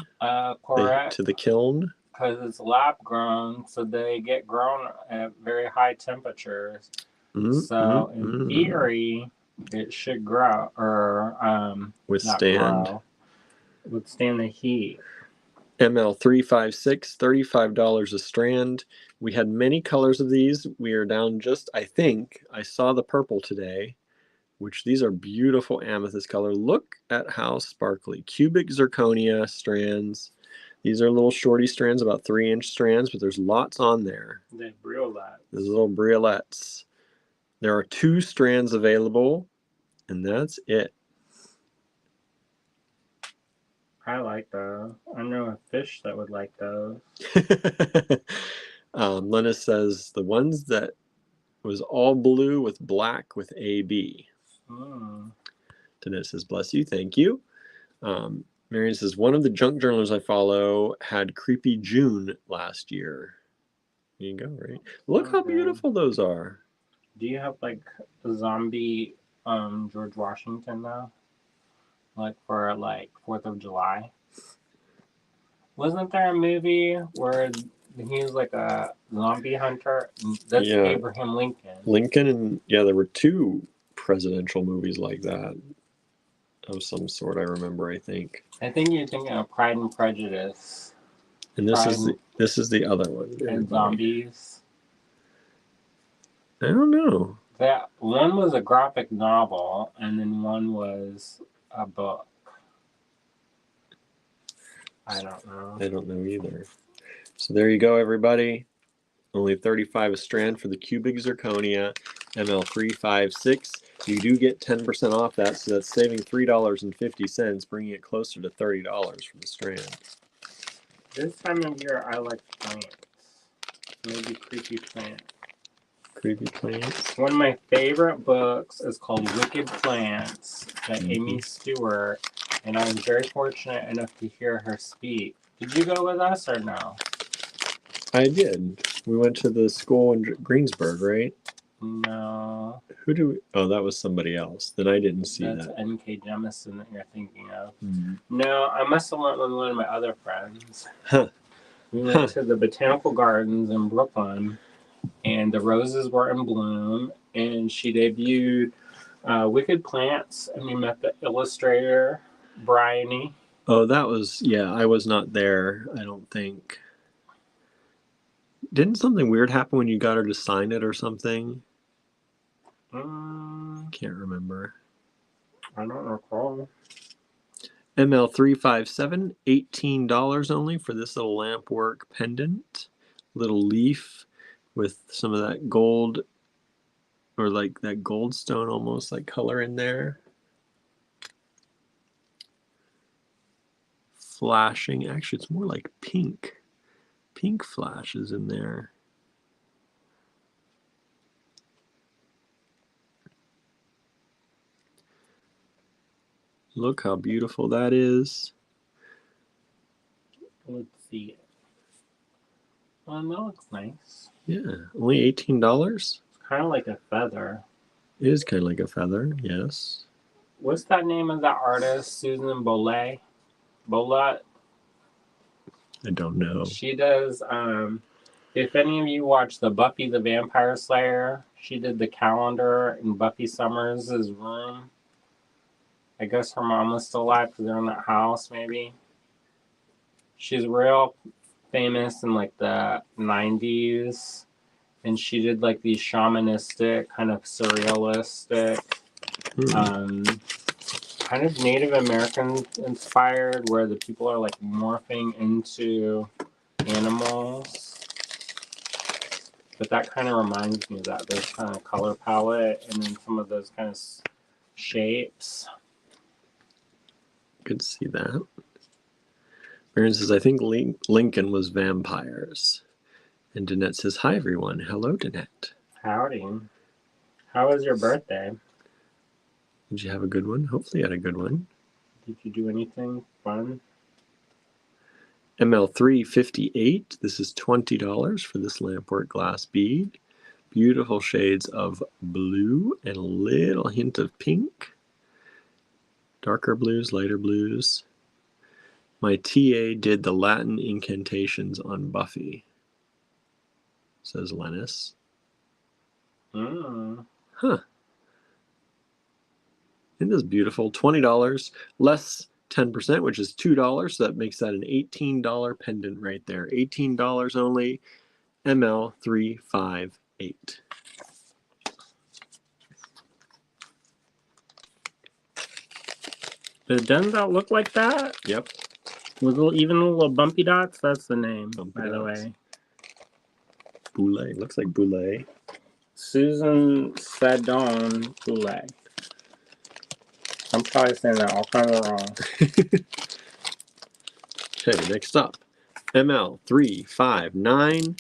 Correct. To the kiln? Because it's lab grown, so they get grown at very high temperatures. So in theory, it should grow or withstand the heat. ML356, $35 a strand. We had many colors of these. We are down just, I think, I saw the purple today, which these are beautiful amethyst color. Look at how sparkly. Cubic zirconia strands. These are little shorty strands, about 3-inch strands, but there's lots on there. They're briolettes. There's little briolettes. There are 2 strands available, and that's it. I like those. I know a fish that would like those. Lena says the ones that was all blue with black with AB. Danette says, bless you, thank you. Marion says, one of the junk journalers I follow had Creepy June last year. There you go, right? Look how beautiful those are. Do you have like a zombie George Washington now? Like for like 4th of July? Wasn't there a movie where he was like a zombie hunter? That's Abraham Lincoln. Lincoln, and there were 2 presidential movies like that of some sort, I remember, I think. I think you're thinking of Pride and Prejudice. And this is the other one. And zombies. I don't know. That one was a graphic novel, and then one was a book. I don't know. I don't know either. So there you go, everybody. Only $35 a strand for the cubic zirconia, ML356. You do get 10% off that, so that's saving $3.50, bringing it closer to $30 for the strand. This time of year, I like plants. Maybe creepy plants. Creepy plants. One of my favorite books is called Wicked Plants by Amy Stewart, and I was very fortunate enough to hear her speak. Did you go with us or no? I did. We went to the school in Greensburg, right? No. Who do we... Oh, that was somebody else. Then I didn't see That's that. N.K. Jemisin that you're thinking of. No, I must have went with one of my other friends. We went to the Botanical Gardens in Brooklyn, and the roses were in bloom, and she debuted Wicked Plants, and we met the illustrator, Bryony. Oh, that was... Yeah, I was not there, I don't think. Didn't something weird happen when you got her to sign it or something? Can't remember. I don't recall. ML357, $18 only for this little lampwork pendant. Little leaf with some of that gold, or like that goldstone almost like color in there. Flashing. Actually, it's more like pink. Pink flashes in there. Look how beautiful that is. Let's see. Oh, that looks nice. Yeah, only $18. It's kind of like a feather. It is kind of like a feather, yes. What's that name of that artist? Susan Bolet? Bolet? I don't know. She does, if any of you watch the Buffy the Vampire Slayer, she did the calendar in Buffy Summers' room. I guess her mom was still alive because they're in that house, maybe. She's real famous in like the 90s. And she did like these shamanistic, kind of surrealistic, kind of Native American inspired, where the people are like morphing into animals. But that kind of reminds me of that, this kind of color palette and then some of those kind of shapes. Good to see that. Marion says, I think Lincoln was vampires. And Danette says, hi, everyone. Hello, Danette. Howdy. How was your birthday? Did you have a good one? Hopefully you had a good one. Did you do anything fun? ML358. This is $20 for this lampwork glass bead. Beautiful shades of blue and a little hint of pink. Darker blues, lighter blues. My TA did the Latin incantations on Buffy, says Lennis. Huh. Isn't this beautiful? $20 less 10%, which is $2. So that makes that an $18 pendant right there. $18 only. ML358. Doesn't that look like that? Yep. With even little bumpy dots? That's the name, Bumpy by the dots. way. Boulet. Looks like Boulet. Susan Sadon Boulet. I'm probably saying that all kind of wrong. Okay, next up. ML359.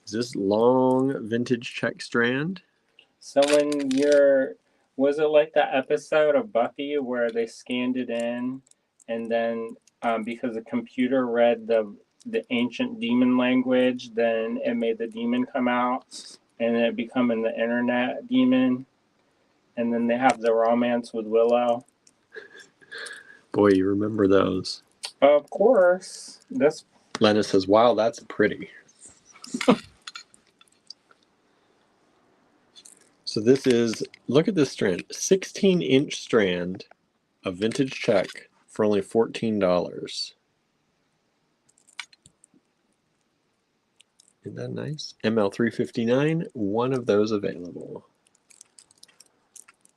Is this long vintage Czech strand? So when you're Was it like that episode of Buffy where they scanned it in, and then because the computer read the ancient demon language, then it made the demon come out, and it becoming the internet demon, and then they have the romance with Willow. Boy, you remember those. Of course. That's Lena says, wow, that's pretty. So this is, look at this strand, 16-inch strand of vintage Czech for only $14. Isn't that nice? ML359, one of those available.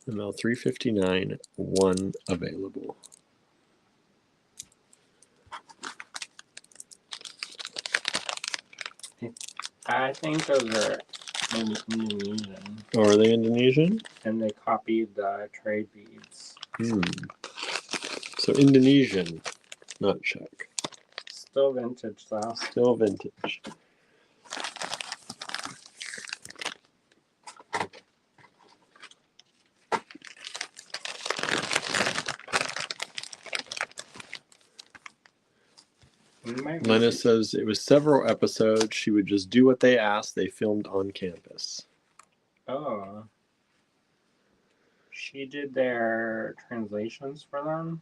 ML359, one available. I think those are Indonesian. Oh, are they Indonesian? And they copied the trade beads. So Indonesian, not Czech. Still vintage though. Still vintage. Lena says it was several episodes. She would just do what they asked. They filmed on campus. Oh. She did their translations for them?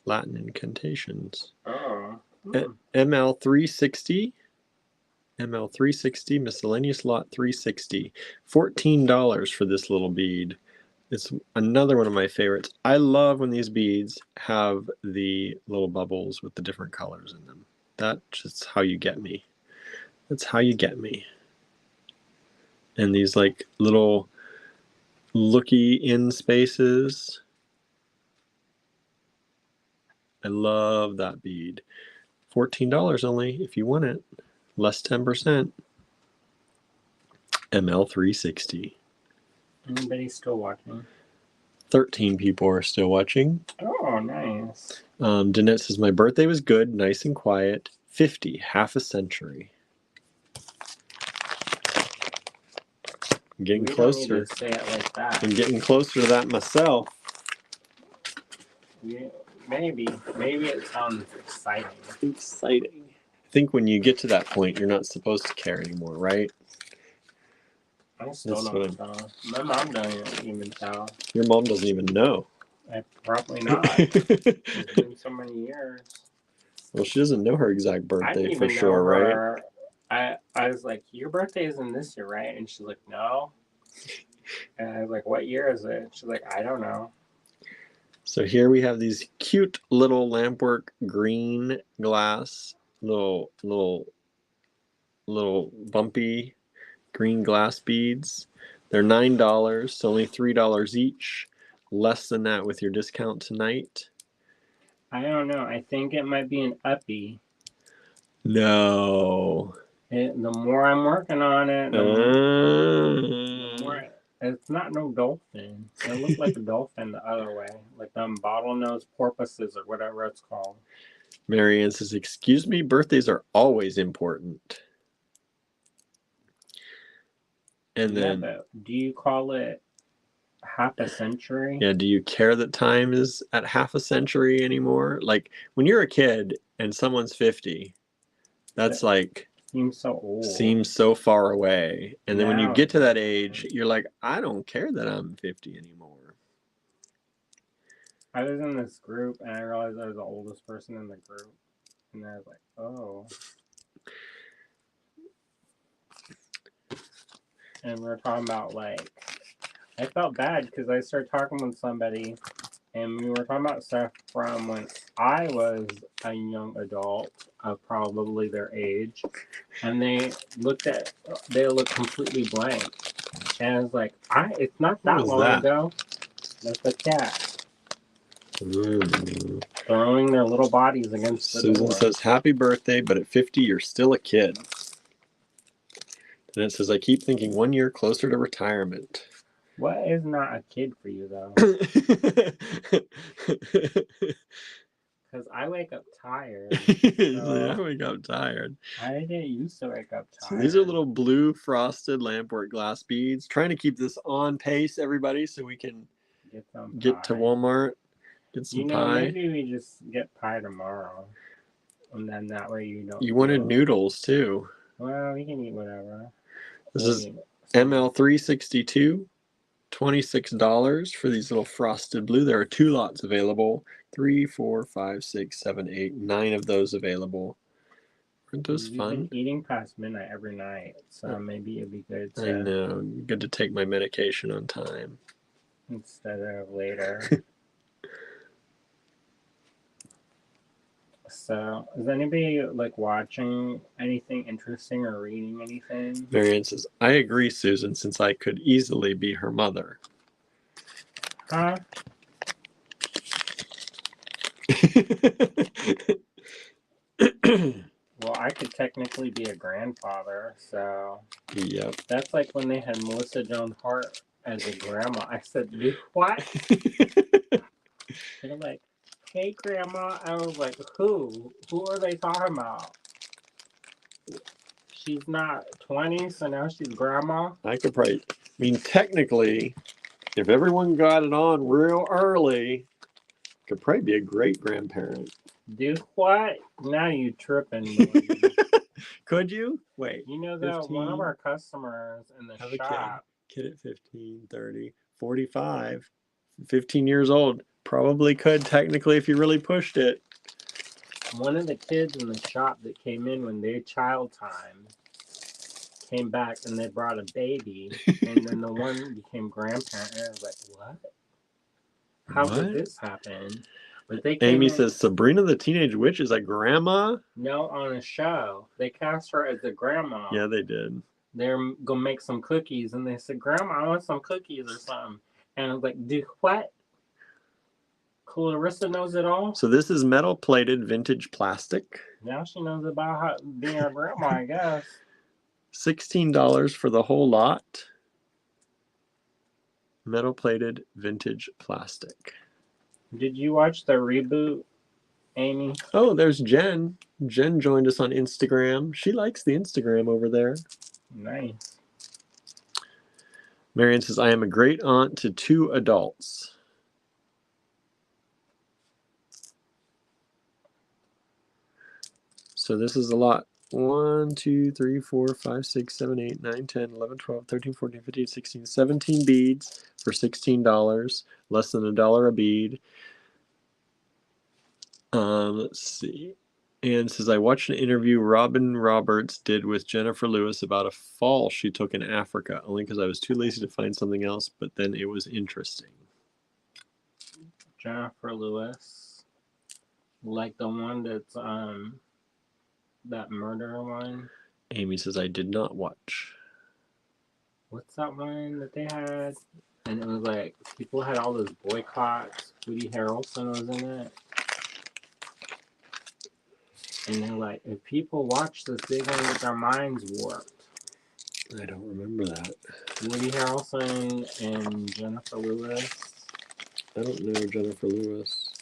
Latin incantations. Oh. ML360. ML360, Miscellaneous Lot 360. $14 for this little bead. It's another one of my favorites. I love when these beads have the little bubbles with the different colors in them. That's just how you get me. That's how you get me. And these like little looky-in spaces. I love that bead. $14 only if you want it. Less 10%. ML360. Anybody still watching? 13 people are still watching. Oh, nice. Danette says, my birthday was good, nice and quiet. 50, half a century. I'm getting closer. Don't need to say it like that. I'm getting closer to that myself. Yeah, maybe it sounds exciting. Exciting. I think when you get to that point, you're not supposed to care anymore, right? I still don't tell. My mom doesn't even tell. Your mom doesn't even know. Probably not. It's been so many years. Well, she doesn't know her exact birthday for sure, right? I was like, your birthday isn't this year, right? And she's like, no. And I was like, what year is it? She's like, I don't know. So here we have these cute little lampwork green glass, little bumpy green glass beads. They're $9, so only $3 each. Less than that with your discount tonight. I don't know. I think it might be an uppie. No. The more I'm working on it, the more it's not no dolphin. It looks like a dolphin the other way, like them bottlenose porpoises or whatever it's called. Marianne says, excuse me, birthdays are always important. And then, but do you call it half a century? Yeah, do you care that time is at half a century anymore? Like when you're a kid and someone's 50, that's like seems so old. Seems so far away. And then when you get to that age, you're like, I don't care that I'm 50 anymore. I was in this group and I realized I was the oldest person in the group. And I was like, oh. And we were talking about like, I felt bad because I started talking with somebody and we were talking about stuff from when I was a young adult of probably their age. And they looked completely blank. And I was like, it's not that long ago. That's a cat. Throwing their little bodies against the door. Susan says, happy birthday, but at 50, you're still a kid. And it says, I keep thinking 1 year closer to retirement. What is not a kid for you, though? Because I wake up tired. I wake up tired. I didn't used to wake up So tired. these are little blue frosted lampwork glass beads. Trying to keep this on pace, everybody, so we can get to Walmart, get some pie. Maybe we just get pie tomorrow. And then that way you don't. You wanted noodles too. Well, we can eat whatever. This is ML362, $26 for these little frosted blue. There are 2 lots available. 3, 4, 5, 6, 7, 8, 9 of those available. Aren't those fun? We've been eating past midnight every night, so maybe it'd be good to. I know. Good to take my medication on time. Instead of later. So, is anybody like watching anything interesting or reading anything? Marianne says, I agree, Susan, since I could easily be her mother. Huh? Well, I could technically be a grandfather, so. Yep. That's like when they had Melissa Joan Hart as a grandma. I said, what? They're like, hey, Grandma. I was like, who? Who are they talking about? She's not 20, so now she's grandma? I mean, technically, if everyone got it on real early, could probably be a great grandparent. Do what? Now you tripping. Could you? Wait. You know that 15, one of our customers in the shop. Kid at 15, 30, 45, 15 years old. Probably could technically if you really pushed it. One of the kids in the shop that came in when their child time came back and they brought a baby, and then the one became grandparent. And I was like, what? How did this happen? But Amy says Sabrina the Teenage Witch is a grandma? No, on a show. They cast her as a grandma. Yeah, they did. They're gonna make some cookies, and they said, Grandma, I want some cookies or something. And I was like, do what? Clarissa knows it all. So this is metal plated vintage plastic. Now she knows about how being a grandma, I guess. $16 for the whole lot. Metal plated vintage plastic. Did you watch the reboot, Amy? Oh, there's Jen. Jen joined us on Instagram. She likes the Instagram over there. Nice. Marianne says, I am a great aunt to 2 adults. So this is a lot. 1, 2, 3, 4, 5, 6, 7, 8, 9, 10, 11, 12, 13, 14, 15, 16, 17 beads for $16. Less than $1 a bead. Let's see. Anne says, I watched an interview Robin Roberts did with Jennifer Lewis about a fall she took in Africa, only because I was too lazy to find something else, but then it was interesting. Jennifer Lewis? Like the one that's, that murder one? Amy says, I did not watch. What's that one that they had? And it was like, people had all those boycotts. Woody Harrelson was in it. And they're like, if people watch this, they're going to get their minds warped. I don't remember that. Woody Harrelson and Jennifer Lewis. I don't know Jennifer Lewis.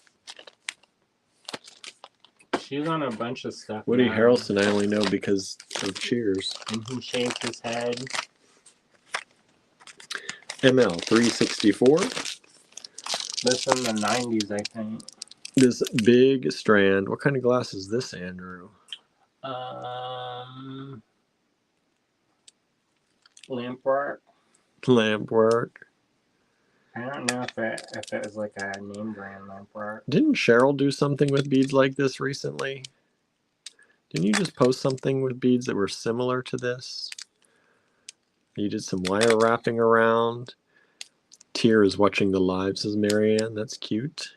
She was on a bunch of stuff. Woody Harrelson I only know because of Cheers. And he shaved his head. ML364. This in the 90s, I think. This big strand. What kind of glass is this, Andrew? Lampwork. Lampwork. I don't know if it was like a name brand lampwork. Didn't Cheryl do something with beads like this recently? Didn't you just post something with beads that were similar to this? You did some wire wrapping around. Tyr is watching the live, says Marianne. That's cute.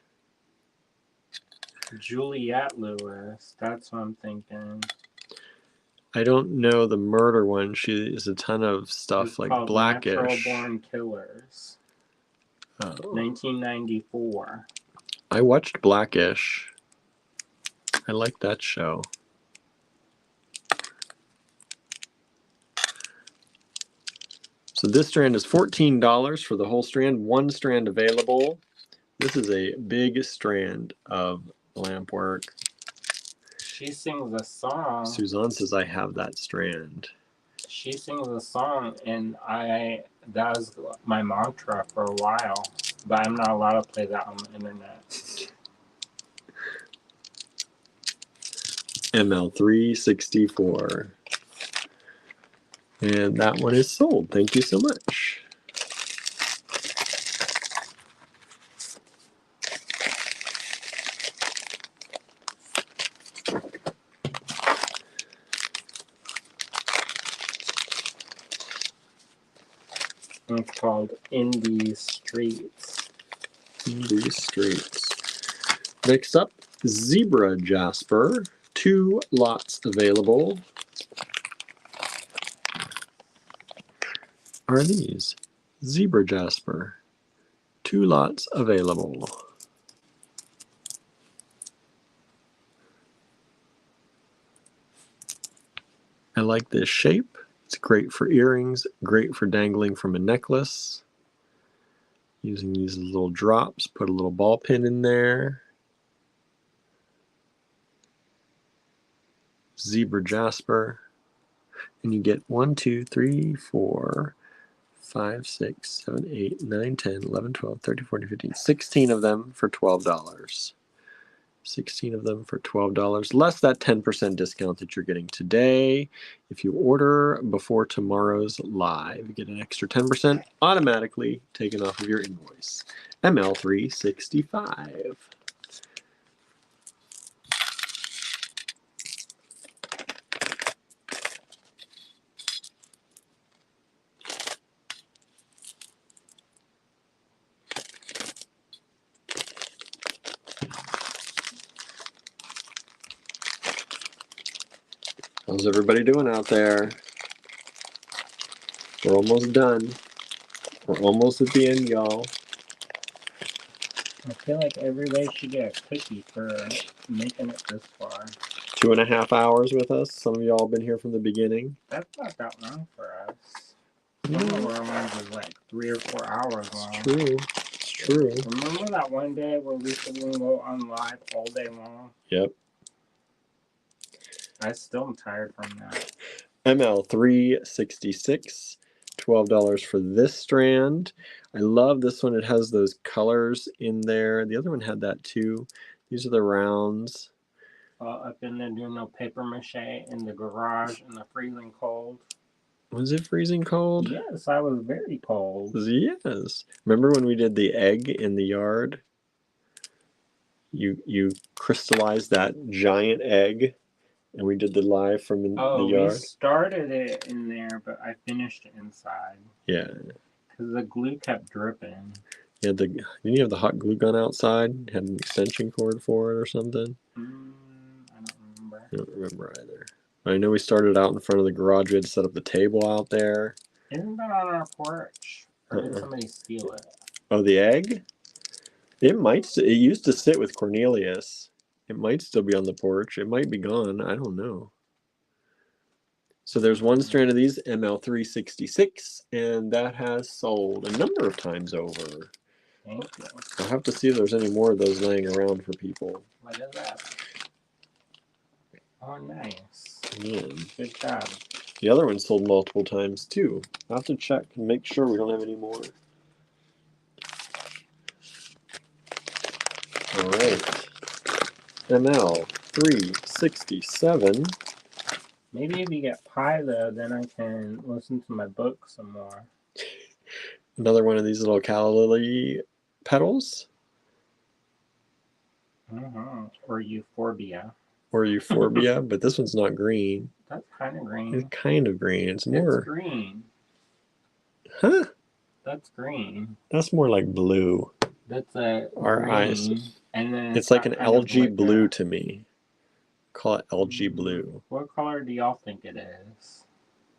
Juliette Lewis. That's what I'm thinking. I don't know the murder one. She is a ton of stuff like Blackish. Natural Born Killers. Oh. 1994. I watched Blackish. I like that show. So this strand is $14 for the whole strand. 1 strand available. This is a big strand of Lampwork. She sings a song. Suzanne says I have that strand. She sings a song, and that was my mantra for a while, but I'm not allowed to play that on the internet. ML364. And that one is sold. Thank you so much. It's called Indie Streets. Indie Streets. Next up, Zebra Jasper. 2 lots available. Are these? Zebra Jasper. 2 lots available. I like this shape. It's great for earrings, great for dangling from a necklace. Using these little drops, put a little ball pin in there. Zebra Jasper. And you get 1, 2, 3, 4, 5, 6, 7, 8, 9, 10, 11, 12, 13, 14, 15, 16 of them for $12. 16 of them for $12, less that 10% discount that you're getting today. If you order before tomorrow's live, you get an extra 10% automatically taken off of your invoice. ML365. How's everybody doing out there? We're almost done. We're almost at the end, y'all. I feel like everybody should get a cookie for making it this far. 2.5 hours with us. Some of y'all have been here from the beginning. That's not that long for us. Some of our ones is like 3 or 4 hours long. It's true. It's true. Remember that one day where we said we can go on live all day long? Yep. I still am tired from that. ML366, $12 for this strand. I love this one. It has those colors in there. The other one had that too. These are the rounds. Up in there doing no paper mache in the garage in the freezing cold. Was it freezing cold? Yes, I was very cold. Yes. Remember when we did the egg in the yard? You crystallized that giant egg, and we did the live from the yard. We started it in there, but I finished it inside. Yeah. Because the glue kept dripping. Yeah, didn't you have the hot glue gun outside? Had an extension cord for it or something? I don't remember. I don't remember either. I know we started out in front of the garage. We had to set up the table out there. Isn't that on our porch? Or did somebody steal it? Oh, the egg? It used to sit with Cornelius. It might still be on the porch. It might be gone. I don't know. So there's one strand of these, ML366, and that has sold a number of times over. Thank you. I'll have to see if there's any more of those laying around for people. What is that? Oh, nice. Yeah. Good job. The other one sold multiple times too. I'll have to check and make sure we don't have any more. All right. ML367. Maybe if you get pie, though, then I can listen to my book some more. Another one of these little calla lily petals. Or euphorbia. Or euphorbia, but this one's not green. That's kind of green. It's kind of green. It's more. It's green. Huh? That's green. That's more like blue. That's a Our green, eyes. and then It's like an algae blue to me. Call it algae blue. What color do y'all think it is?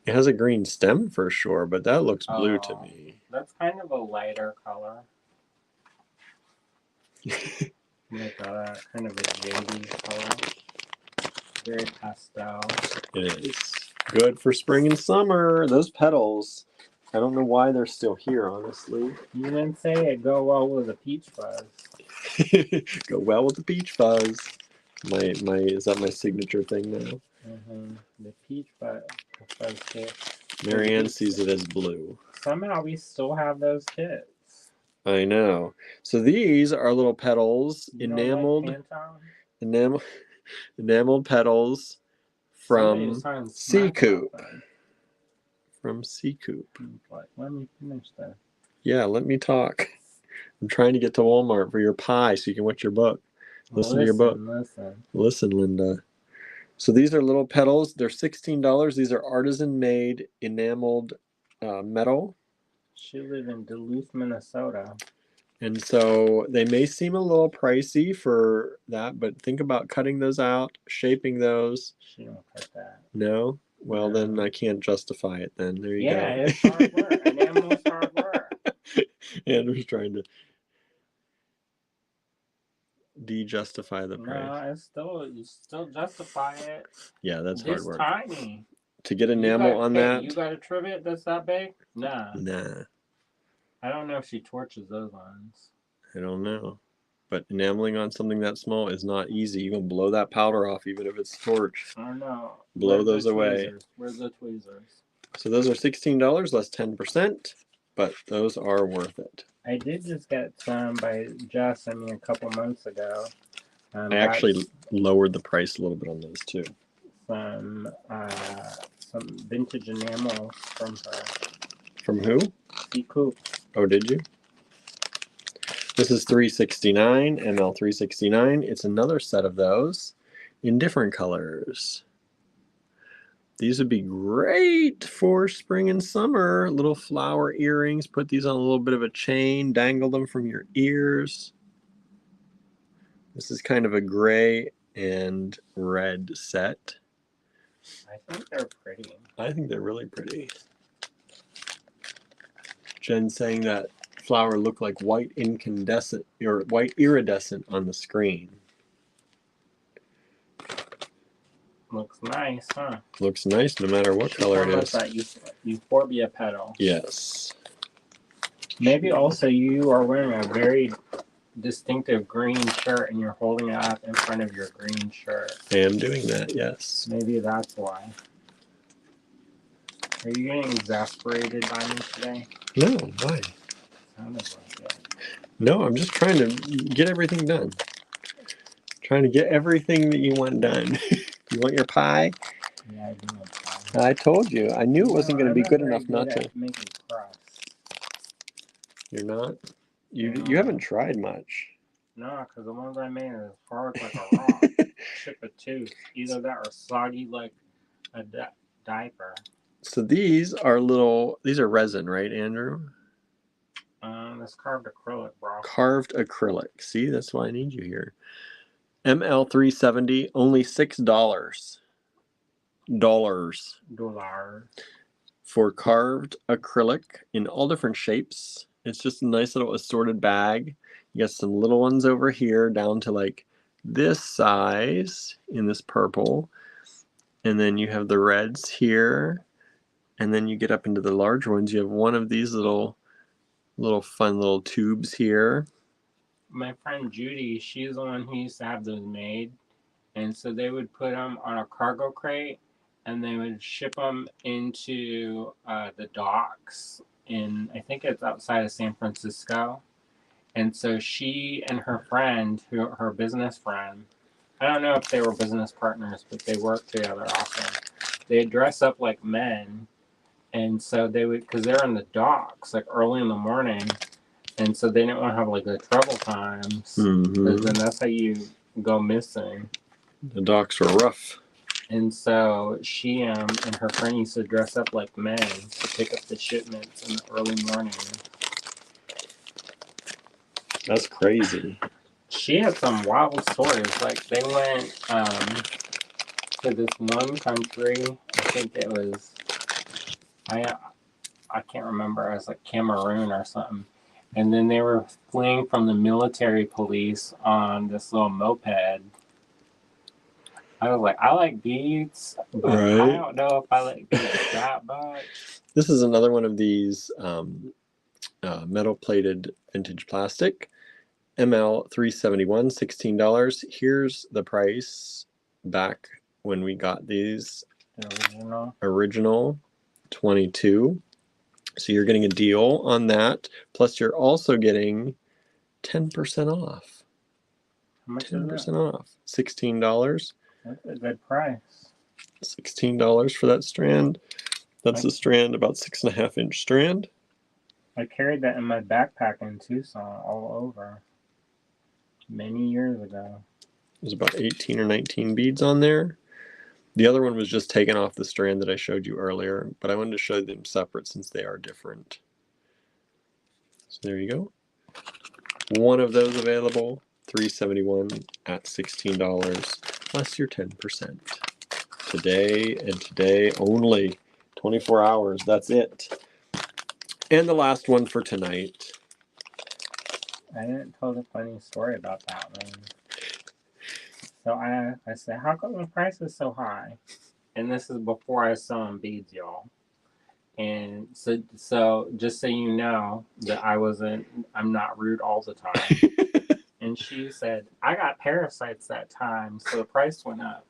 It has a green stem for sure, but that looks blue to me. That's kind of a lighter color. Like a kind of a jadey color. Very pastel. It is. Good for spring and summer. Those petals, I don't know why they're still here, honestly. You didn't say it go well with a peach fuzz. Go well with the peach fuzz. Is that my signature thing now? The peach fuzz kit. Marianne sees it as blue. Somehow we still have those kits. I know. So these are little petals, enameled petals from Sea Coop. From Sea Coop. Let me finish that. Yeah, let me talk. I'm trying to get to Walmart for your pie so you can watch your book. Listen to your book. Listen, Linda. So these are little petals. They're $16. These are artisan-made enameled metal. She lives in Duluth, Minnesota. And so they may seem a little pricey for that, but think about cutting those out, shaping those. She don't cut that. No? Well, no. Then I can't justify it then. There you go. Yeah, it's hard work. Enamel's hard work. Andrew's trying to de-justify the price. No, you still justify it. Yeah, that's hard work. It's tiny. To get enamel on that. You got a trivet that's that big? Nah. I don't know if she torches those ones. I don't know. But enameling on something that small is not easy. You can blow that powder off even if it's torched. I know. Blow those away. Where's the tweezers? So those are $16 less 10%, but those are worth it. I did just get some by Jess and me a couple months ago. I actually lowered the price a little bit on those too. Some vintage enamel from her. From who? Sea Coop. Oh, did you? This is $3.69, ML $3.69. It's another set of those in different colors. These would be great for spring and summer. Little flower earrings. Put these on a little bit of a chain. Dangle them from your ears. This is kind of a gray and red set. I think they're pretty. I think they're really pretty. Jen's saying that flower looked like white incandescent or white iridescent on the screen. Looks nice, huh? Looks nice no matter what color it is. That euphorbia petal. Yes. Maybe also you are wearing a very distinctive green shirt and you're holding it up in front of your green shirt. I am doing that, yes. Maybe that's why. Are you getting exasperated by me today? No, why? Sounded like it. No, I'm just trying to get everything done. Trying to get everything that you want done. You want your pie? Yeah, I do want pie. I told you. I knew it wasn't going to be good enough not to. Making crust. You're not? You haven't tried much. No, because the ones I made are hard like a rock. Chip a tooth. Either that or soggy like a diaper. So these are resin, right, Andrew? That's carved acrylic, bro. Carved acrylic. See, that's why I need you here. ML 370, only $6. Dollars. For carved acrylic in all different shapes. It's just a nice little assorted bag. You got some little ones over here down to like this size in this purple. And then you have the reds here. And then you get up into the large ones. You have one of these little fun little tubes here. My friend Judy, she's the one who used to have those made. And so they would put them on a cargo crate and they would ship them into the docks in, I think it's outside of San Francisco. And so she and her friend, her business friend, I don't know if they were business partners, but they worked together often. They'd dress up like men. And so they would, because they're in the docks, like early in the morning. And so they didn't want to have like the trouble times. Because then that's how you go missing. The docks were rough. And so she and her friend used to dress up like men to pick up the shipments in the early morning. That's crazy. She had some wild stories. Like they went to this one country. I think it was, I can't remember. It was like Cameroon or something. And then they were fleeing from the military police on this little moped. I was like, I like beads, but right. I don't know if I like beads that much. This is another one of these metal-plated vintage plastic. ML 371, $16. Here's the price back when we got these. Original 22. So you're getting a deal on that. Plus you're also getting 10% off. How much 10% is that? off. $16. That's a good price. $16 for that strand. That's a strand, about 6.5-inch strand. I carried that in my backpack in Tucson all over many years ago. There's about 18 or 19 beads on there. The other one was just taken off the strand that I showed you earlier, but I wanted to show them separate since they are different. So there you go. One of those available, $371 at $16 plus your 10%. Today and today only. 24 hours, that's it. And the last one for tonight. I didn't tell the funny story about that one. So I said, how come the price is so high? And this is before I saw them beads, y'all. And so just so you know that I'm not rude all the time. And she said, I got parasites that time, so the price went up.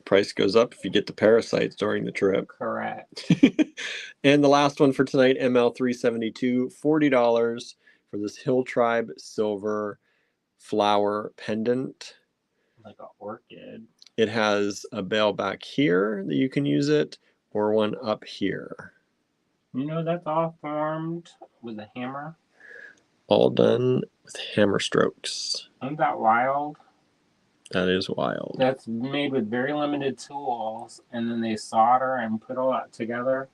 Price goes up if you get the parasites during the trip. Correct. And the last one for tonight, ML 372, $40 for this Hill Tribe silver flower pendant. Like an orchid. It has a bell back here that you can use it, or one up here. You know, that's all formed with a hammer. All done with hammer strokes. Isn't that wild? That is wild. That's made with very limited tools, and then they solder and put all that together.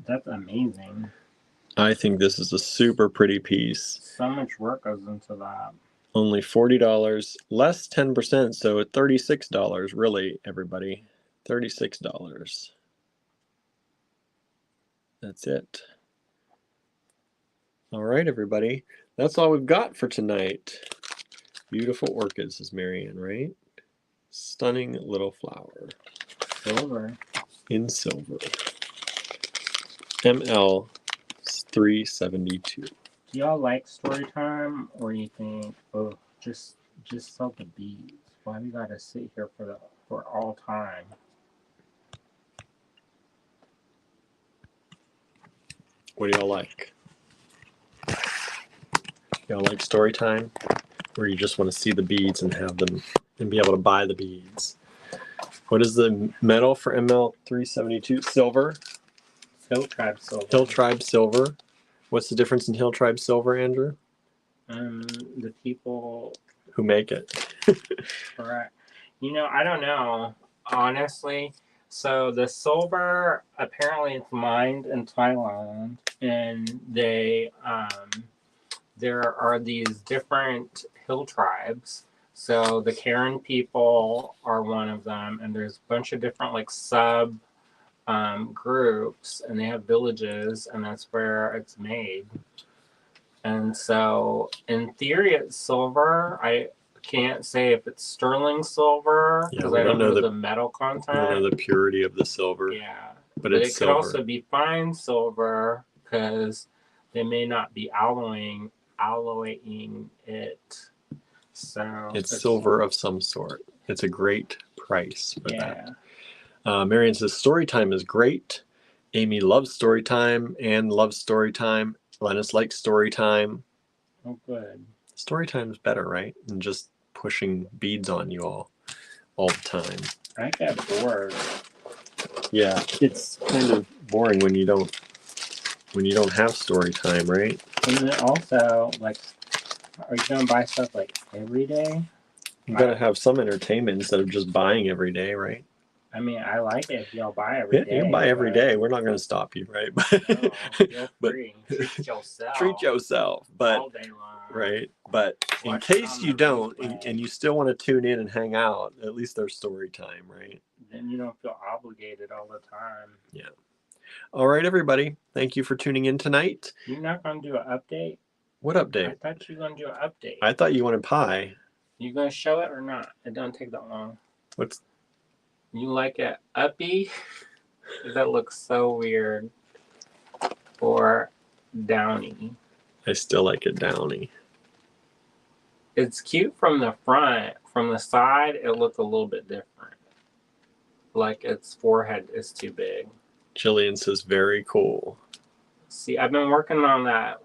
That's amazing. I think this is a super pretty piece. So much work goes into that. Only $40, less 10%, so at $36, really, everybody. $36. That's it. All right, everybody. That's all we've got for tonight. Beautiful orchids, says Marianne, right? Stunning little flower. Silver. In silver. ML 372. Do y'all like story time, or you think, oh, just sell the beads? Why we gotta sit here for all time? What do y'all like? Y'all like story time? Or you just want to see the beads and have them and be able to buy the beads? What is the metal for ML 372? Silver. Hill Tribe silver. Hill Tribe silver. What's the difference in Hill Tribe silver, Andrew? The people who make it. Correct. You know, I don't know, honestly. So the silver, apparently it's mined in Thailand, and there are these different hill tribes. So the Karen people are one of them, and there's a bunch of different like sub groups, and they have villages, and that's where it's made. And so in theory it's silver. I can't say if it's sterling silver because I don't know the metal content. I don't know the purity of the silver. Yeah, but it's it silver. Could also be fine silver because they may not be alloying it. So it's silver of some sort. It's a great price for that. Marian says story time is great. Amy loves story time and loves story time. Lennis likes story time. Oh, good. Story time is better, right? Than just pushing beads on you all the time. I get bored. Yeah, it's kind of boring when you don't have story time, right? And then also, like, are you gonna buy stuff like every day? You gotta have some entertainment instead of just buying every day, right? I mean, I like it if y'all buy every day. You can buy every day. We're not going to stop you, right? No, feel free. Treat yourself. Treat yourself, but all day long. Right. But in case you don't, and you still want to tune in and hang out, at least there's story time, right? Then you don't feel obligated all the time. Yeah. All right, everybody. Thank you for tuning in tonight. You're not going to do an update? What update? I thought you were going to do an update. I thought you wanted pie. You going to show it or not? It don't take that long. What's... You like it uppy? That looks so weird. Or downy. I still like it downy. It's cute from the front. From the side, it looked a little bit different. Like its forehead is too big. Jillian says, very cool. See, I've been working on that.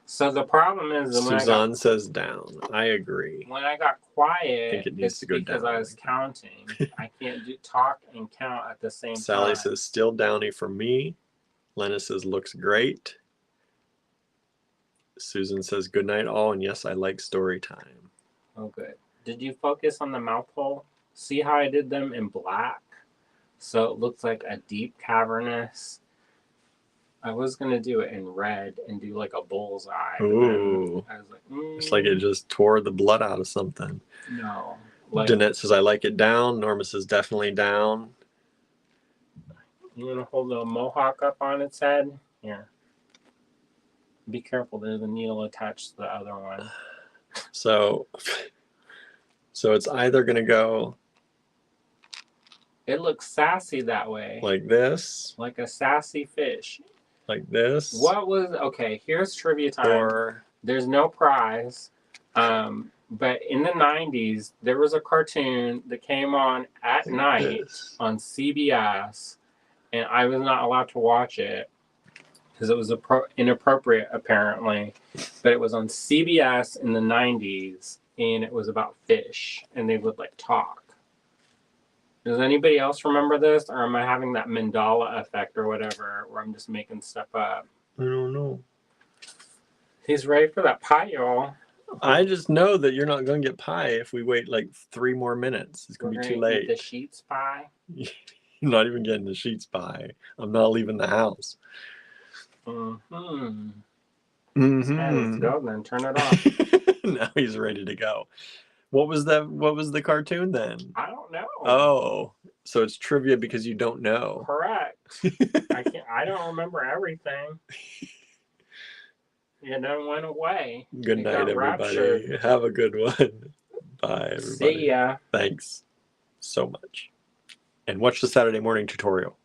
So the problem is that Suzanne says down. I agree. When I got quiet, I think it needs to go because down. I was counting. I can't talk and count at the same time. Sally says, still downy for me. Lena says, looks great. Susan says, good night all, and yes, I like story time. Oh, good. Did you focus on the mouth hole? See how I did them in black? So it looks like a deep cavernous. I was going to do it in red and do like a bullseye. Ooh. I was like, It's like it just tore the blood out of something. No. Like, Danette says, I like it down. Norma says, definitely down. You want to hold a mohawk up on its head? Here. Be careful, there's a needle attached to the other one. So it's either going to go... It looks sassy that way. Like this. Like a sassy fish. Like this. Okay, here's trivia time. Or... There's no prize. But in the 90s, there was a cartoon that came on at night on CBS, and I was not allowed to watch it because it was inappropriate, apparently. But it was on CBS in the 90s, and it was about fish, and they would like talk. Does anybody else remember this, or am I having that Mandela effect or whatever, where I'm just making stuff up? I don't know. He's ready for that pie, y'all. I just know that you're not going to get pie if we wait like 3 more minutes. It's going to be too late. The sheets pie? You're not even getting the sheets pie. I'm not leaving the house. Mm-hmm. Mm-hmm. Let's go then. Turn it off. Now he's ready to go. What was the cartoon then? I don't know. Oh, so it's trivia because you don't know. Correct. I don't remember everything. It done went away. Good night, everybody. Raptured. Have a good one. Bye, everybody. See ya. Thanks so much. And watch the Saturday morning tutorial.